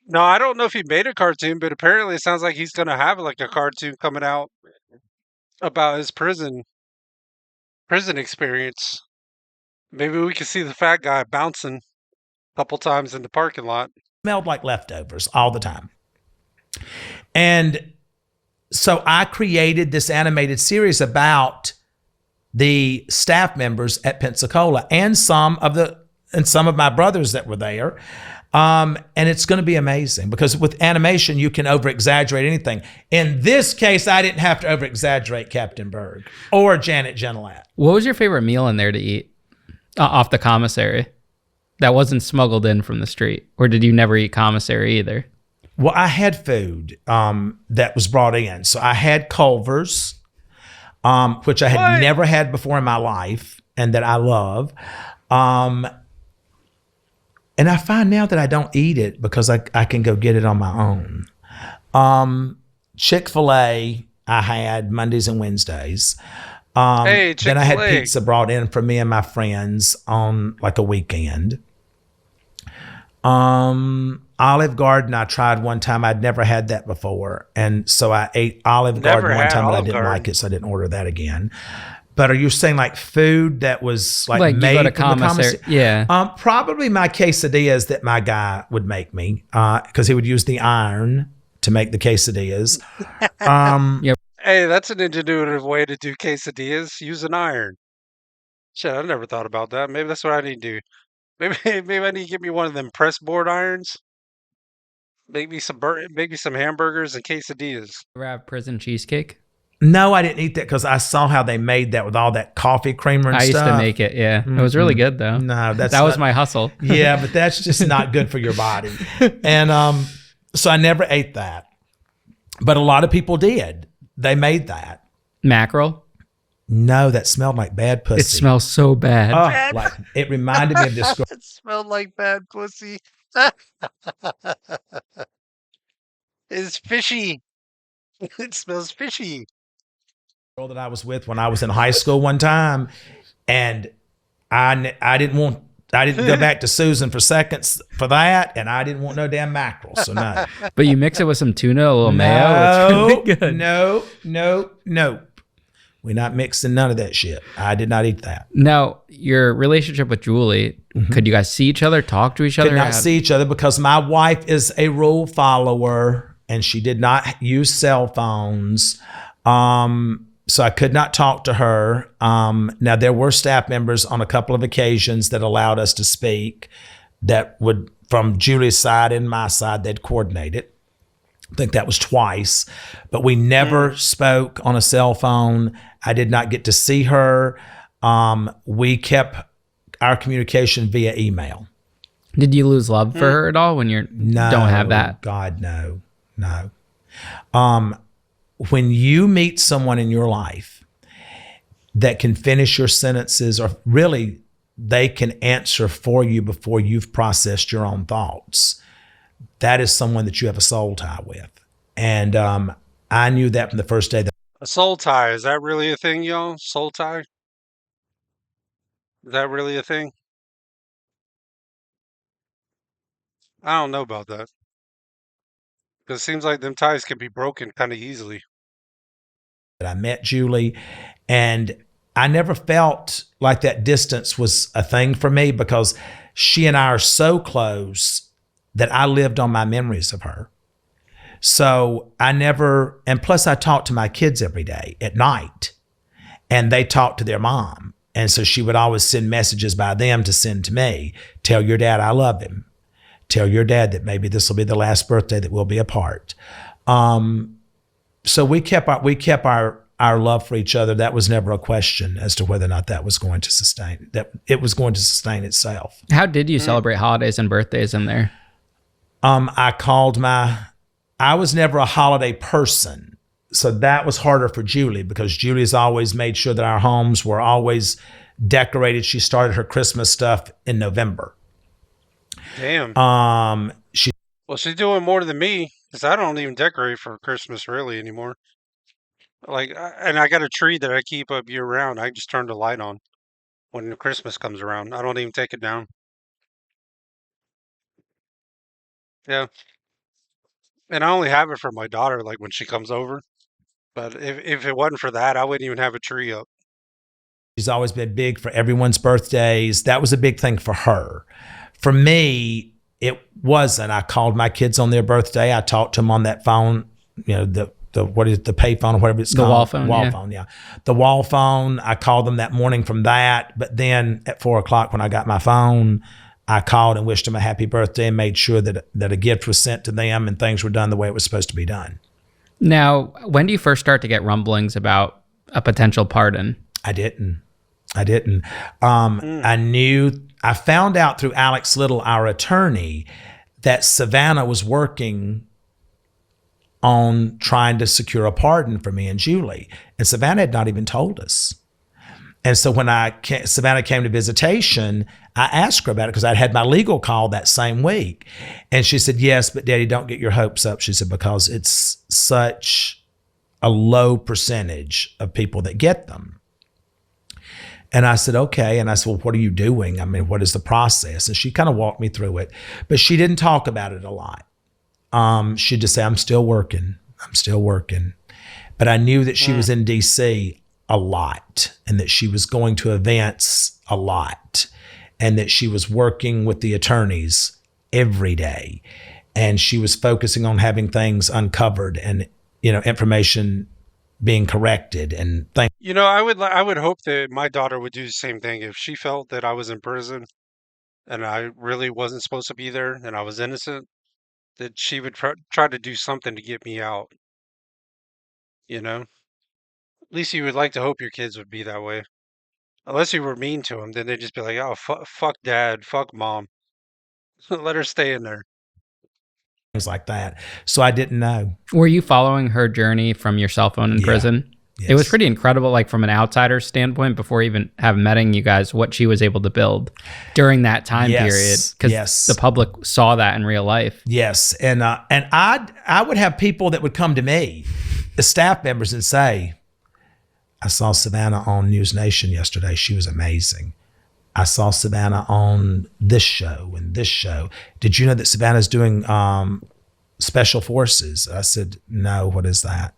S1: No, I don't know if he made a cartoon, but apparently it sounds like he's going to have like a cartoon coming out about his prison experience. Maybe we can see the fat guy bouncing a couple times in the parking lot.
S2: Smelled like leftovers all the time. And so I created this animated series about the staff members at Pensacola and some of the and some of my brothers that were there. And it's going to be amazing because with animation, you can over exaggerate anything. In this case, I didn't have to over exaggerate Captain Berg or Janet Gentilat.
S3: What was your favorite meal in there to eat off the commissary that wasn't smuggled in from the street? Or did you never eat commissary either?
S2: Well, I had food that was brought in. So I had Culver's, which I had never had before in my life and that I love. And I find now that I don't eat it because I can go get it on my own. Chick-fil-A, I had Mondays and Wednesdays.
S1: Hey,
S2: Then I had
S1: Chick-fil-A.
S2: pizza brought in for me and my friends on like a weekend. Olive Garden, I tried one time. I'd never had that before. And so I ate Olive
S1: Never
S2: Garden one
S1: had
S2: time, but I
S1: Olive
S2: didn't
S1: Garden.
S2: like it, so I didn't order that again. But are you saying like food that was like
S3: You
S2: made
S3: go to
S2: from the
S3: commissary. Yeah.
S2: Probably my quesadillas that my guy would make me because he would use the iron to make the quesadillas.
S1: Hey, that's an ingenuitive way to do quesadillas. Use an iron. Shit, I never thought about that. Maybe that's what I need to do. Maybe I need to get me one of them press board irons. Make me some hamburgers and quesadillas.
S3: Ever have prison cheesecake?
S2: No, I didn't eat that because I saw how they made that with all that coffee creamer and
S3: I
S2: stuff.
S3: used to make it. Yeah. It was really good though.
S2: No,
S3: that was
S2: not-
S3: my hustle.
S2: Yeah, but that's just not good for your body. And so I never ate that. But a lot of people did. They made that.
S3: Mackerel.
S2: No, that smelled like bad pussy.
S3: It smells so bad.
S2: Oh, like it reminded me of this girl
S1: It smelled like bad pussy. It's fishy. It smells fishy.
S2: that I was with when I was in high school one time, and I didn't go back to Susan for seconds for that, and I didn't want no damn mackerel. So no.
S3: But you mix it with some tuna, a little mayo. It's really good.
S2: No. We're not mixing none of that shit. I did not eat that.
S3: Now, your relationship with Julie, could you guys see each other, talk to each other?
S2: Could not see each other because my wife is a rule follower and she did not use cell phones. So I could not talk to her. Now, there were staff members on a couple of occasions that allowed us to speak that would, from Julie's side and my side, they'd coordinate it. I think that was twice, but we never spoke on a cell phone. I did not get to see her. We kept our communication via email.
S3: Did you lose love for her at all when you
S2: No,
S3: don't have that?
S2: God, no. When you meet someone in your life that can finish your sentences, or really they can answer for you before you've processed your own thoughts, that is someone that you have a soul tie with. And I knew that from the first day that
S1: A soul tie, is that really a thing, y'all? Soul tie? Is that really a thing? I don't know about that. Because it seems like them ties can be broken kind of easily.
S2: I met Julie, and I never felt like that distance was a thing for me because she and I are so close that I lived on my memories of her. So I never, and plus I talked to my kids every day at night, and they talked to their mom. And so she would always send messages by them to send to me. Tell your dad I love him. Tell your dad that maybe this will be the last birthday that we'll be apart. So we kept our love for each other. That was never a question as to whether or not that was going to sustain, that it was going to sustain itself.
S3: How did you celebrate holidays and birthdays in there?
S2: I was never a holiday person. So that was harder for Julie because Julie's always made sure that our homes were always decorated. She started her Christmas stuff in November.
S1: Damn.
S2: She
S1: Well, she's doing more than me because I don't even decorate for Christmas really anymore. And I got a tree that I keep up year round. I just turn the light on when Christmas comes around. I don't even take it down. Yeah. And I only have it for my daughter, like when she comes over. But if it wasn't for that, I wouldn't even have a tree up.
S2: She's always been big for everyone's birthdays. That was a big thing for her. For me, it wasn't. I called my kids on their birthday. I talked to them on that phone, the what is the payphone or whatever it's
S3: The
S2: called?
S3: wall phone, yeah.
S2: Phone, yeah. The wall phone. I called them that morning from that, but then at 4:00 when I got my phone, I called and wished them a happy birthday and made sure that a gift was sent to them and things were done the way it was supposed to be done.
S3: Now, when do you first start to get rumblings about a potential pardon?
S2: I didn't.
S1: Mm.
S2: I found out through Alex Little, our attorney, that Savannah was working on trying to secure a pardon for me and Julie. And Savannah had not even told us. And so when Savannah came to visitation, I asked her about it because I'd had my legal call that same week. And she said, yes, but Daddy, don't get your hopes up. She said, because it's such a low percentage of people that get them. And I said, okay. And I said, well, what are you doing? I mean, what is the process? And she kind of walked me through it, but she didn't talk about it a lot. She'd just say, I'm still working. But I knew that she was in DC a lot and that she was going to events a lot and that she was working with the attorneys every day. And she was focusing on having things uncovered and, information being corrected and things.
S1: I would hope that my daughter would do the same thing if she felt that I was in prison and I really wasn't supposed to be there and I was innocent, that she would try to do something to get me out, you know? At least you would like to hope your kids would be that way. Unless you were mean to them, then they'd just be like, "Oh, fuck dad, fuck mom, let her stay in there."
S2: Like that. So I didn't know.
S3: Were you following her journey from your cell phone in prison?
S2: Yes.
S3: It was pretty incredible, like from an outsider's standpoint, before even have meeting you guys, what she was able to build during that time period. Because the public saw that in real life.
S2: Yes. And I would have people that would come to me, the staff members, and say, I saw Savannah on News Nation yesterday. She was amazing. I saw Savannah on this show and this show. Did you know that Savannah's doing Special Forces? I said, no, what is that?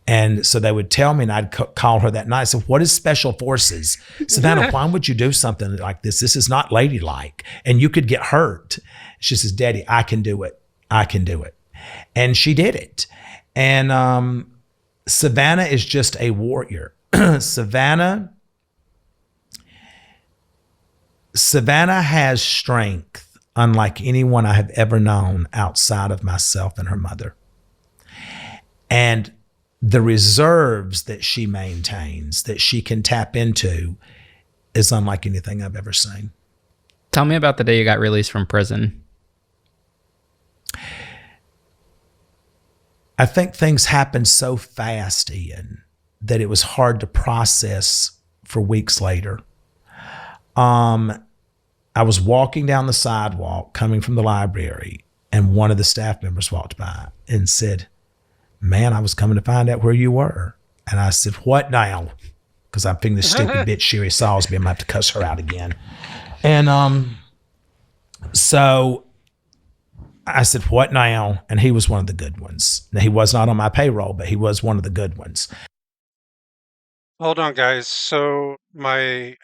S2: And so they would tell me, and I'd call her that night. I said, what is Special Forces? Savannah, why would you do something like this? This is not ladylike, and you could get hurt. She says, Daddy, I can do it. And she did it. And Savannah is just a warrior. Savannah has strength unlike anyone I have ever known outside of myself and her mother. And the reserves that she maintains, that she can tap into, is unlike anything I've ever seen.
S3: Tell me about the day you got released from prison.
S2: I think things happened so fast, Ian, that it was hard to process for weeks later. I was walking down the sidewalk coming from the library, and one of the staff members walked by and said, man, I was coming to find out where you were. And I said, what now? Because I'm thinking this stupid bitch Sherry Salisbury, I'm going to have to cuss her out again. And so I said, what now? And he was one of the good ones. Now, he was not on my payroll, but he was one of the good ones.
S1: Hold on, guys. So I'm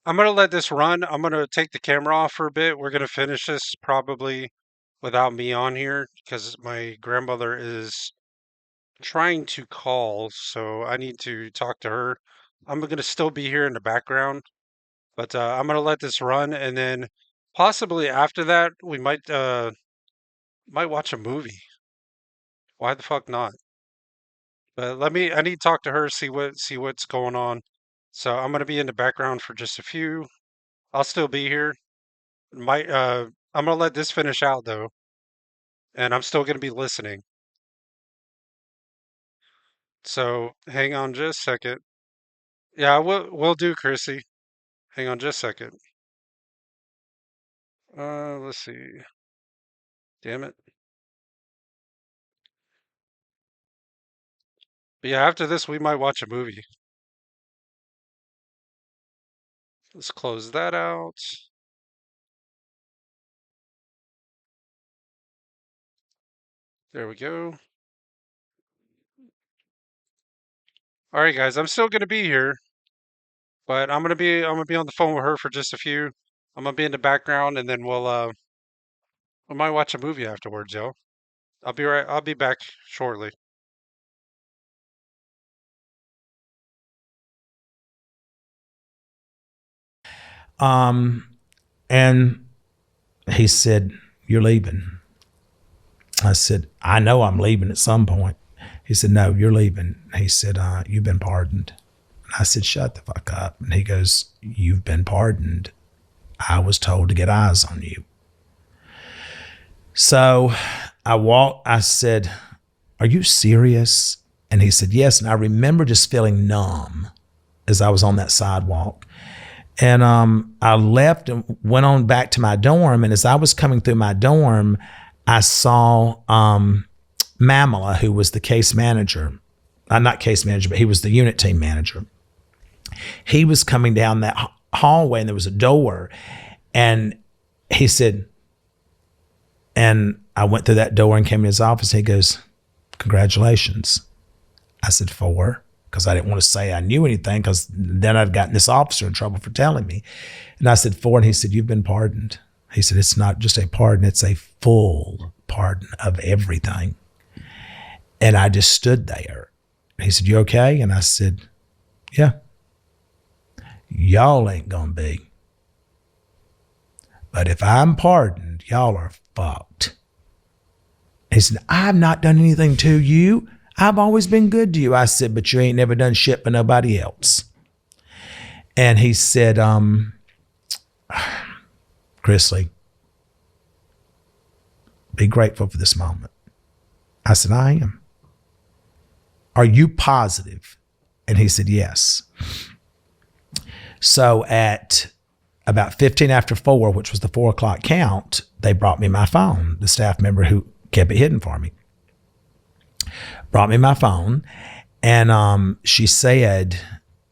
S1: gonna let this run. I'm gonna take the camera off for a bit. We're gonna finish this probably without me on here because my grandmother is trying to call, so I need to talk to her. I'm gonna still be here in the background, but I'm gonna let this run, and then possibly after that we might watch a movie. Why the fuck not? But I need to talk to her, see what's going on. So I'm gonna be in the background for just a few. I'll still be here. I'm gonna let this finish out though, and I'm still gonna be listening. So hang on just a second. Yeah, we'll do, Chrissy. Hang on just a second. Let's see. Damn it. But yeah, after this we might watch a movie. Let's close that out. There we go. All right, guys, I'm still gonna be here, but I'm gonna be on the phone with her for just a few. I'm gonna be in the background, and then we might watch a movie afterwards, yo. I'll be back shortly.
S2: and he said, "You're leaving." I said, "I know I'm leaving at some point." He said, "No, you're leaving." He said, "You've been pardoned." And I said, "Shut the fuck up." And he goes, "You've been pardoned. I was told to get eyes on you." So I said, "Are you serious?" And he said, "Yes." And I remember just feeling numb as I was on that sidewalk. And I left and went on back to my dorm. And as I was coming through my dorm, I saw Mamala, who was the case manager. Not case manager, but he was the unit team manager. He was coming down that hallway, and there was a door. And he said, and I went through that door and came in his office. He goes, "Congratulations." I said, "For?" Because I didn't want to say I knew anything, because then I'd gotten this officer in trouble for telling me. And I said, "For?" And he said, "You've been pardoned." He said, "It's not just a pardon, it's a full pardon of everything." And I just stood there. He said, "You okay?" And I said, "Yeah." "Y'all ain't gonna be. But if I'm pardoned, y'all are fucked." He said, "I've not done anything to you. I've always been good to you." I said, "But you ain't never done shit for nobody else." And he said, "Chrisley, be grateful for this moment." I said, "I am." "Are you positive?" And he said, "Yes." So at about 15 after 4, which was the 4 o'clock count, they brought me my phone. The staff member who kept it hidden for me brought me my phone, and she said,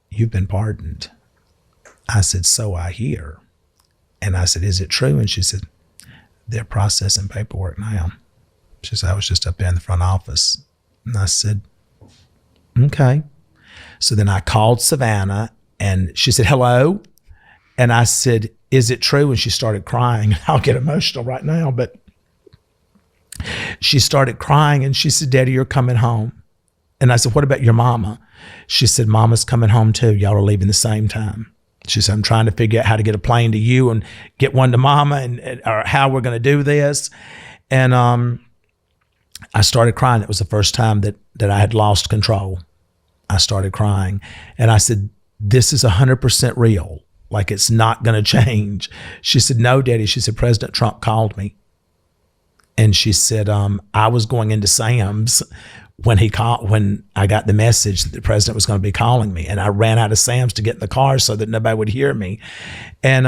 S2: "You've been pardoned." I said, "So I hear." And I said, "Is it true?" And she said, "They're processing paperwork now." She said, "I was just up there in the front office." And I said, "Okay." So then I called Savannah, and she said, "Hello." And I said, "Is it true?" And she started crying. I'll get emotional right now, but she started crying, and she said, "Daddy, you're coming home." And I said, "What about your mama?" She said, "Mama's coming home too. Y'all are leaving the same time." She said, "I'm trying to figure out how to get a plane to you and get one to Mama, and or how we're going to do this." And I started crying. It was the first time that I had lost control. I started crying, and I said, "This is 100% real. Like, it's not going to change." She said, "No, Daddy." She said, "President Trump called me." And she said, I was going into Sam's when I got the message that the president was going to be calling me. And I ran out of Sam's to get in the car so that nobody would hear me. And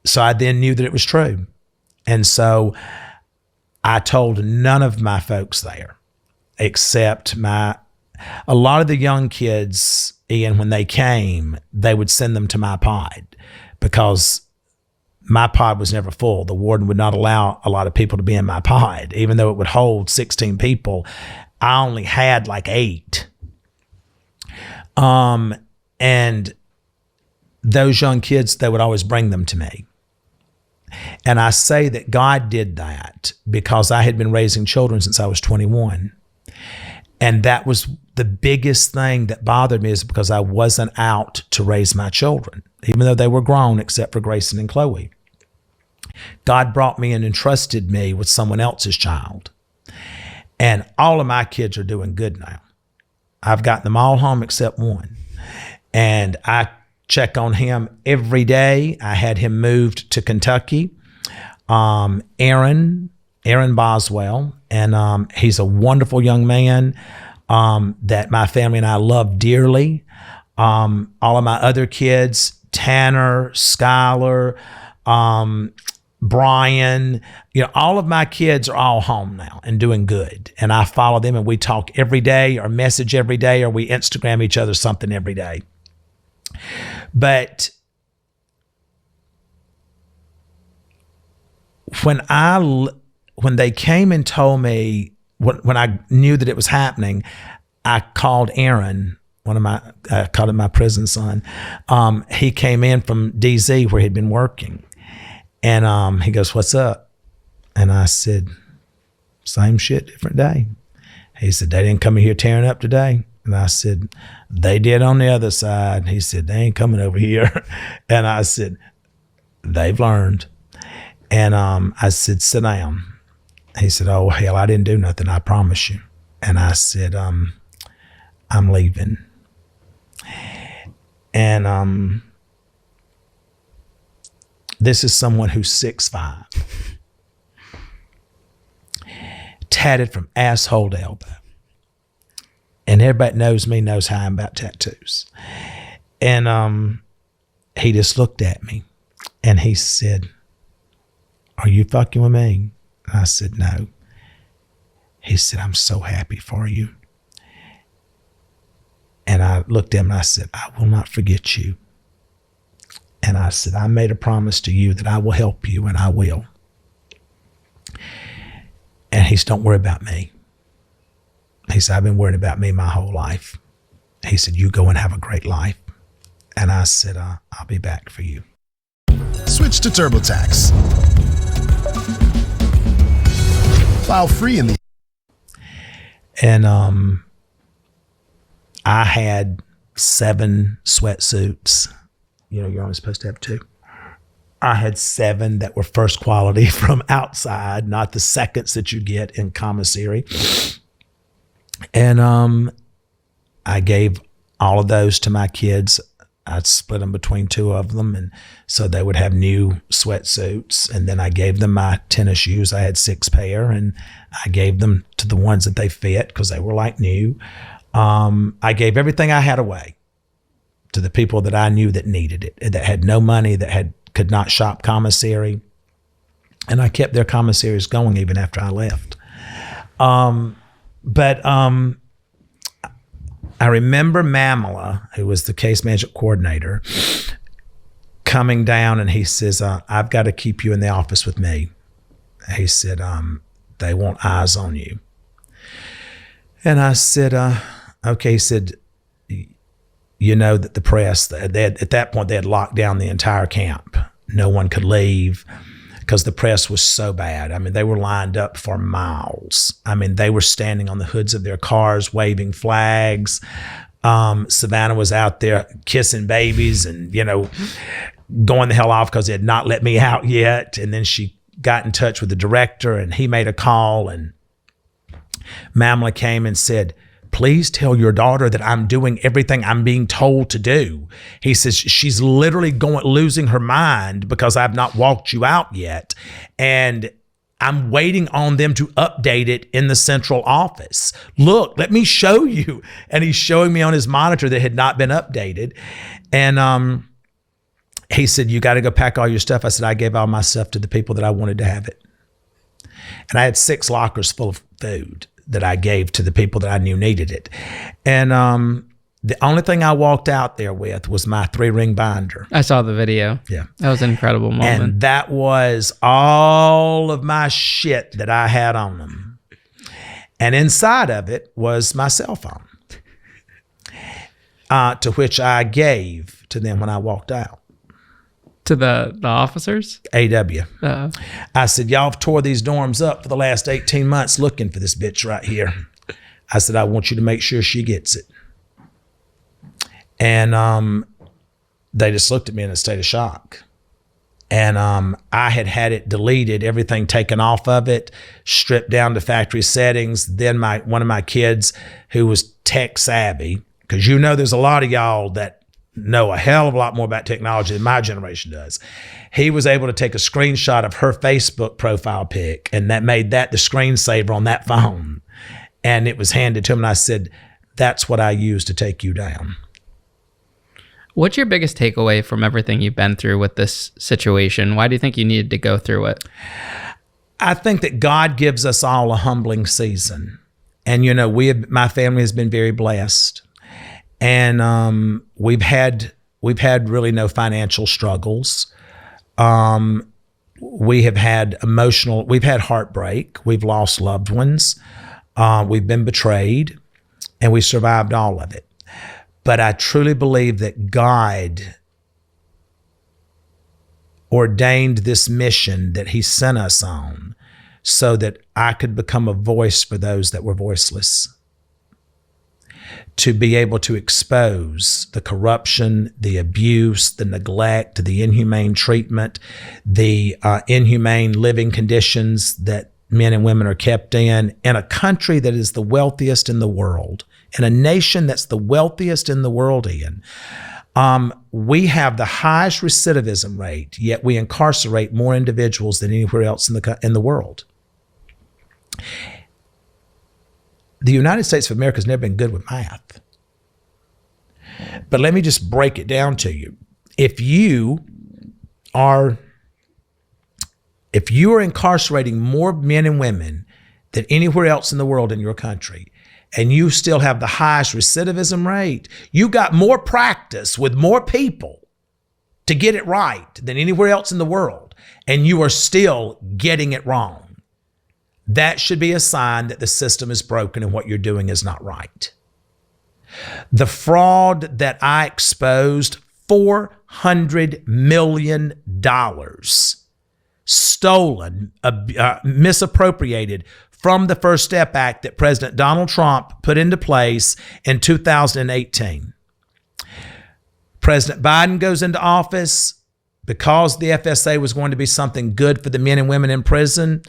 S2: so I then knew that it was true. And so I told none of my folks there, except a lot of the young kids, Ian, when they came, they would send them to my pod, because my pod was never full. The warden would not allow a lot of people to be in my pod. Even though it would hold 16 people, I only had like 8. And those young kids, they would always bring them to me. And I say that God did that because I had been raising children since I was 21. And that was the biggest thing that bothered me, is because I wasn't out to raise my children, even though they were grown, except for Grayson and Chloe. God brought me and entrusted me with someone else's child. And all of my kids are doing good now. I've gotten them all home except one. And I check on him every day. I had him moved to Kentucky. Aaron Boswell. And he's a wonderful young man that my family and I love dearly. All of my other kids, Tanner, Skylar, Brian, all of my kids are all home now and doing good. And I follow them, and we talk every day, or message every day, or we Instagram each other something every day. But when they came and told me, when I knew that it was happening, I called Aaron, I called him my prison son. He came in from DZ where he'd been working. And he goes, "What's up?" And I said, "Same shit, different day." He said, "They didn't come in here tearing up today." And I said, "They did on the other side." He said, "They ain't coming over here." And I said, They've learned. And I said, sit down. He said, oh, hell, I didn't do nothing, I promise you. And I said, I'm leaving. And this is someone who's 6'5", tatted from asshole to elbow. And everybody knows me, knows how I'm about tattoos. And he just looked at me and he said, are you fucking with me? And I said, no. He said, I'm so happy for you. And I looked at him and I said, I will not forget you. And I said, I made a promise to you that I will help you, and I will. And he said, don't worry about me. He said, I've been worried about me my whole life. He said, you go and have a great life. And I said, I'll be back for you.
S5: Switch to TurboTax. File free in the...
S2: And I had 7 sweatsuits. You know, you're only supposed to have 2. I had 7 that were first quality from outside, not the seconds that you get in commissary. And I gave all of those to my kids. I'd split them between 2 of them, and so they would have new sweatsuits. And then I gave them my tennis shoes. I had 6 pair, and I gave them to the ones that they fit because they were like new. I gave everything I had away to the people that I knew that needed it, that had no money, that could not shop commissary. And I kept their commissaries going even after I left. But I remember Mamela, who was the case management coordinator, coming down, and he says, I've got to keep you in the office with me. He said, they want eyes on you. And I said, okay. He said, you know that the press, at that point, they had locked down the entire camp. No one could leave because the press was so bad. I mean, they were lined up for miles. I mean, they were standing on the hoods of their cars, waving flags. Savannah was out there kissing babies and, you know, going the hell off because they had not let me out yet. And then she got in touch with the director, and he made a call, and Mamela came and said, please tell your daughter that I'm doing everything I'm being told to do. He says, she's literally losing her mind because I've not walked you out yet. And I'm waiting on them to update it in the central office. Look, let me show you. And he's showing me on his monitor that had not been updated. And he said, you got to go pack all your stuff. I said, I gave all my stuff to the people that I wanted to have it. And I had 6 lockers full of food that I gave to the people that I knew needed it. And the only thing I walked out there with was my 3-ring binder.
S3: I saw the video.
S2: Yeah.
S3: That was an incredible moment.
S2: And that was all of my shit that I had on them. And inside of it was my cell phone, to which I gave to them when I walked out.
S3: To the officers?
S2: AW. I said, y'all have tore these dorms up for the last 18 months looking for this bitch right here. I said, I want you to make sure she gets it. And they just looked at me in a state of shock. And I had it deleted, everything taken off of it, stripped down to factory settings. Then one of my kids, who was tech savvy, because you know there's a lot of y'all that know a hell of a lot more about technology than my generation does. He was able to take a screenshot of her Facebook profile pic, and that made that the screensaver on that phone. And it was handed to him, and I said, that's what I use to take you down.
S3: What's your biggest takeaway from everything you've been through with this situation? Why do you think you needed to go through it?
S2: I think that God gives us all a humbling season. And, you know, my family has been very blessed. And we've had really no financial struggles. We've had heartbreak. We've lost loved ones. We've been betrayed, and we survived all of it. But I truly believe that God ordained this mission that he sent us on so that I could become a voice for those that were voiceless. to be able to expose the corruption, the abuse, the neglect, the inhumane treatment, the inhumane living conditions that men and women are kept in a country that is the wealthiest in the world, in a nation that's the wealthiest in the world, Ian. We have the highest recidivism rate, yet we incarcerate more individuals than anywhere else in the world. The United States of America has never been good with math. But let me just break it down to you. If you are incarcerating more men and women than anywhere else in the world in your country, and you still have the highest recidivism rate, you got more practice with more people to get it right than anywhere else in the world, and you are still getting it wrong. That should be a sign that the system is broken and what you're doing is not right. The fraud that I exposed, $400 million stolen, misappropriated from the First Step Act that President Donald Trump put into place in 2018. President Biden goes into office because the FSA was going to be something good for the men and women in prison,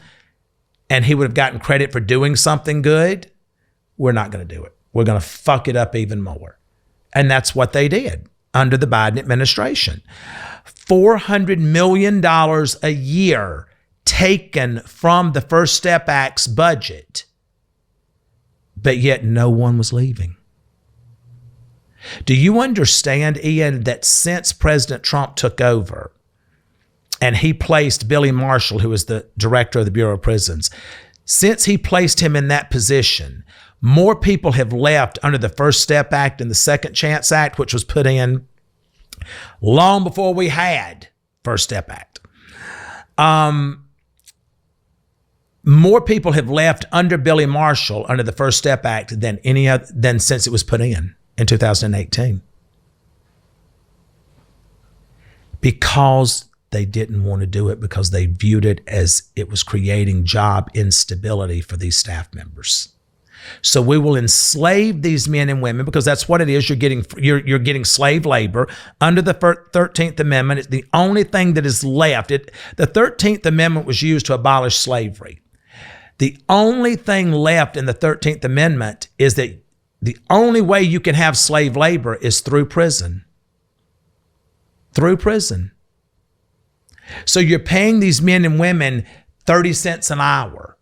S2: and he would have gotten credit for doing something good. We're not going to do it. We're going to fuck it up even more. And that's what they did under the Biden administration. $400 million a year taken from the First Step Act's budget, but yet no one was leaving. Do you understand, Ian, that since President Trump took over and he placed Billy Marshall, who is the director of the Bureau of Prisons, since he placed him in that position, more people have left under the First Step Act and the Second Chance Act, which was put in long before we had First Step Act. More people have left under Billy Marshall under the First Step Act than since it was put in 2018. Because they didn't want to do it, because they viewed it as it was creating job instability for these staff members. So we will enslave these men and women, because that's what it is. You're getting slave labor under the 13th Amendment. It's the only thing that is left. The 13th Amendment was used to abolish slavery. The only thing left in the 13th Amendment is that the only way you can have slave labor is through prison. Through prison. So you're paying these men and women 30 cents an hour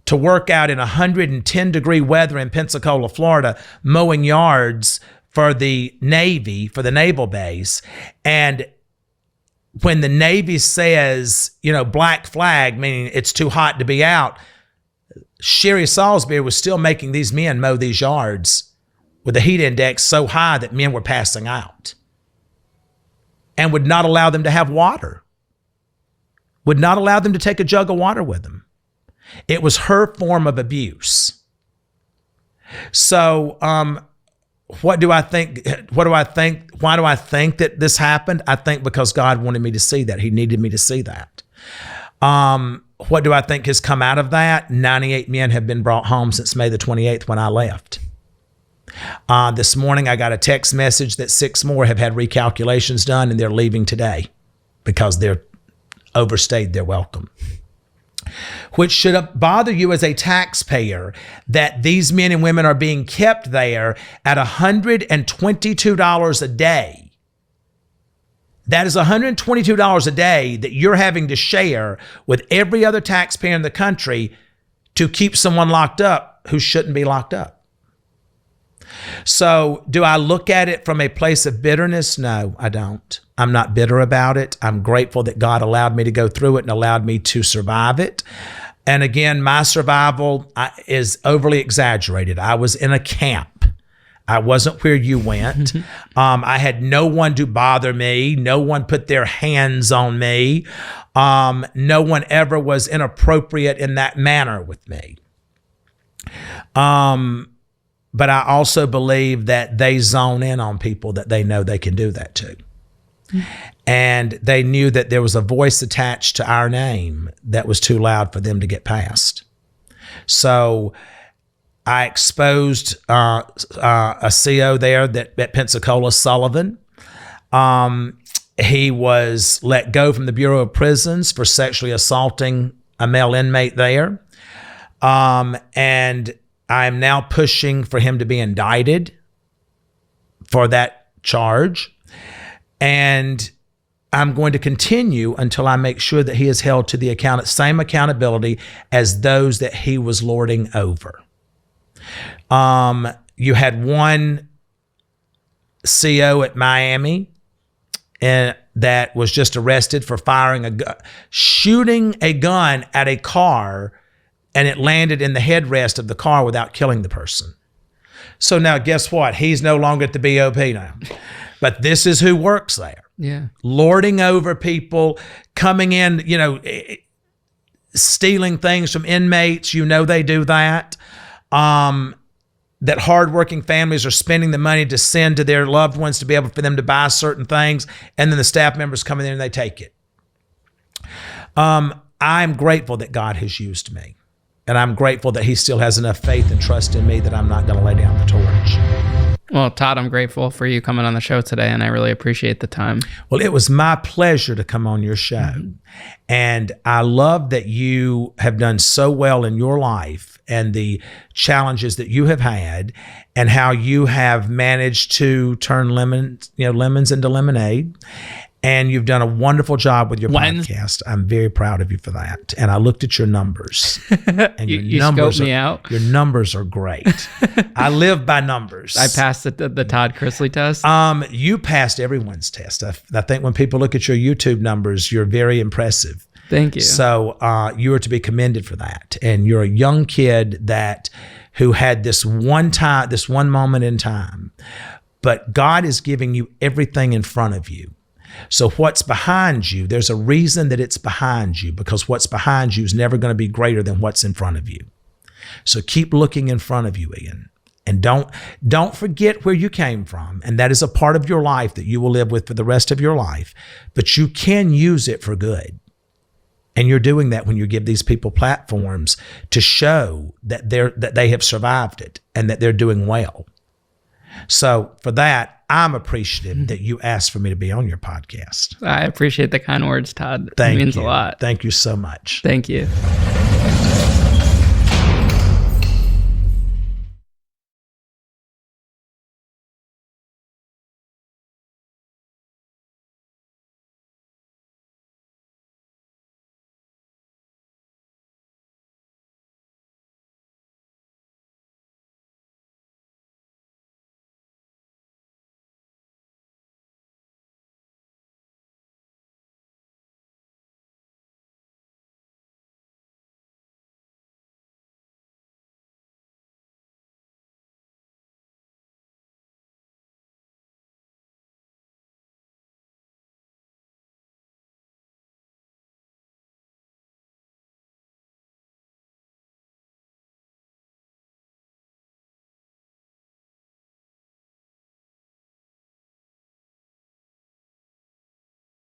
S2: to work out in 110-degree weather in Pensacola, Florida, mowing yards for the Navy, for the naval base. And when the Navy says, black flag, meaning it's too hot to be out, Sherry Salisbury was still making these men mow these yards with a heat index so high that men were passing out, and would not allow them to have water, would not allow them to take a jug of water with them. It was her form of abuse. So, what do I think? Why do I think that this happened? I think because God wanted me to see that. He needed me to see that. What do I think has come out of that? 98 men have been brought home since May the 28th when I left. This morning, I got a text message that 6 more have had recalculations done and they're leaving today because they're overstayed their welcome. Which should bother you as a taxpayer, that these men and women are being kept there at $122 a day. That is $122 a day that you're having to share with every other taxpayer in the country to keep someone locked up who shouldn't be locked up. So do I look at it from a place of bitterness? No, I don't. I'm not bitter about it. I'm grateful that God allowed me to go through it and allowed me to survive it. And again, my survival is overly exaggerated. I was in a camp. I wasn't where you went. I had no one to bother me. No one put their hands on me. No one ever was inappropriate in that manner with me. But I also believe that they zone in on people that they know they can do that to. And they knew that there was a voice attached to our name that was too loud for them to get past. So I exposed a CO there at Pensacola, Sullivan. He was let go from the Bureau of Prisons for sexually assaulting a male inmate there. And I'm now pushing for him to be indicted for that charge. And I'm going to continue until I make sure that he is held to the same accountability as those that he was lording over. You had one CO at Miami and that was just arrested for shooting a gun at a car, and it landed in the headrest of the car without killing the person. So now guess what? He's no longer at the BOP now. But this is who works there.
S3: Yeah.
S2: Lording over people, coming in, stealing things from inmates. They do that. That hardworking families are spending the money to send to their loved ones to be able for them to buy certain things, and then the staff members come in there and they take it. I'm grateful that God has used me, and I'm grateful that he still has enough faith and trust in me that I'm not going to lay down the torch.
S3: Well, Todd, I'm grateful for you coming on the show today, and I really appreciate the time.
S2: Well, it was my pleasure to come on your show. Mm-hmm. And I love that you have done so well in your life and the challenges that you have had and how you have managed to turn lemons into lemonade. And you've done a wonderful job with your podcast. I'm very proud of you for that. And I looked at your numbers. And
S3: you scoped me out.
S2: Your numbers are great. I live by numbers.
S3: I passed the Todd Chrisley test.
S2: You passed everyone's test. I think when people look at your YouTube numbers, you're very impressive.
S3: Thank you.
S2: So you are to be commended for that. And you're a young kid who had this one moment in time. But God is giving you everything in front of you. So what's behind you, there's a reason that it's behind you, because what's behind you is never going to be greater than what's in front of you. So keep looking in front of you, Ian. And don't forget where you came from. And that is a part of your life that you will live with for the rest of your life. But you can use it for good. And you're doing that when you give these people platforms to show that they have survived it and that they're doing well. So for that, I'm appreciative that you asked for me to be on your podcast.
S3: I appreciate the kind words, Todd.
S2: Thank you.
S3: It means a lot.
S2: Thank you so much.
S3: Thank you.